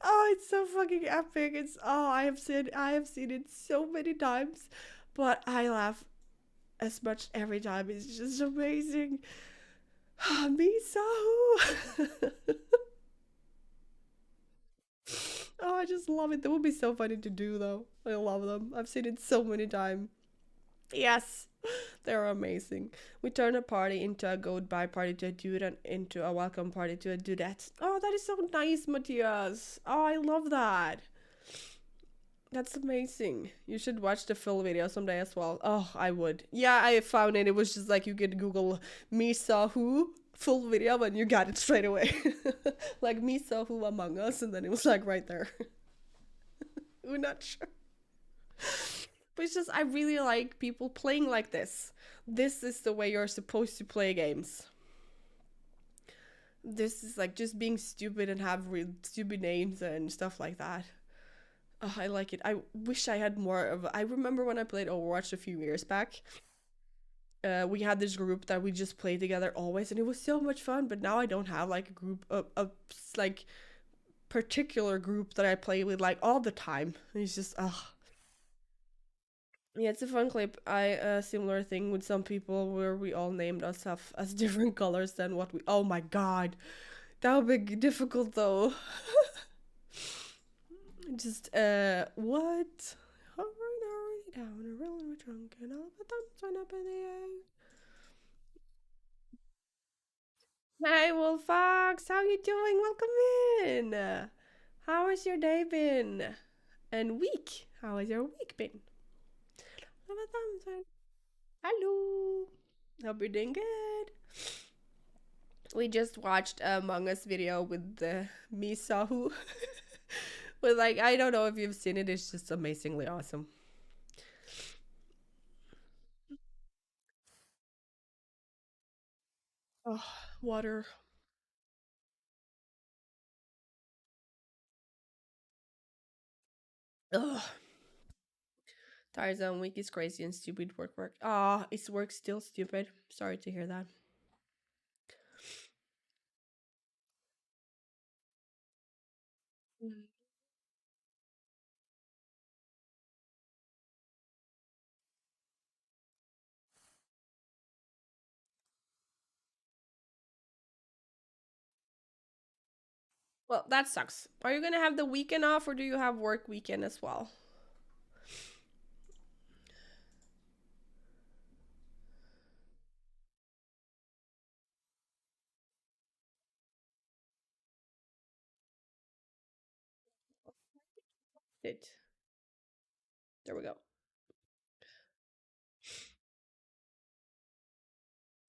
oh, it's so fucking epic. It's I have seen it so many times, but I laugh as much every time. It's just amazing. Me so. Oh, I just love it. That would be so funny to do though. I love them. I've seen it so many times. Yes, they're amazing. We turn a party into a goodbye party to a dude and into a welcome party to a dudette. Oh, that is so nice, Matthias. Oh, I love that. That's amazing. You should watch the full video someday as well. Oh, I would. Yeah, I found it. It was just like you could Google me saw who full video and you got it straight away. Like me saw who Among Us, and then it was like right there. We're not sure. But it's just, I really like people playing like this. This is the way you're supposed to play games. This is like just being stupid and have real stupid names and stuff like that. Oh, I like it. I wish I had more of. I remember when I played Overwatch a few years back. We had this group that we just played together always, and it was so much fun. But now I don't have like a group, like particular group that I play with like all the time. It's just yeah, it's a fun clip. Similar thing with some people where we all named ourselves as different colors than what we. Oh my god, that would be difficult though. Just what? Hovering down a railway trunk and all the thumbs went up in the air. Hey Wolfox, how you doing? Welcome in. How has your day been? And week? How has your week been? Hello. Hope you're doing good. We just watched a Among Us video with the Misahu. But like, I don't know if you've seen it. It's just amazingly awesome. Oh, water. Ugh. Tarzan week is crazy and stupid work. Ah, is work still stupid? Sorry to hear that. Mm. Well, that sucks. Are you gonna have the weekend off or do you have work weekend as well? It. There we go.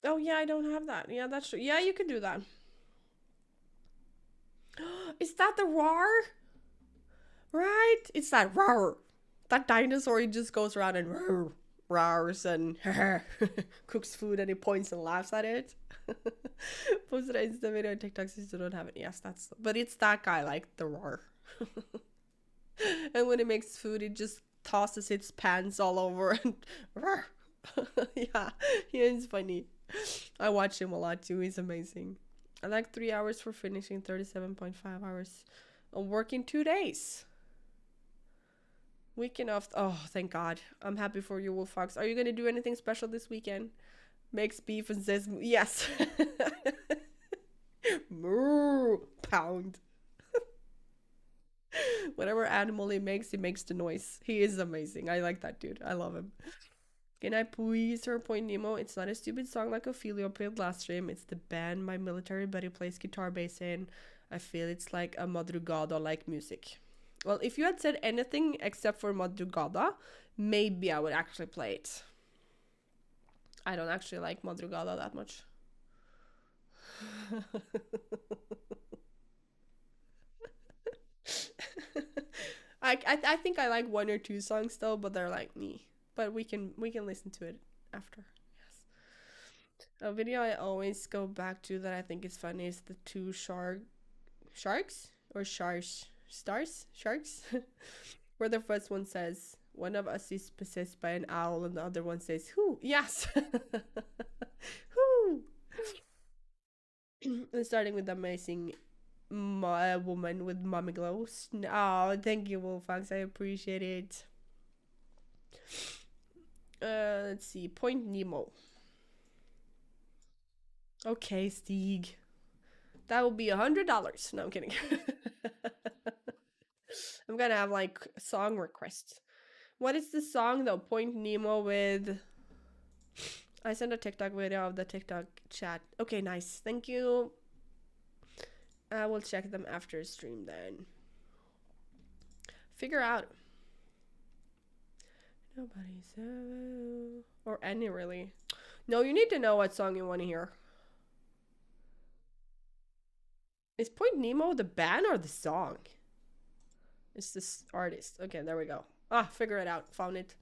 Oh yeah, I don't have that. Yeah, that's true. Yeah, you could do that. Is that the roar? Right? It's that roar. That dinosaur, he just goes around and roars and cooks food and he points and laughs at it. Posted an Insta video on TikTok since you don't have it. Yes, that's, but it's that guy, like the roar. And when he makes food, he just tosses its pants all over and yeah, he is funny. I watch him a lot too. He's amazing. I like 3 hours for finishing 37.5 hours. I'm working 2 days. Weekend off. Oh, thank God. I'm happy for you, Wolf Fox. Are you gonna do anything special this weekend? Makes beef and says yes. Moo, pound. Whatever animal he makes the noise. He is amazing. I like that dude. I love him. Can I please hear Point Nemo? It's not a stupid song like Ophelia played last stream. It's the band my military buddy plays guitar bass in. I feel it's like a madrugada like music. Well, if you had said anything except for madrugada, maybe I would actually play it. I don't actually like madrugada that much. I think I like 1 or 2 songs though, but they're like me. But we can listen to it after. Yes. A video I always go back to that I think is funny is the 2 sharks or stars sharks where the first one says one of us is possessed by an owl and the other one says who. Yes. Who. And starting with the amazing woman with mommy glows. Oh, thank you, Wolffox. I appreciate it. Let's see. Point Nemo. Okay, Stieg. That will be $100. No, I'm kidding. I'm gonna have like song requests. What is the song though? Point Nemo with. I sent a TikTok video of the TikTok chat. Okay, nice. Thank you. I will check them after stream then. Figure out. Nobody's or any really. No, you need to know what song you want to hear. Is Point Nemo the band or the song? It's this artist. Okay, there we go. Ah, figure it out. Found it.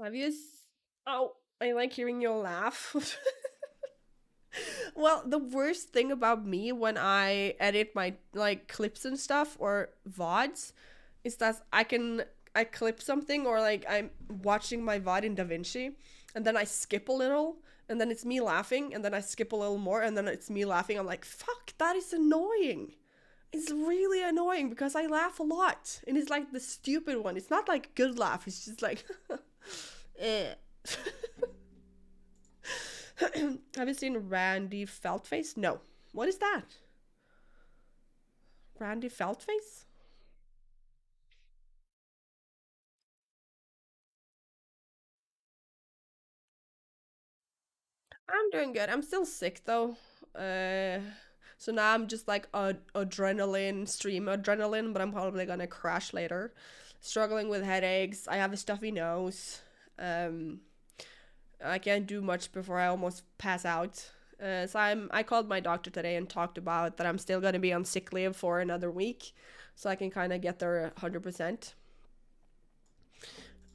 Have you? Oh, I like hearing you laugh. Well, the worst thing about me when I edit my like clips and stuff or VODs is that I clip something or like I'm watching my VOD in DaVinci and then I skip a little and then it's me laughing and then I skip a little more and then it's me laughing. I'm like, fuck, that is annoying. It's really annoying because I laugh a lot and it's like the stupid one. It's not like good laugh. It's just like, eh. Have you seen Randy Feltface? No. What is that? Randy Feltface? I'm doing good. I'm still sick though. So now I'm just like adrenaline, but I'm probably gonna crash later. Struggling with headaches. I have a stuffy nose. I can't do much before I almost pass out. So I called my doctor today and talked about that I'm still gonna be on sick leave for another week, so I can kind of get there 100%.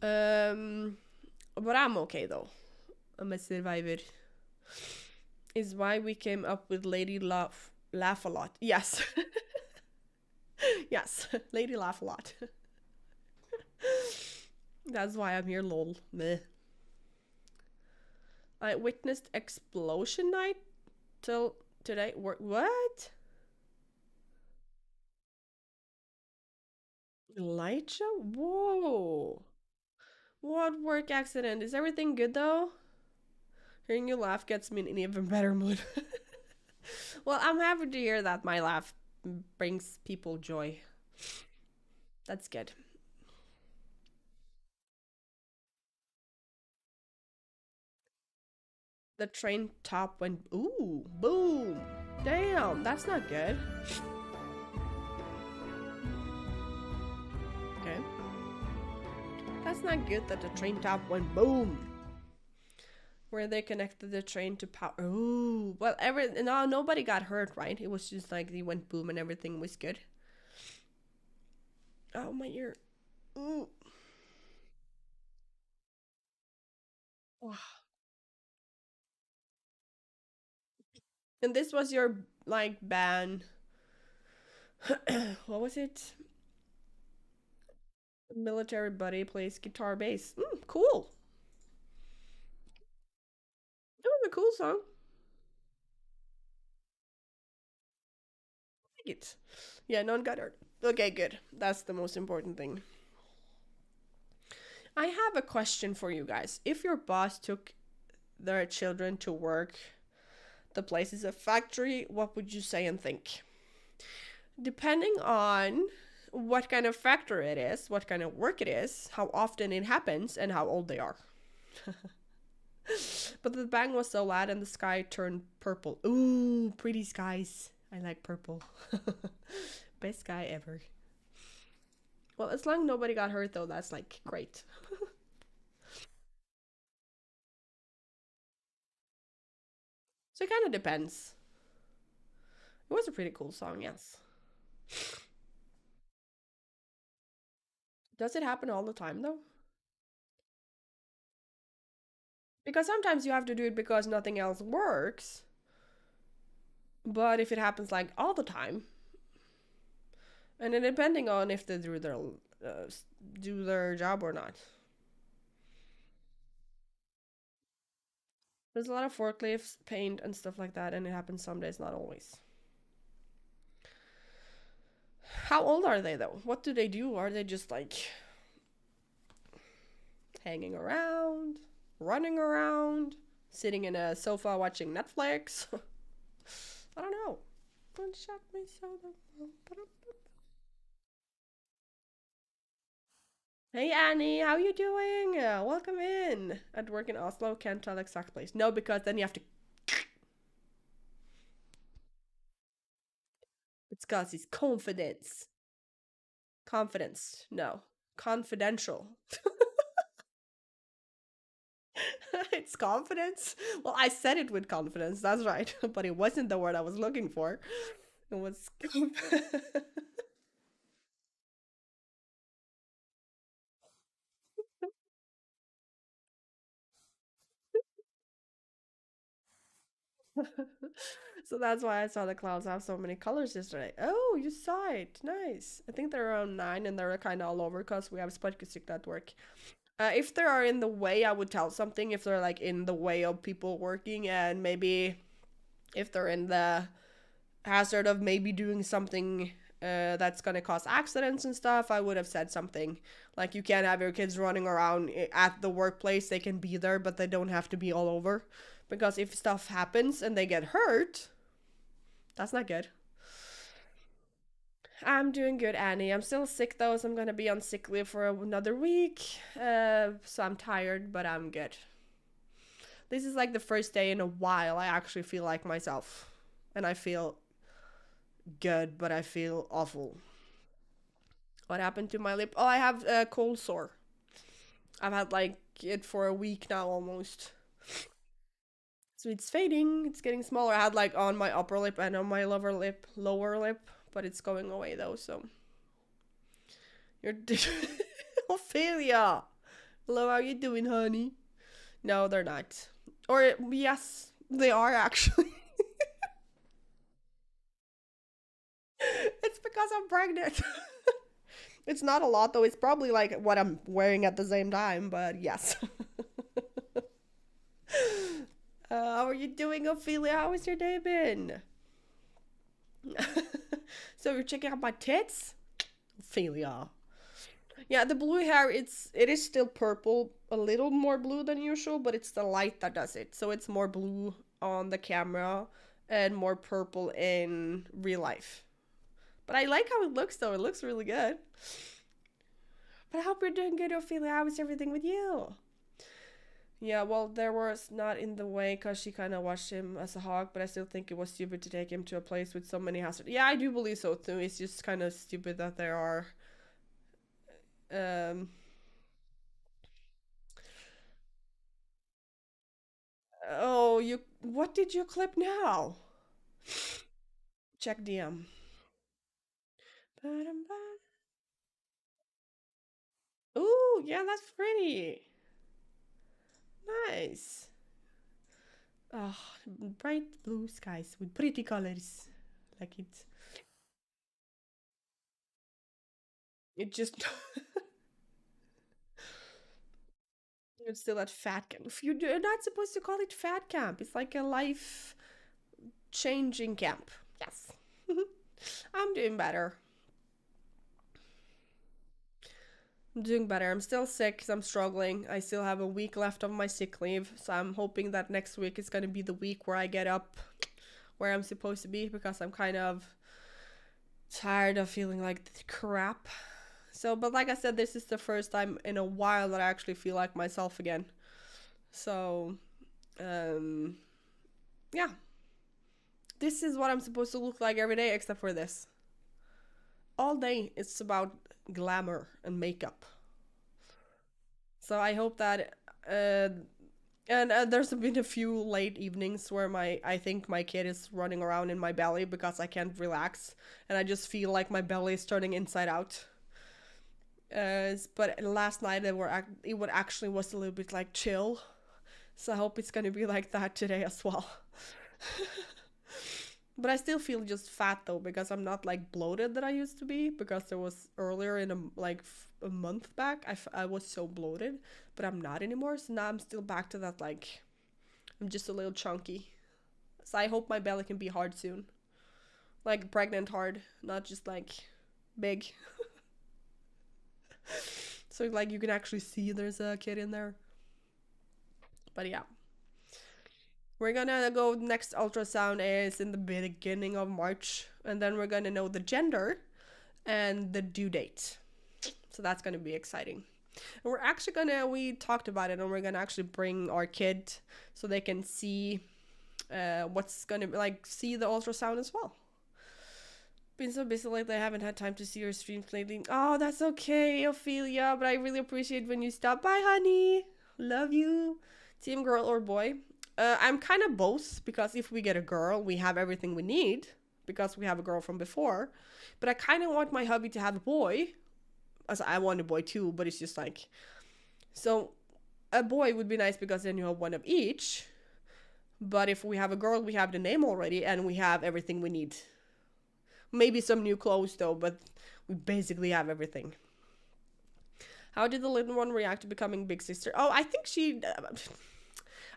But I'm okay though. I'm a survivor. Is why we came up with Lady Laugh a lot. Yes. Yes, Lady Laugh a lot. That's why I'm here, lol. Meh. I witnessed explosion night till today. What? Light show? Whoa. What work accident? Is everything good though? Hearing you laugh gets me in an even better mood. Well, I'm happy to hear that my laugh brings people joy. That's good. The train top went. Ooh, boom. Damn, that's not good. Okay. That's not good that the train top went boom. Where they connected the train to power. Ooh, well, no, nobody got hurt, right? It was just like they went boom and everything was good. Oh, my ear. Ooh. Oh. And this was your, like, band. What was it? Military buddy plays guitar bass. Cool. It was a cool song. I like it. Yeah, none got hurt. Okay, good. That's the most important thing. I have a question for you guys. If your boss took their children to work, the place is a factory, what would you say and think? Depending on what kind of factory it is, what kind of work it is, how often it happens, and how old they are. But the bang was so loud and the sky turned purple. Ooh, pretty skies. I like purple. Best sky ever. Well, as long as nobody got hurt though, that's like great. So it kind of depends. It was a pretty cool song, yes. Does it happen all the time though? Because sometimes you have to do it because nothing else works. But if it happens like all the time, and then depending on if they do their job or not. There's a lot of forklifts, paint, and stuff like that, and it happens some days, not always. How old are they though? What do they do? Are they just like hanging around, running around, sitting in a sofa watching Netflix? I don't know. Don't shock me so. Hey Annie, how you doing? Welcome in. At work in Oslo, can't tell exact place. No, because then you have to. It's cause it's confidence. Confidence. No. Confidential. It's confidence. Well, I said it with confidence, that's right. But it wasn't the word I was looking for. It was So that's why I saw the clouds have so many colors yesterday. Oh, you saw it. Nice. I think they're around 9 and they're kind of all over because we have Sparkusik network. If they are in the way, I would tell something. If they're like in the way of people working, and maybe if they're in the hazard of maybe doing something that's gonna cause accidents and stuff, I would have said something like, you can't have your kids running around at the workplace. They can be there, but they don't have to be all over, because if stuff happens and they get hurt, that's not good. I'm doing good, Annie. I'm still sick though, so I'm gonna be on sick leave for another week. So I'm tired, but I'm good. This is like the first day in a while I actually feel like myself. And I feel good, but I feel awful. What happened to my lip? Oh, I have a cold sore. I've had like it for a week now almost. So it's fading. It's getting smaller. I had like on my upper lip and on my lower lip, but it's going away though, so. You're Ophelia! Hello, how you doing, honey? No, they're not. Or yes, they are actually. It's because I'm pregnant. It's not a lot though. It's probably like what I'm wearing at the same time, but yes. How are you doing, Ophelia? How has your day been? So you're checking out my tits? Ophelia. Yeah, the blue hair, it is still purple, a little more blue than usual, but it's the light that does it. So it's more blue on the camera and more purple in real life. But I like how it looks though. It looks really good. But I hope you're doing good, Ophelia. How is everything with you? Yeah, well, there was not in the way because she kind of watched him as a hog, but I still think it was stupid to take him to a place with so many hazards. Yeah, I do believe so too. It's just kind of stupid that there are oh, what did you clip now? Check DM. Ooh, yeah, that's pretty. Nice. Oh, bright blue skies with pretty colors. Like it. It just it's still at fat camp. You're not supposed to call it fat camp. It's like a life changing camp. Yes. I'm doing better. I'm doing better. I'm still sick because I'm struggling. I still have a week left of my sick leave. So I'm hoping that next week is going to be the week where I get up where I'm supposed to be because I'm kind of tired of feeling like crap. So, but like I said, this is the first time in a while that I actually feel like myself again. So, yeah. This is what I'm supposed to look like every day except for this. All day it's about glamour and makeup. So I hope that and there's been a few late evenings where I think my kid is running around in my belly because I can't relax and I just feel like my belly is turning inside out. But last night it actually was a little bit like chill. So I hope it's gonna be like that today as well. But I still feel just fat though because I'm not like bloated that I used to be because there was earlier in a month back I was so bloated, but I'm not anymore. So now I'm still back to that like I'm just a little chunky. So I hope my belly can be hard soon. Like pregnant hard, not just like big. So like you can actually see there's a kid in there. But yeah. We're gonna go next ultrasound is in the beginning of March, and then we're gonna know the gender and the due date. So that's gonna be exciting. And we're actually we talked about it, and we're gonna actually bring our kid so they can see what's gonna be like, see the ultrasound as well. Been so busy lately, I haven't had time to see your streams lately. Oh, that's okay, Ophelia, but I really appreciate when you stop by, honey. Love you. Team girl or boy? I'm kind of both because if we get a girl, we have everything we need because we have a girl from before. But I kind of want my hubby to have a boy. As I want a boy too, but it's just like, so a boy would be nice because then you have one of each. But if we have a girl, we have the name already and we have everything we need. Maybe some new clothes though, but we basically have everything. How did the little one react to becoming big sister? Oh, I think she...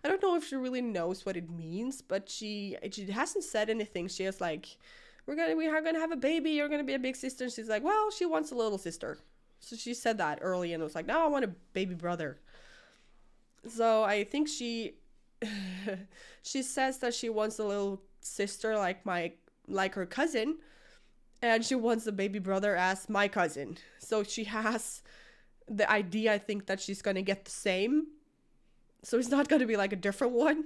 I don't know if she really knows what it means, but she hasn't said anything. She is like, we are gonna have a baby, you're gonna be a big sister. And she's like, well, she wants a little sister. So she said that early and was like, no, I want a baby brother. So I think she she says that she wants a little sister like her cousin, and she wants a baby brother as my cousin. So she has the idea, I think, that she's gonna get the same. So it's not going to be like a different one.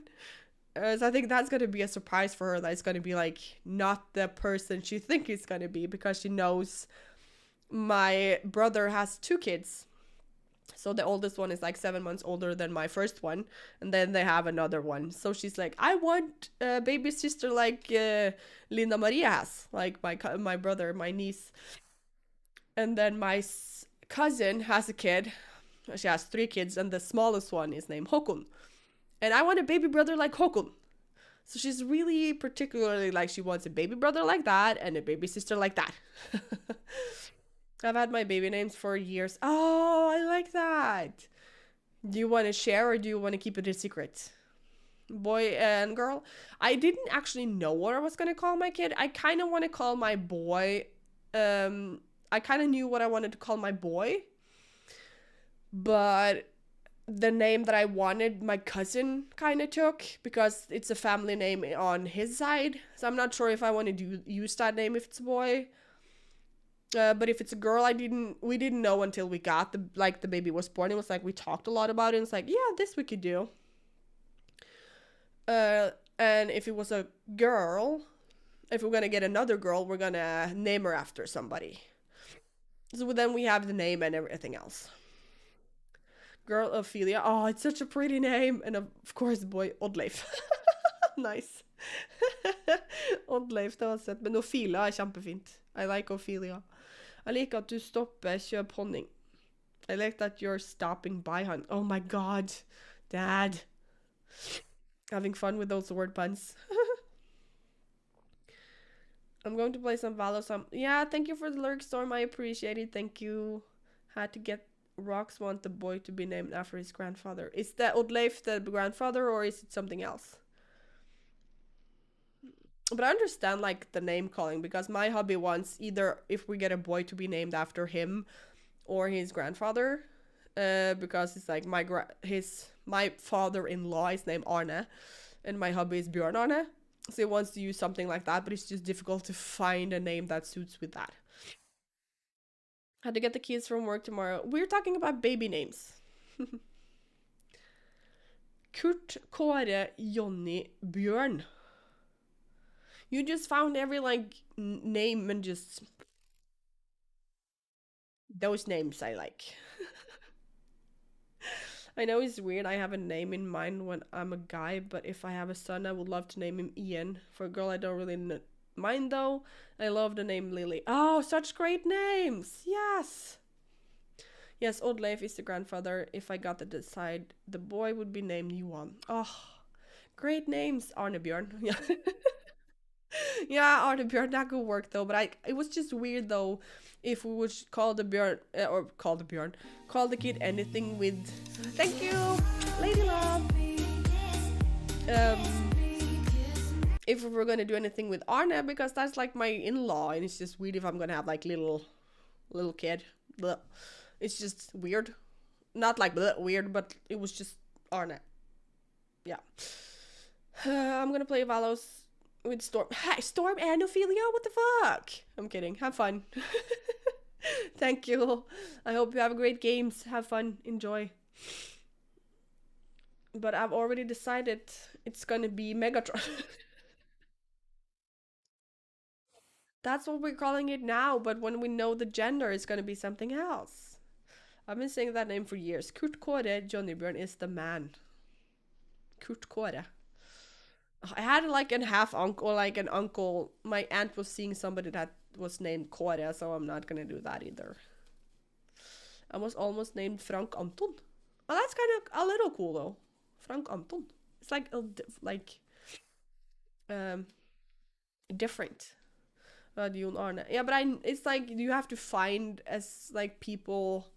So I think that's going to be a surprise for her. That it's going to be like not the person she thinks it's going to be because she knows my brother has 2 kids. So the oldest one is like 7 months older than my first one. And then they have another one. So she's like, I want a baby sister like Linda Maria has. Like my brother, my niece. And then my cousin has a kid. She has 3 kids, and the smallest one is named Håkon. And I want a baby brother like Håkon. So she's really particularly like she wants a baby brother like that and a baby sister like that. I've had my baby names for years. Oh, I like that. Do you want to share or do you want to keep it a secret? Boy and girl? I didn't actually know what I was going to call my kid. I kind of want to call my boy. I kind of knew what I wanted to call my boy. But the name that I wanted, my cousin kind of took because it's a family name on his side. So I'm not sure if I want to use that name if it's a boy. But if it's a girl, we didn't know until we got the baby was born. It was like we talked a lot about it. And it's like, yeah, this we could do. And if it was a girl, if we're gonna get another girl, we're gonna name her after somebody. So then we have the name and everything else. Girl Ophelia. Oh, it's such a pretty name. And of course, boy Oddleif. Nice. Oddleif, det var søtt. Men Ophelia er kjempefint. I like Ophelia. Jeg liker at du stopper, kjøp honning. I like that you're stopping by, hon. Oh my god. Dad. Having fun with those word puns. I'm going to play some Valo. Yeah, thank you for the lurk, Storm. I appreciate it. Thank you. Had to get Rox want the boy to be named after his grandfather. Is that Oddleif the grandfather or is it something else? But I understand like the name calling because my hubby wants either if we get a boy to be named after him or his grandfather. Because it's like my father-in-law is named Arne and my hubby is Björn Arne. So he wants to use something like that, but it's just difficult to find a name that suits with that. Had to get the kids from work tomorrow. We're talking about baby names. Kurt, Kåre, Jonny, Björn. You just found every like name and just those names I like. I know it's weird. I have a name in mind when I'm a guy, but if I have a son, I would love to name him Ian. For a girl, I don't really mind though. I love the name Lily. Oh, such great names! Yes! Yes, Oddleif is the grandfather. If I got to decide, the boy would be named Johan. Oh, great names. Arne Björn. Yeah. Yeah, Arne Björn, that could work though, but it was just weird though if we would call the kid anything with, thank you, Lady Love. If we were gonna do anything with Arne, because that's like my in-law, and it's just weird if I'm gonna have like little kid. Blah. It's just weird, not like weird, but it was just Arne. Yeah. I'm gonna play Valos with Storm. Hi, Storm and Ophelia, what the fuck? I'm kidding. Have fun. Thank you. I hope you have great games. Have fun. Enjoy. But I've already decided it's gonna be Megatron. That's what we're calling it now, but when we know the gender, it's gonna be something else. I've been saying that name for years. Kurt Kåre, Johnny Björn is the man. Kurt Kåre. I had like an half uncle, like an uncle. My aunt was seeing somebody that was named Kåre, so I'm not gonna do that either. I was almost named Frank Anton. Well, that's kind of a little cool though. Frank Anton. It's like different. Jon Arne. Yeah, but it's like you have to find as like people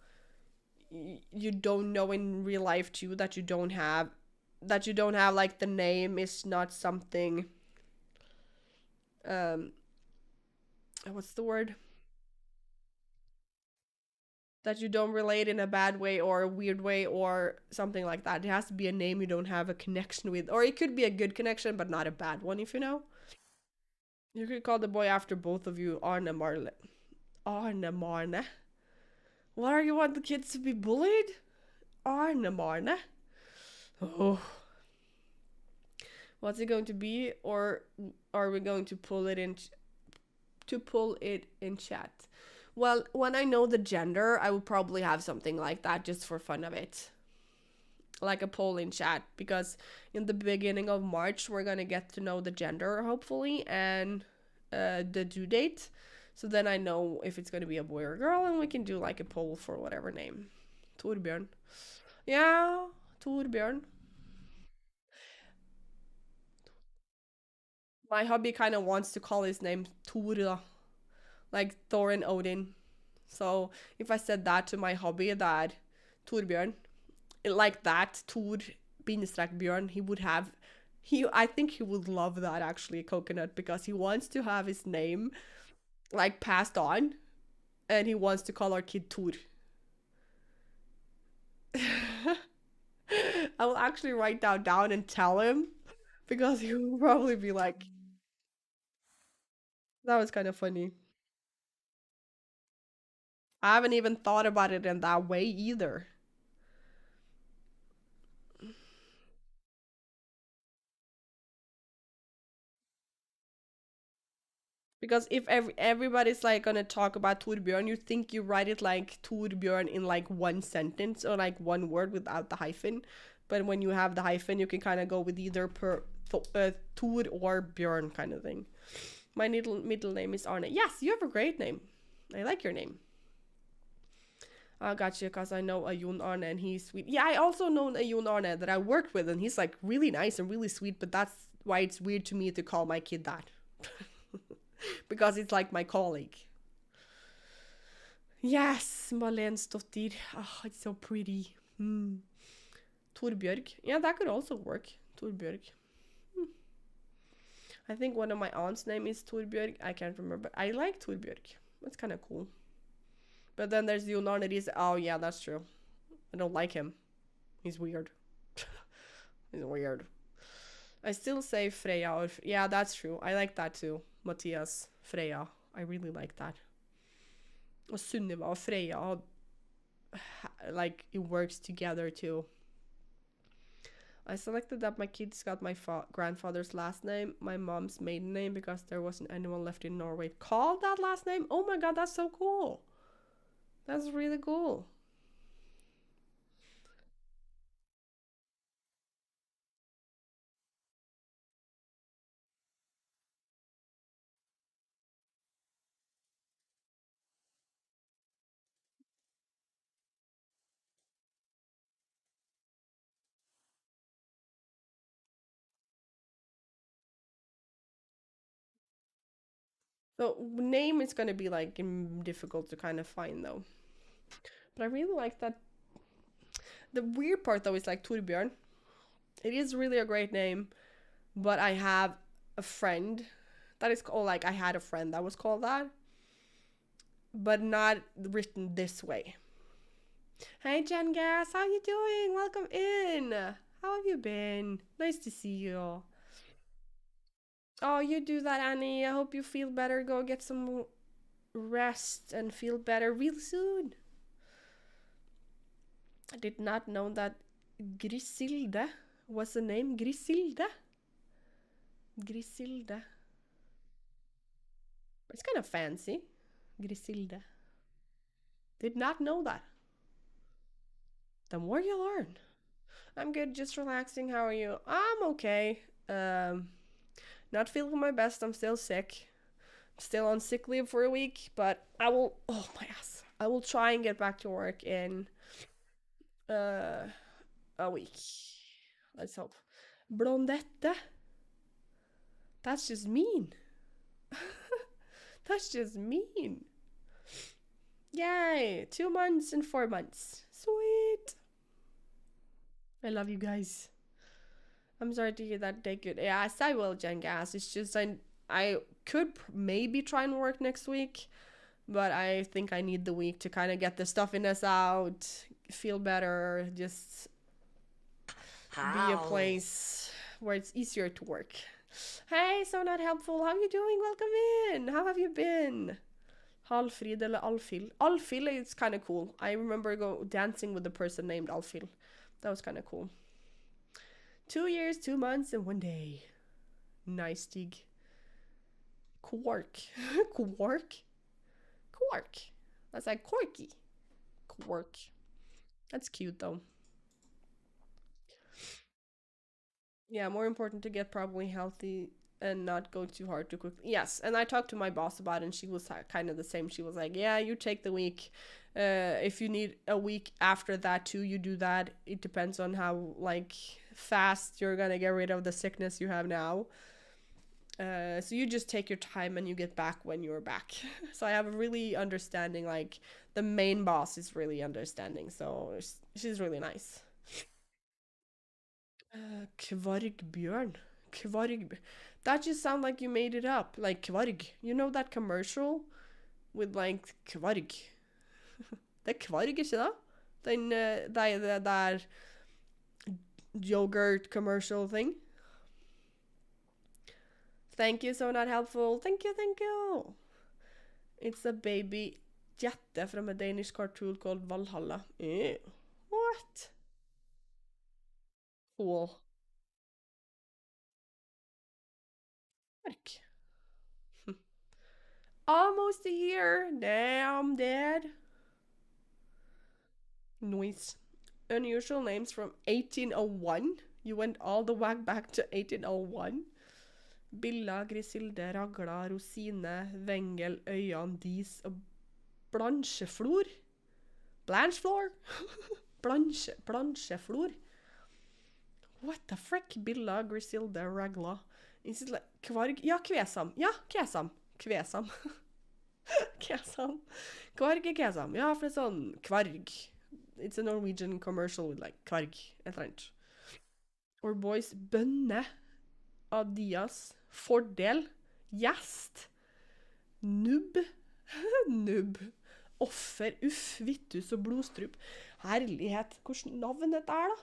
you don't know in real life too, that you don't have like the name is not something what's the word, that you don't relate in a bad way or a weird way or something like that. It has to be a name you don't have a connection with, or it could be a good connection but not a bad one, if you know. You could call the boy after both of you Arne Marle. Arne Marne. What are you want the kids to be bullied? Arne Marne. Oh. What's it going to be, or are we going to pull it in chat? Well, when I know the gender, I will probably have something like that just for fun of it. Like a poll in chat, because in the beginning of March we're gonna get to know the gender hopefully and the due date, so then I know if it's gonna be a boy or a girl, and we can do like a poll for whatever name. Torbjörn. Yeah, Torbjörn. My hubby kind of wants to call his name Thor, like Thor and Odin. So if I said that to my hubby, that Torbjörn, like that, Tor bindestrek Björn, he would have, I think he would love that actually, Coconut, because he wants to have his name like passed on, and he wants to call our kid Tor. I will actually write that down and tell him, because he will probably be like, that was kind of funny. I haven't even thought about it in that way either. Because if everybody's like gonna talk about Torbjörn, you think you write it like Torbjörn in like one sentence or like one word without the hyphen. But when you have the hyphen, you can kind of go with either Tor or Björn kind of thing. My middle name is Arne. Yes, you have a great name. I like your name. I got you, because I know a Jon Arne and he's sweet. Yeah, I also know a Jon Arne that I worked with, and he's like really nice and really sweet, but that's why it's weird to me to call my kid that. Because it's like my colleague. Yes, Malensdottir. Oh, it's so pretty. Torbjörg. Yeah, that could also work. Torbjörg. I think one of my aunt's name is Torbjörg. I can't remember. I like Torbjörg. That's kind of cool. But then there's Jon Arne. Oh, yeah, that's true. I don't like him. He's weird. He's weird. I still say Freya. Or, yeah, that's true. I like that too. Matthias, Freya. I really like that. Og Sunniva og Freya, like, it works together too. I selected that my kids got my grandfather's last name, my mom's maiden name, because there wasn't anyone left in Norway called that last name. Oh my god, that's so cool. That's really cool. So name is gonna be like difficult to kind of find though. But I really like that. The weird part though is like Torbjörn. It is really a great name, but I have a friend that is called, like, I had a friend that was called that, but not written this way. Hey Jen Gas, how you doing? Welcome in. How have you been? Nice to see you. Oh, you do that, Annie. I hope you feel better. Go get some rest and feel better real soon. I did not know that Grisilde was the name. Grisilde. Grisilde. It's kind of fancy. Grisilde. Did not know that. The more you learn. I'm good, just relaxing. How are you? I'm okay. Not feeling my best. I'm still sick. Still on sick leave for a week, but I will. Oh my ass! I will try and get back to work in a week. Let's hope. Blondette. That's just mean. That's just mean. Yay! 2 months and 4 months. Sweet. I love you guys. I'm sorry to hear that day good. Yes, I will, Jen Gas. It's just I could maybe try and work next week, but I think I need the week to kind of get the stuffiness out, feel better, just be a place where it's easier to work. Hey, so not helpful. How are you doing? Welcome in. How have you been? Halfrid eller Alfil? Alfil is kind of cool. I remember dancing with a person named Alfil. That was kind of cool. 2 years, 2 months, and 1 day. Nice, Stig. Quark. Quark? Quark. That's like Corky. Quark. That's cute, though. Yeah, more important to get probably healthy and not go too hard too quickly. Yes, and I talked to my boss about it, and she was kind of the same. She was like, yeah, you take the week. If you need a week after that too, you do that. It depends on how, like, fast you're gonna get rid of the sickness you have now. So you just take your time and you get back when you're back. So I have a really understanding, like, the main boss is really understanding, so she's really nice. Kvargbjørn. Kvarg. That just sounds like you made it up. Like Kvarg. You know that commercial with like Kvarg? Det er Kvarg, ikke det? Den det der yogurt commercial thing. Thank you, so not helpful. Thank you, thank you. It's a baby jette from a Danish cartoon called Valhalla. Ew. What? Cool. Work. Almost a year. Damn, Dad. Noise. Unusual names from 1801. You went all the way back to 1801. Billa, Grisilde, Ragla, Rosine, Wengel, Øyan, Dis og Blancheflor. Blancheflor? Blancheflor? What the frick? Billa, Grisilde, Ragla. Is it like Kvarg? Ja, Kvesam. Ja, Kesam. Kvesam. Kesam. Kvarg er Kesam. Ja, for det er sånn Kvarg. It's a Norwegian commercial with like Kvarg. Et eller annet. Or boys, Bønne. Adias. Fordel. Gjest. Nubb. Nubb. Offer. Uff. Vittus og blodstrup. Herlighet. Hvordan navn dette er da?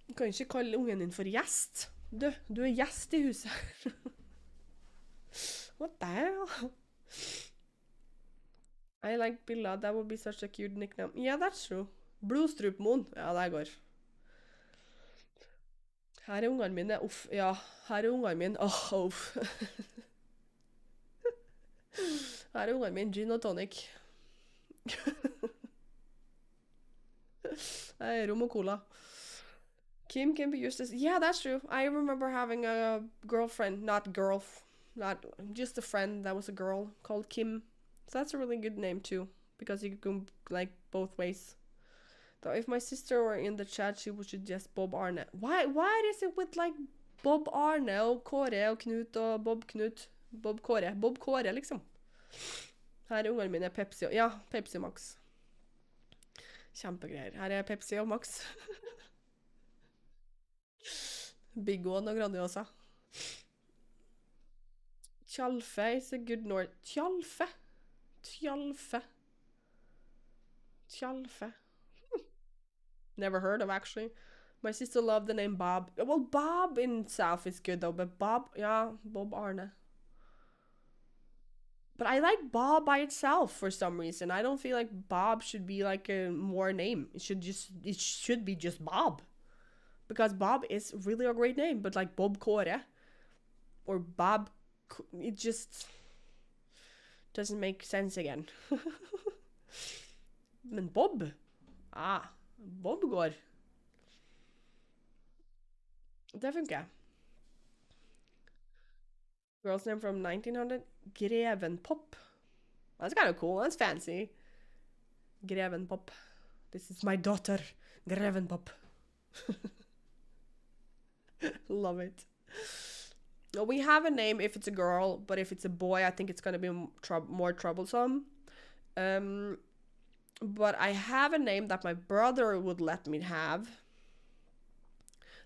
Du kan ikke kalle ungen din for gjest. Du er gjest i huset. What the hell? I like Billa. That would be such a cute nickname. Yeah, that's true. Blodstrupmoen. Ja, det går. Her er ungene mine. Uff, ja. Her er ungene mine. Åh, uff. Her er ungene mine. Gin og tonic. Rom og cola. Kim can be used as... Yeah, that's true. I remember having a girlfriend, not just a friend that was a girl called Kim. So that's a really good name too, because you can like both ways. Though if my sister were in the chat, she would suggest Bob Arne. Why is it with like Bob Arne og Kåre og Knut og Bob Knut? Bob Kåre liksom. Her er ungene mine Pepsi. Ja, Pepsi Max. Kjempegreier. Her er Pepsi og Max. Big One og Grandiosa. Tjalfe is a good North. Tjalfe. Never heard of, actually. My sister loved the name Bob. Well, Bob in South is good though, but Bob, yeah, Bob Arne. But I like Bob by itself for some reason. I don't feel like Bob should be like a more name. It should be just Bob. Because Bob is really a great name, but like Bob Kåre or Bob, it just doesn't make sense again. Men Bob? Bob går. Det funker. Girl's name from 1900? Grevenpop. That's kind of cool. That's fancy. Grevenpop. This is my daughter, Grevenpop. Love it. We have a name if it's a girl, but if it's a boy, I think it's going to be more troublesome. But I have a name that my brother would let me have.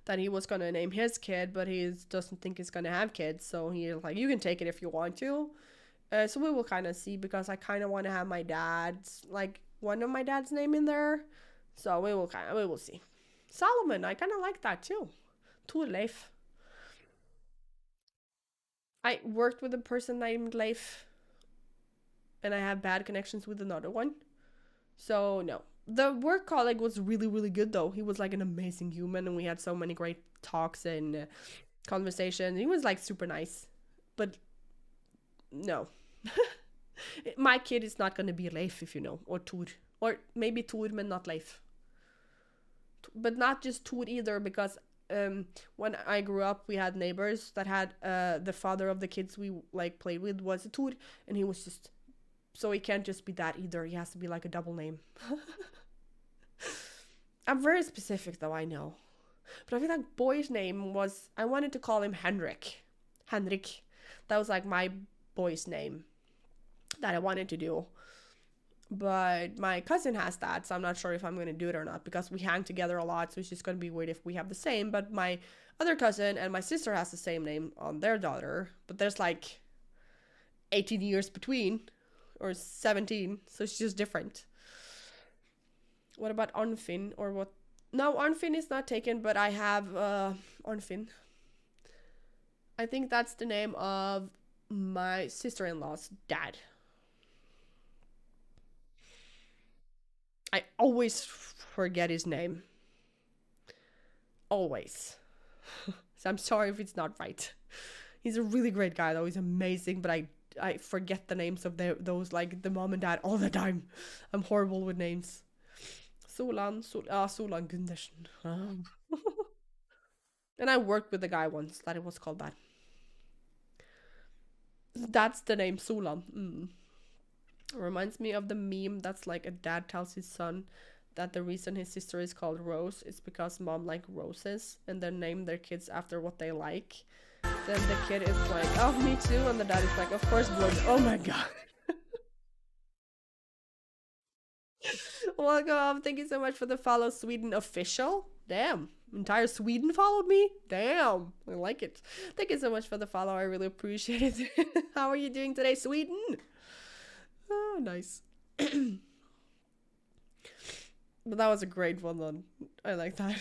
That he was going to name his kid, but he doesn't think he's going to have kids. So he's like, you can take it if you want to. So we will kind of see, because I kind of want to have my dad's, like one of my dad's name in there. So we will see. Solomon, I kind of like that too. Torleif. I worked with a person named Leif, and I have bad connections with another one. So no. The work colleague was really, really good though. He was like an amazing human, and we had so many great talks and conversations. He was like super nice. But no. My kid is not going to be Leif, if you know, or Tor. Or maybe Tor, but not Leif. But not just Tor either, because when I grew up, we had neighbors that had the father of the kids we like played with was a Tor, and he was just, so he can't just be that either. He has to be like a double name. I'm very specific though, I know. But I feel like boy's name was, I wanted to call him Henrik. Henrik. That was like my boy's name that I wanted to do. But my cousin has that, so I'm not sure if I'm going to do it or not, because we hang together a lot, so it's just going to be weird if we have the same. But my other cousin and my sister has the same name on their daughter, but there's like 18 years between, or 17, so it's just different. What about Arnfinn, or what? No, Arnfinn is not taken, but I have Arnfinn. I think that's the name of my sister-in-law's dad. I always forget his name. Always. So I'm sorry if it's not right. He's a really great guy though. He's amazing, but I forget the names of those, like the mom and dad, all the time. I'm horrible with names. Solan Gundersen. And I worked with a guy once that it was called that. That's the name, Solan. Reminds me of the meme that's like a dad tells his son that the reason his sister is called Rose is because mom like roses, and then name their kids after what they like. Then the kid is like, oh, me too, and the dad is like, of course, blood. Oh my god. Welcome, thank you so much for the follow, Sweden official. Damn, entire Sweden followed me. Damn, I like it. Thank you so much for the follow, I really appreciate it. How are you doing today, Sweden? Oh, nice. But that was a great one then. I like that.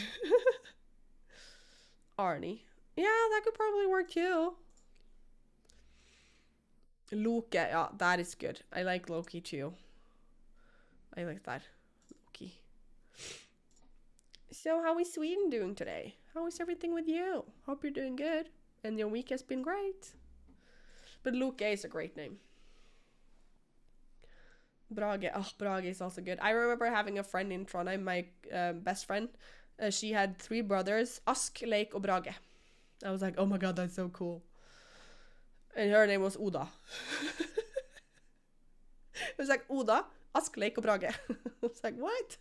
Arnie. Yeah, that could probably work too. Loki. Yeah, that is good. I like Loki too. I like that. Loki. So how is Sweden doing today? How is everything with you? Hope you're doing good. And your week has been great. But Loki is a great name. Brage. Oh, Brage is also good. I remember having a friend in Trondheim, my best friend. She had 3 brothers, Ask, Leik, and Brage. I was like, oh my god, that's so cool. And her name was Oda. It was like Oda, Ask, Leik, and Brage. I was like, what?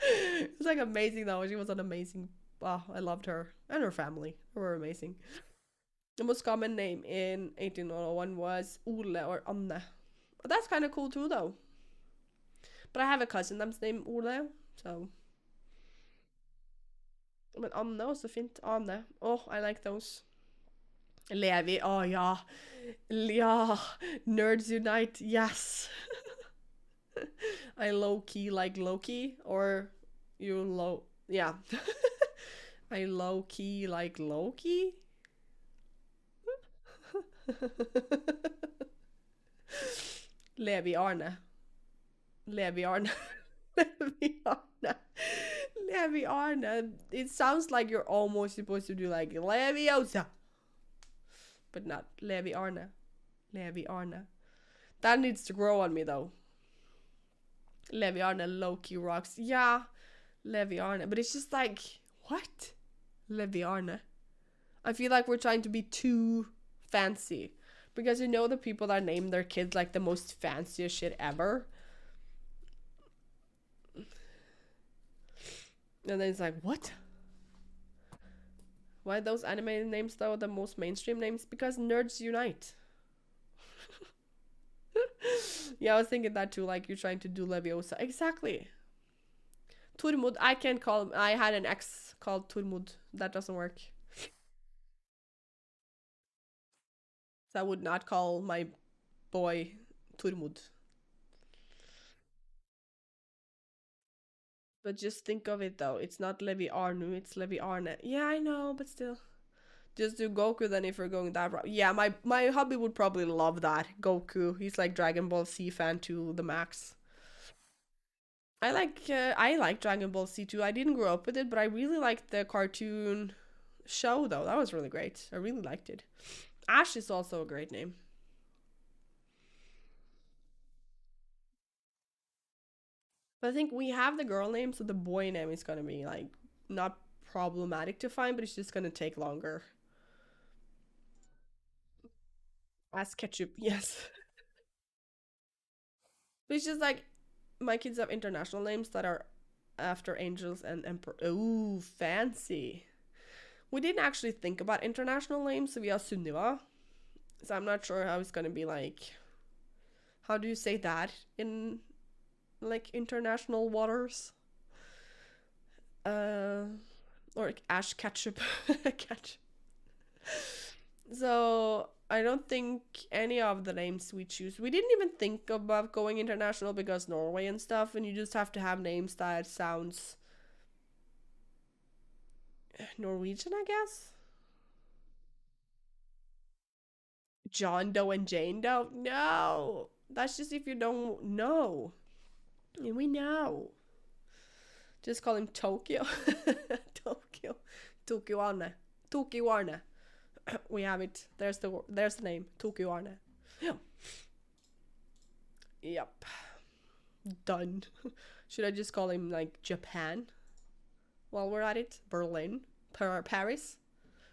It was like amazing though. She was an amazing, wow, I loved her. And her family. They were amazing. The most common name in 1801 was Ole or Anne. But that's kind of cool too though. But I have a cousin that's named Ole, so. Men Anne også fint. Anne. Oh, I like those. Levi. Oh, ja. Ja. Nerds Unite. Yes. I low-key like Loki. Or you low... Yeah. I low-key like Loki. Levi Arne. Levi Arne. Levi Arne. Levi Arne. It sounds like you're almost supposed to do like Leviosa. But not Levi Arne. Levi Arne. That needs to grow on me though. Levi Arne low-key rocks. Yeah. Levi Arne. But it's just like, what? Levi Arne. I feel like we're trying to be too fancy. Because you know the people that name their kids like the most fanciest shit ever. And then it's like, what? Why are those animated names though the most mainstream names? Because nerds unite. Yeah, I was thinking that too, like you're trying to do Leviosa. Exactly. Tormod, I can't call him. I had an ex called Tormod. That doesn't work. So I would not call my boy Tormod. But just think of it though, it's not Levi Arnu, it's Levi Arne. Yeah, I know, but still. Just do Goku then if we're going that route. Yeah, my hubby would probably love that. Goku, he's like Dragon Ball Z fan to the max. I like Dragon Ball Z too. I didn't grow up with it, but I really liked the cartoon show though. That was really great. I really liked it. Ash is also a great name. But I think we have the girl name, so the boy name is gonna be like not problematic to find, but it's just gonna take longer. As ketchup, yes. But it's just like my kids have international names that are after angels and emperor. Ooh, fancy. We didn't actually think about international names, so we are Sunniva. So I'm not sure how it's gonna be like. How do you say that in like international waters? Or like Ash Ketchup. Ketchup. So I don't think any of the names we choose. We didn't even think about going international because Norway and stuff, and you just have to have names that sounds Norwegian, I guess. John Doe and Jane Doe? No! That's just if you don't know. And we know. Just call him Tokyo. Tokyo. Tokyo Arne. Tokyo Arne. We have it. There's the name. Tokyo Arne. Yeah. Yep. Done. Should I just call him like Japan? While we're at it. Berlin. Paris.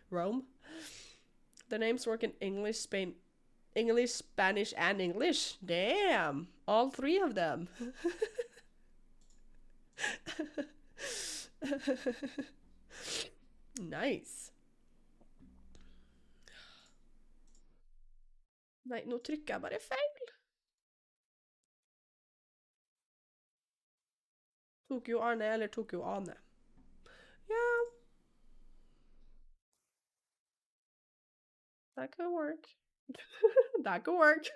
Rome. The names work in English, Spanish, and English. Damn. All three of them. Nice. Nei, nå trykker jeg bare feil. Tokyo Arne eller Tokyo Ane. Yeah. That could work. That could work.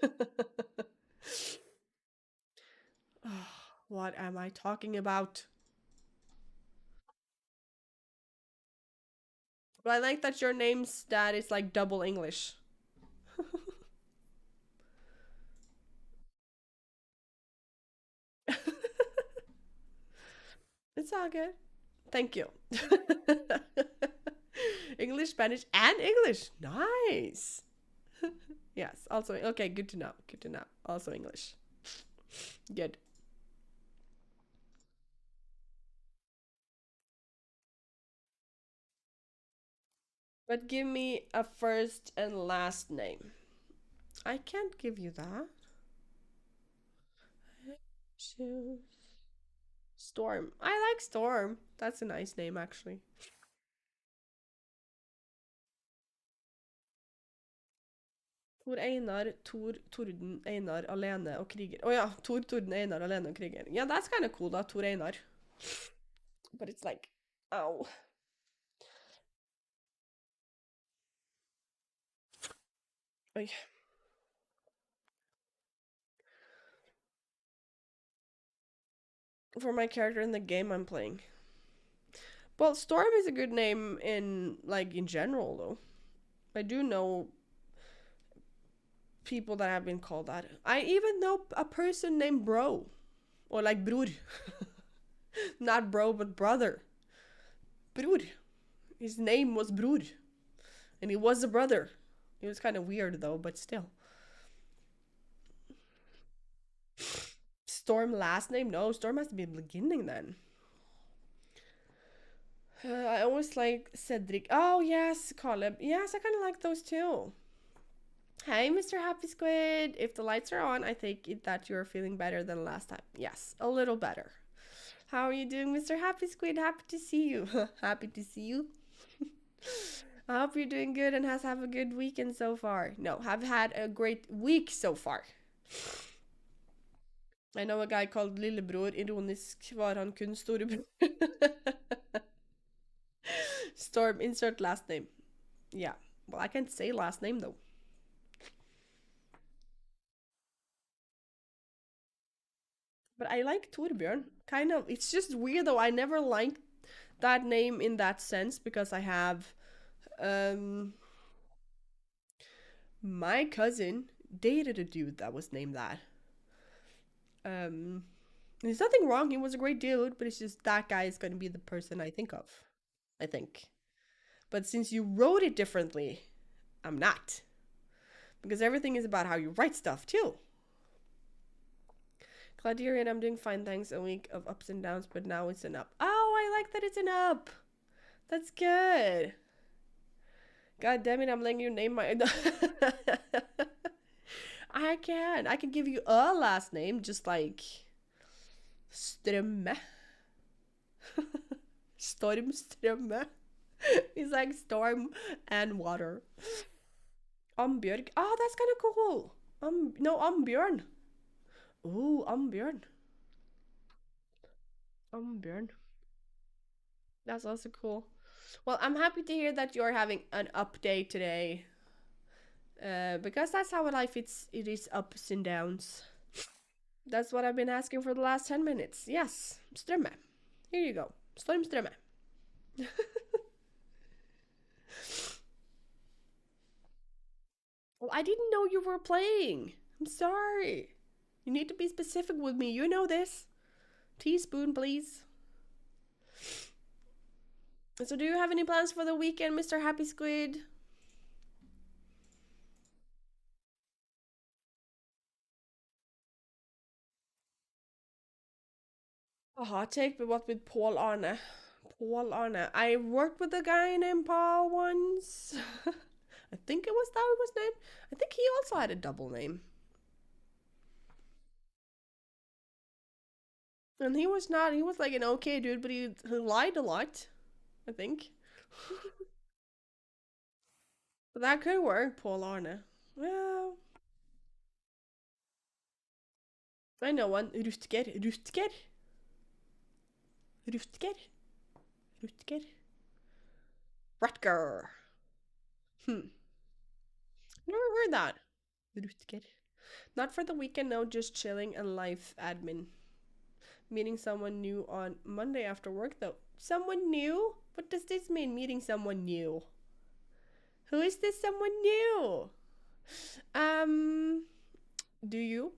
What am I talking about? But I like that your name's that is like double English. It's all good. Thank you. English, Spanish, and English. Nice. Yes, also, okay, good to know. Good to know. Also English. Good. But give me a first and last name. I can't give you that. Choose Storm. I like Storm. That's a nice name, actually. Tor Einar, Tor Torden, Einar alene og kriger. Oh ja, Tor Torden, Einar alene og kriger. Yeah, that's kind of cool, da, Tor Einar. But it's like, ow. Oi. For my character in the game I'm playing. Well, Storm is a good name in, like, in general, though. I do know people that have been called that. I even know a person named Bro. Or like Bror. Not bro, but brother. Bror. His name was Bror. And he was a brother. It was kind of weird, though, but still. Storm last name? No, Storm has to be a beginning then. I always like Cedric. Oh, yes, Caleb. Yes, I kind of like those too. Hey, Mr. Happy Squid. If the lights are on, I take it that you're feeling better than last time. Yes, a little better. How are you doing, Mr. Happy Squid? Happy to see you. Happy to see you. I hope you're doing good and have a good weekend so far. No, have had a great week so far. I know a guy called Lillebror. Ironisk var han kun storebror. Storm, insert last name. Yeah, well, I can't say last name though. But I like Torbjörn. Kind of. It's just weird though. I never liked that name in that sense because I have my cousin dated a dude that was named that. There's nothing wrong. He was a great dude, but it's just that guy is going to be the person I think of. I think. But since you wrote it differently, I'm not. Because everything is about how you write stuff too. Clauderian, I'm doing fine, thanks. A week of ups and downs, but now it's an up. Oh, I like that it's an up. That's good. God damn it, I'm letting you name my... I can give you a last name, just like... Strømme. Storm Strømme. He's like storm and water. Björk. Oh, that's kind of cool. No, Björn. Ooh, Björn. Björn. That's also cool. Well, I'm happy to hear that you're having an up day today. Because that's how life it is ups and downs. That's what I've been asking for the last 10 minutes. Yes, Strömme. Here you go. Stormströmme. Well, I didn't know you were playing. I'm sorry. You need to be specific with me. You know this. Teaspoon, please. So do you have any plans for the weekend, Mr. Happy Squid? A hot take, but what with Paul Arne? Paul Arne. I worked with a guy named Paul once. I think it was that was his name. I think he also had a double name. And he was like an okay dude, but he lied a lot, I think. But that could work, Paul Arne. Well, I know one. Rutger. Rutger. Never heard that. Rutger. Not for the weekend, no, just chilling and life admin. Meeting someone new on Monday after work, though. Someone new? What does this mean, meeting someone new? Who is this someone new? Do you?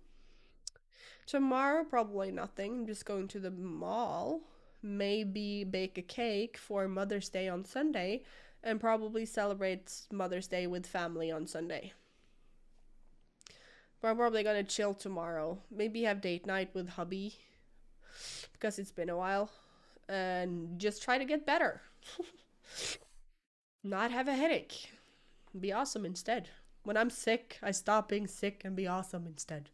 Tomorrow, probably nothing. I'm just going to the mall. Maybe bake a cake for Mother's Day on Sunday. And probably celebrate Mother's Day with family on Sunday. But I'm probably gonna chill tomorrow. Maybe have date night with hubby. Because it's been a while. And just try to get better. Not have a headache. Be awesome instead. When I'm sick, I stop being sick and be awesome instead.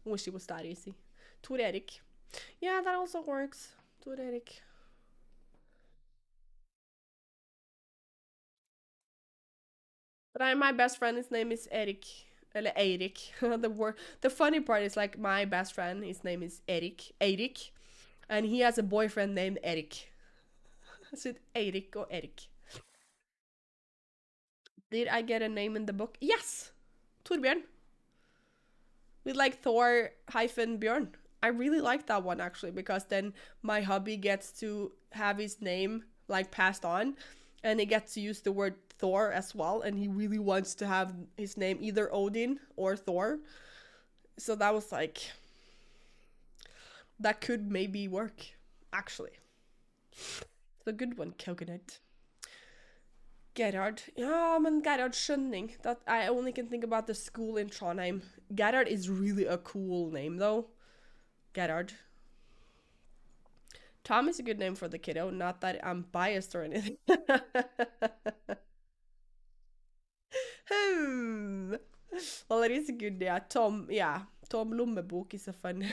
I wish it was that easy. Tor Erik. Yeah, that also works. Tor Erik. But my best friend, his name is Erik. Eller Eirik. The funny part is like my best friend, his name is Eirik. And he has a boyfriend named Erik. So it's Eirik or Erik. Did I get a name in the book? Yes! Torbjörn. With like Thor hyphen Björn. I really like that one actually, because then my hubby gets to have his name like passed on, and he gets to use the word Thor as well, and he really wants to have his name either Odin or Thor. So that was like, that could maybe work actually. It's a good one, Coconut. Gerhard. Ja, men Gerhard Skjønning. That I only can think about the school in Trondheim. Gerhard is really a cool name though. Gerhard. Tom is a good name for the kiddo. Not that I'm biased or anything. Well, it is a good, yeah. Tom, yeah. Tom Lommebok is a fun.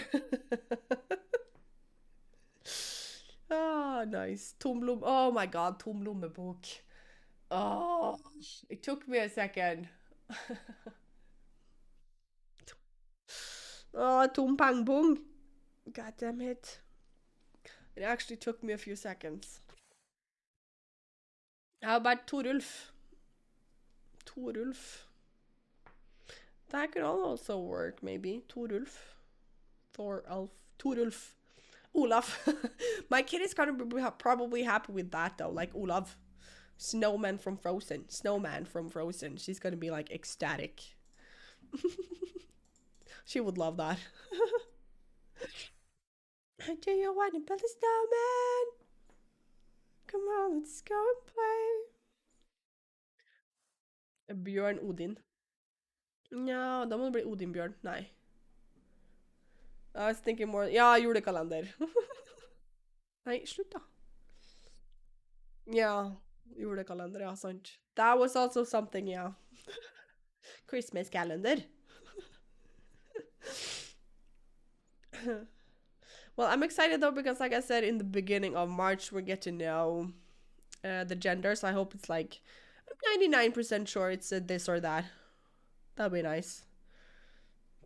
Oh, nice. Oh my god, Tom Lommebok. Oh, it took me a second. Oh, Tom Pangbong. God damn it. It actually took me a few seconds. How about Torulf? Torulf. That could also work, maybe. Torulf. Torulf. Olaf. My kid is gonna be probably happy with that though, like Olaf. Snowman from Frozen. Snowman from Frozen. She's gonna be like ecstatic. She would love that. Do you want to build a snowman? Come on, let's go and play. Bjørn Odin. Ja, da må det bli Odin-Bjørn. Nei. I was thinking more. Ja, julekalender. Nei, slutt da. Ja, julekalender, ja, sant. That was also something, yeah. Christmas calendar. Well, I'm excited though, because like I said, in the beginning of March, we get to know the gender, so I hope it's like 99% sure it's a this or that. That'd be nice.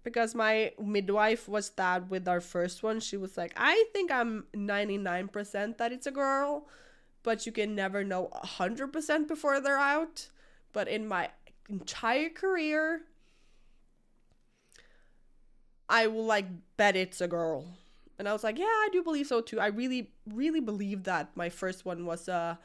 Because my midwife was that with our first one. She was like, I think I'm 99% that it's a girl, but you can never know 100% before they're out. But in my entire career, I will like bet it's a girl. And I was like, yeah, I do believe so too. I really, really believe that my first one was a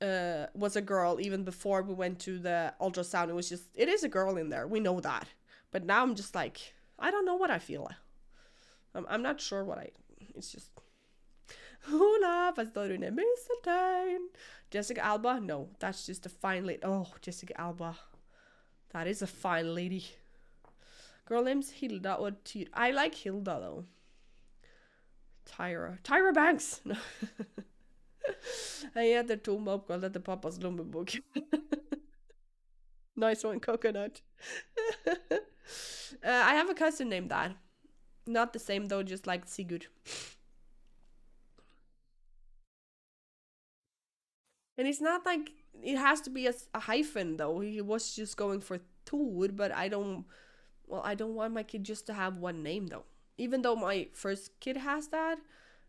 girl. Even before we went to the ultrasound, it is a girl in there. We know that. But now I'm just like, I don't know what I feel. I'm not sure what it's just. Hula, vad står under mistletoe? Jessica Alba? No, that's just a fine lady. Oh, Jessica Alba. That is a fine lady. Girl names Hilda or Tyra. I like Hilda though. Tyra Banks! Jeg heter Tom oppkalt etter pappas lommebok. Nice one, Coconut. I have a cousin named that. Not the same though, just like Sigurd. And it's not like it has to be a hyphen though. He was just going for Thor, but I don't want my kid just to have one name though. Even though my first kid has that,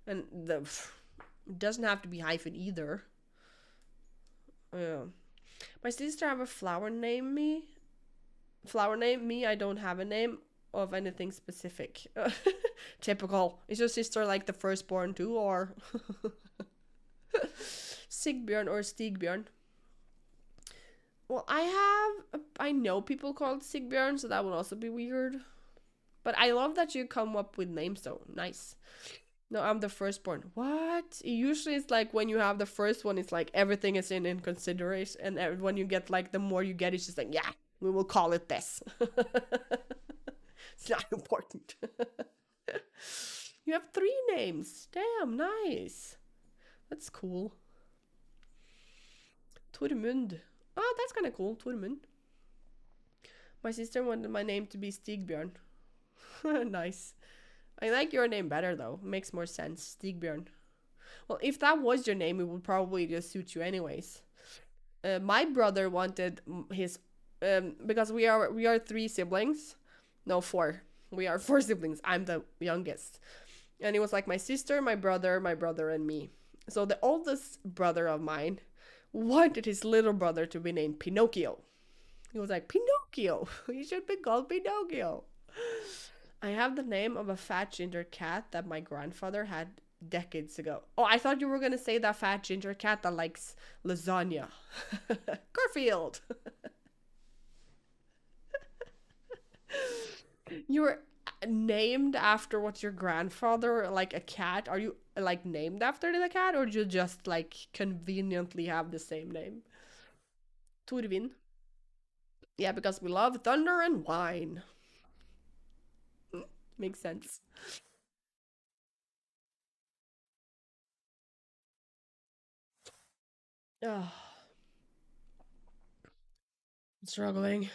and it doesn't have to be hyphen either. My sister have a flower name me. I don't have a name of anything specific. Typical. Is your sister like the firstborn too, or Sigbjörn or Stigbjörn? Well, I know people called Sigbjörn, so that would also be weird. But I love that you come up with names though. Nice. No, I'm the firstborn. What? Usually it's like when you have the first one, it's like everything is in consideration. And when you get like, the more you get, it's just like, yeah, we will call it this. It's not important. You have 3 names. Damn, nice. That's cool. Tormund. Oh, that's kind of cool. Tormund. My sister wanted my name to be Stigbjörn. Nice. I like your name better though. Makes more sense. Stigbjörn. Well, if that was your name, it would probably just suit you anyways. My brother wanted his because we are 3 siblings. No, 4. We are 4 siblings. I'm the youngest. And it was like my sister, my brother, and me. So the oldest brother of mine wanted his little brother to be named Pinocchio. He was like, Pinocchio! You should be called Pinocchio. I have the name of a fat ginger cat that my grandfather had decades ago. Oh, I thought you were going to say that fat ginger cat that likes lasagna. Garfield! You're named after what your grandfather, like a cat? Are you like named after the cat, or do you just like conveniently have the same name? Torvin. Yeah, because we love thunder and wine. Makes sense. Oh. I'm struggling.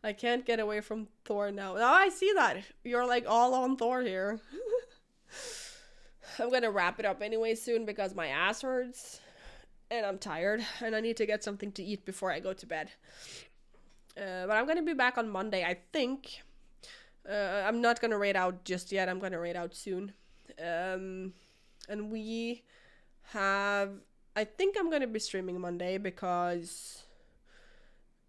I can't get away from Thor now. Now I see that. You're like all on Thor here. I'm gonna wrap it up anyway soon because my ass hurts. And I'm tired. And I need to get something to eat before I go to bed. But I'm gonna be back on Monday, I think. I'm not gonna raid out just yet. I'm gonna raid out soon. And we have... I think I'm gonna be streaming Monday because...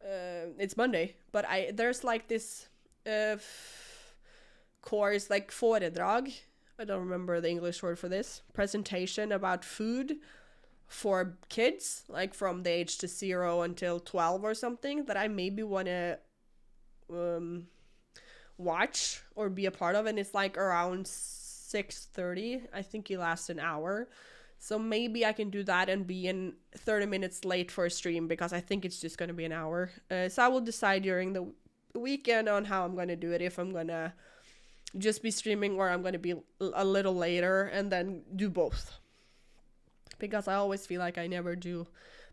it's Monday. But there's like this course, like foredrag. I don't remember the English word for this. Presentation about food for kids, like from the age to 0 until 12 or something, that I maybe want to watch or be a part of. And it's like around 6:30. I think it lasts an hour. So maybe I can do that and be in 30 minutes late for a stream because I think it's just going to be an hour. So I will decide during the weekend on how I'm going to do it. If I'm going to just be streaming or I'm going to be a little later and then do both. Because I always feel like I never do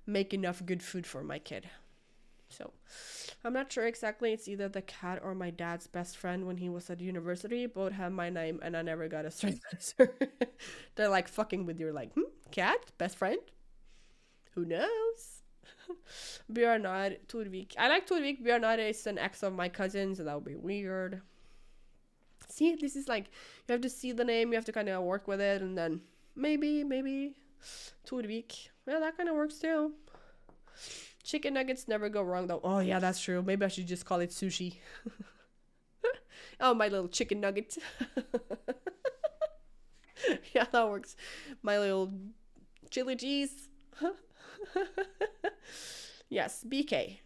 make enough good food for my kid. So I'm not sure exactly. It's either the cat or my dad's best friend when he was at university. Both have my name and I never got a straight answer. They're like fucking with you, like, cat? Best friend? Who knows? Bjørnar Torvik. I like Torvik. Bjørnar is an ex of my cousin, so that would be weird. See, this is like, you have to see the name, you have to kind of work with it, and then maybe Torvik. Yeah, that kind of works too. Chicken nuggets never go wrong though. Oh yeah, that's true. Maybe I should just call it sushi. Oh, my little chicken nugget. Yeah, that works. My little chili cheese. Yes, BK.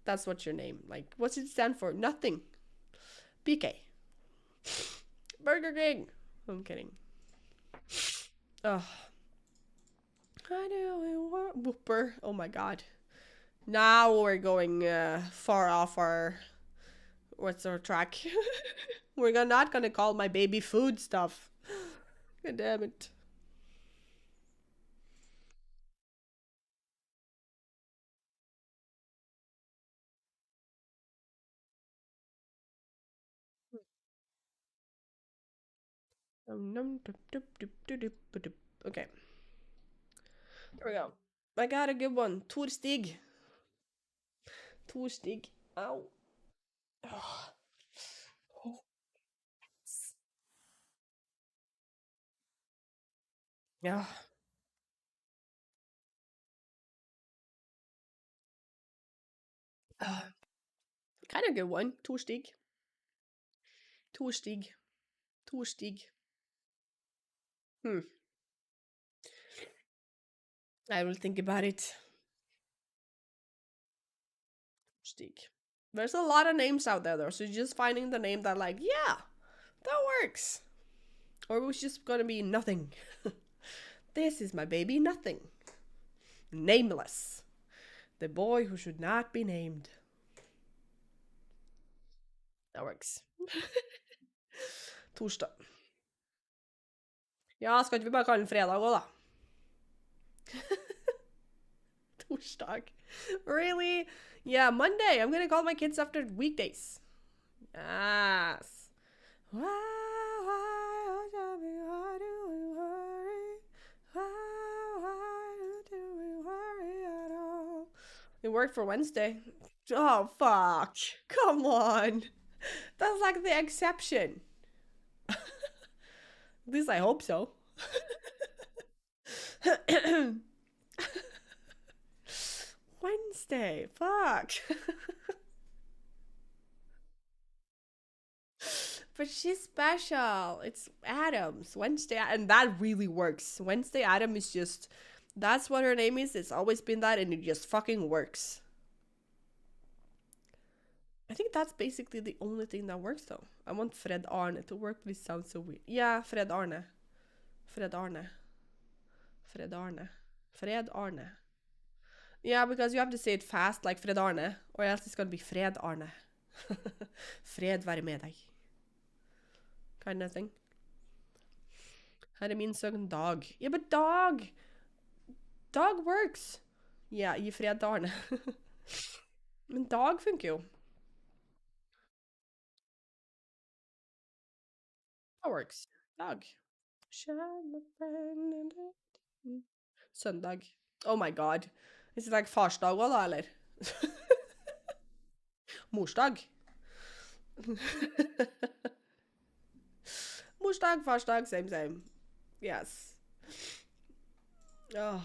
That's what's your name. Like, what's it stand for? Nothing. BK. Burger King. I'm kidding. Oh. I know what Whooper. Oh my god. Now we're going far off our what's our track. We're not gonna call my baby food stuff. God damn it. Okay. There we go. I got a good one. Torstig. Torstig. Ow. Oh. Yeah. Kind of good one. Torstig. Torstig. Torstig. I will think about it. Torstig. There's a lot of names out there though, so just finding the name that like, yeah, that works. Or it was just gonna be nothing. This is my baby nothing. Nameless. The boy who should not be named. That works. Torsdag. Ja, skal ikke vi bare kalle den fredag også, da? Torsdag. Really? Yeah, Monday. I'm gonna call my kids after weekdays. Yes. Why do we worry? Why do we worry at all? It worked for Wednesday. Oh, fuck. Come on. That's like the exception. At least I hope so. Wednesday. Fuck. But she's special. It's Adams. Wednesday. And that really works. Wednesday Adam is just... That's what her name is. It's always been that. And it just fucking works. I think that's basically the only thing that works though. I want Fred Arne to work, but it sounds so weird. Yeah, Fred Arne. Fred Arne. Fred Arne. Fred Arne. Yeah, because you have to say it fast like Fred Arne, or else it's gonna be Fred Arne. Fred være med deg. Kind of thing. Her er min sønn Dag. Yeah, but Dog! Dog works! Yeah, gi Fred Arne. Men Dag funker jo. That works. Dag. Søndag. Oh my god. Is it like farsdag også da, eller? Morsdag. Morsdag, farsdag, same. Yes. Oh,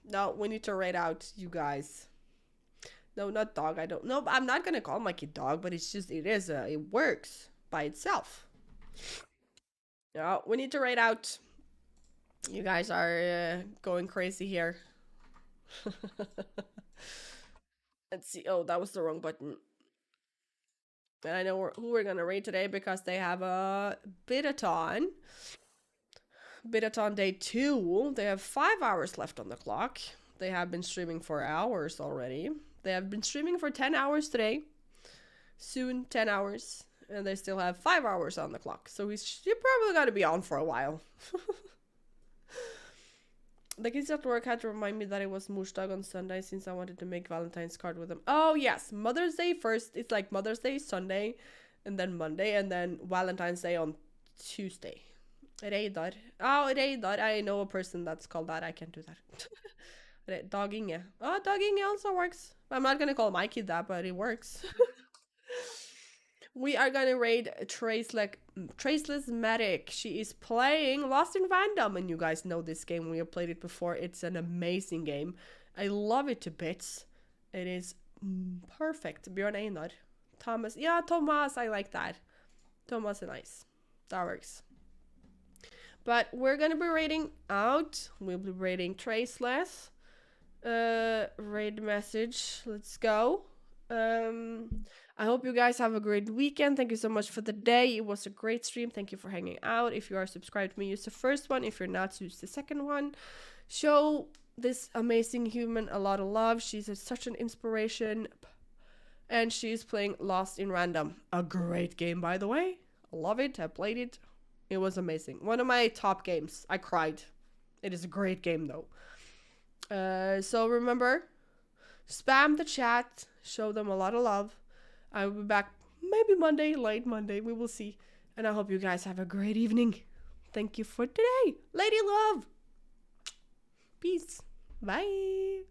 no, we need to rate out you guys. No, not dog. I don't. No, I'm not gonna call my kid dog, but it's just, it works by itself. No, we need to rate out. You guys are going crazy here. Let's see. Oh, that was the wrong button. And I know who we're gonna rate today because they have a Bidathon. Bidathon day 2. They have 5 hours left on the clock. They have been streaming for hours already. They have been streaming for 10 hours today. Soon 10 hours. And they still have 5 hours on the clock. So you're probably gonna be on for a while. The kids at work had to remind me that it was Morsdag on Sunday since I wanted to make Valentine's card with them. Oh, yes. Mother's Day first. It's like Mother's Day Sunday, and then Monday, and then Valentine's Day on Tuesday. Reidar. Oh, Reidar. I know a person that's called that. I can't do that. Dag Inge. Oh, Dag Inge also works. I'm not gonna call my kid that, but it works. We are gonna raid Traceless Medic. She is playing Lost in Random, and you guys know this game. We have played it before. It's an amazing game. I love it to bits. It is perfect. Björn Einar. Thomas. Yeah, Thomas. I like that. Thomas is nice. That works. But we're gonna be raiding out. We'll be raiding Traceless. Raid message. Let's go. I hope you guys have a great weekend. Thank you so much for the day. It was a great stream. Thank you for hanging out. If you are subscribed to me, use the first one. If you're not, use the second one. Show this amazing human a lot of love. She's such an inspiration. And she's playing Lost in Random. A great game, by the way. I love it. I played it. It was amazing. One of my top games. I cried. It is a great game, though. So remember, spam the chat. Show them a lot of love. I will be back maybe Monday, late Monday. We will see. And I hope you guys have a great evening. Thank you for today. Lady love. Peace. Bye.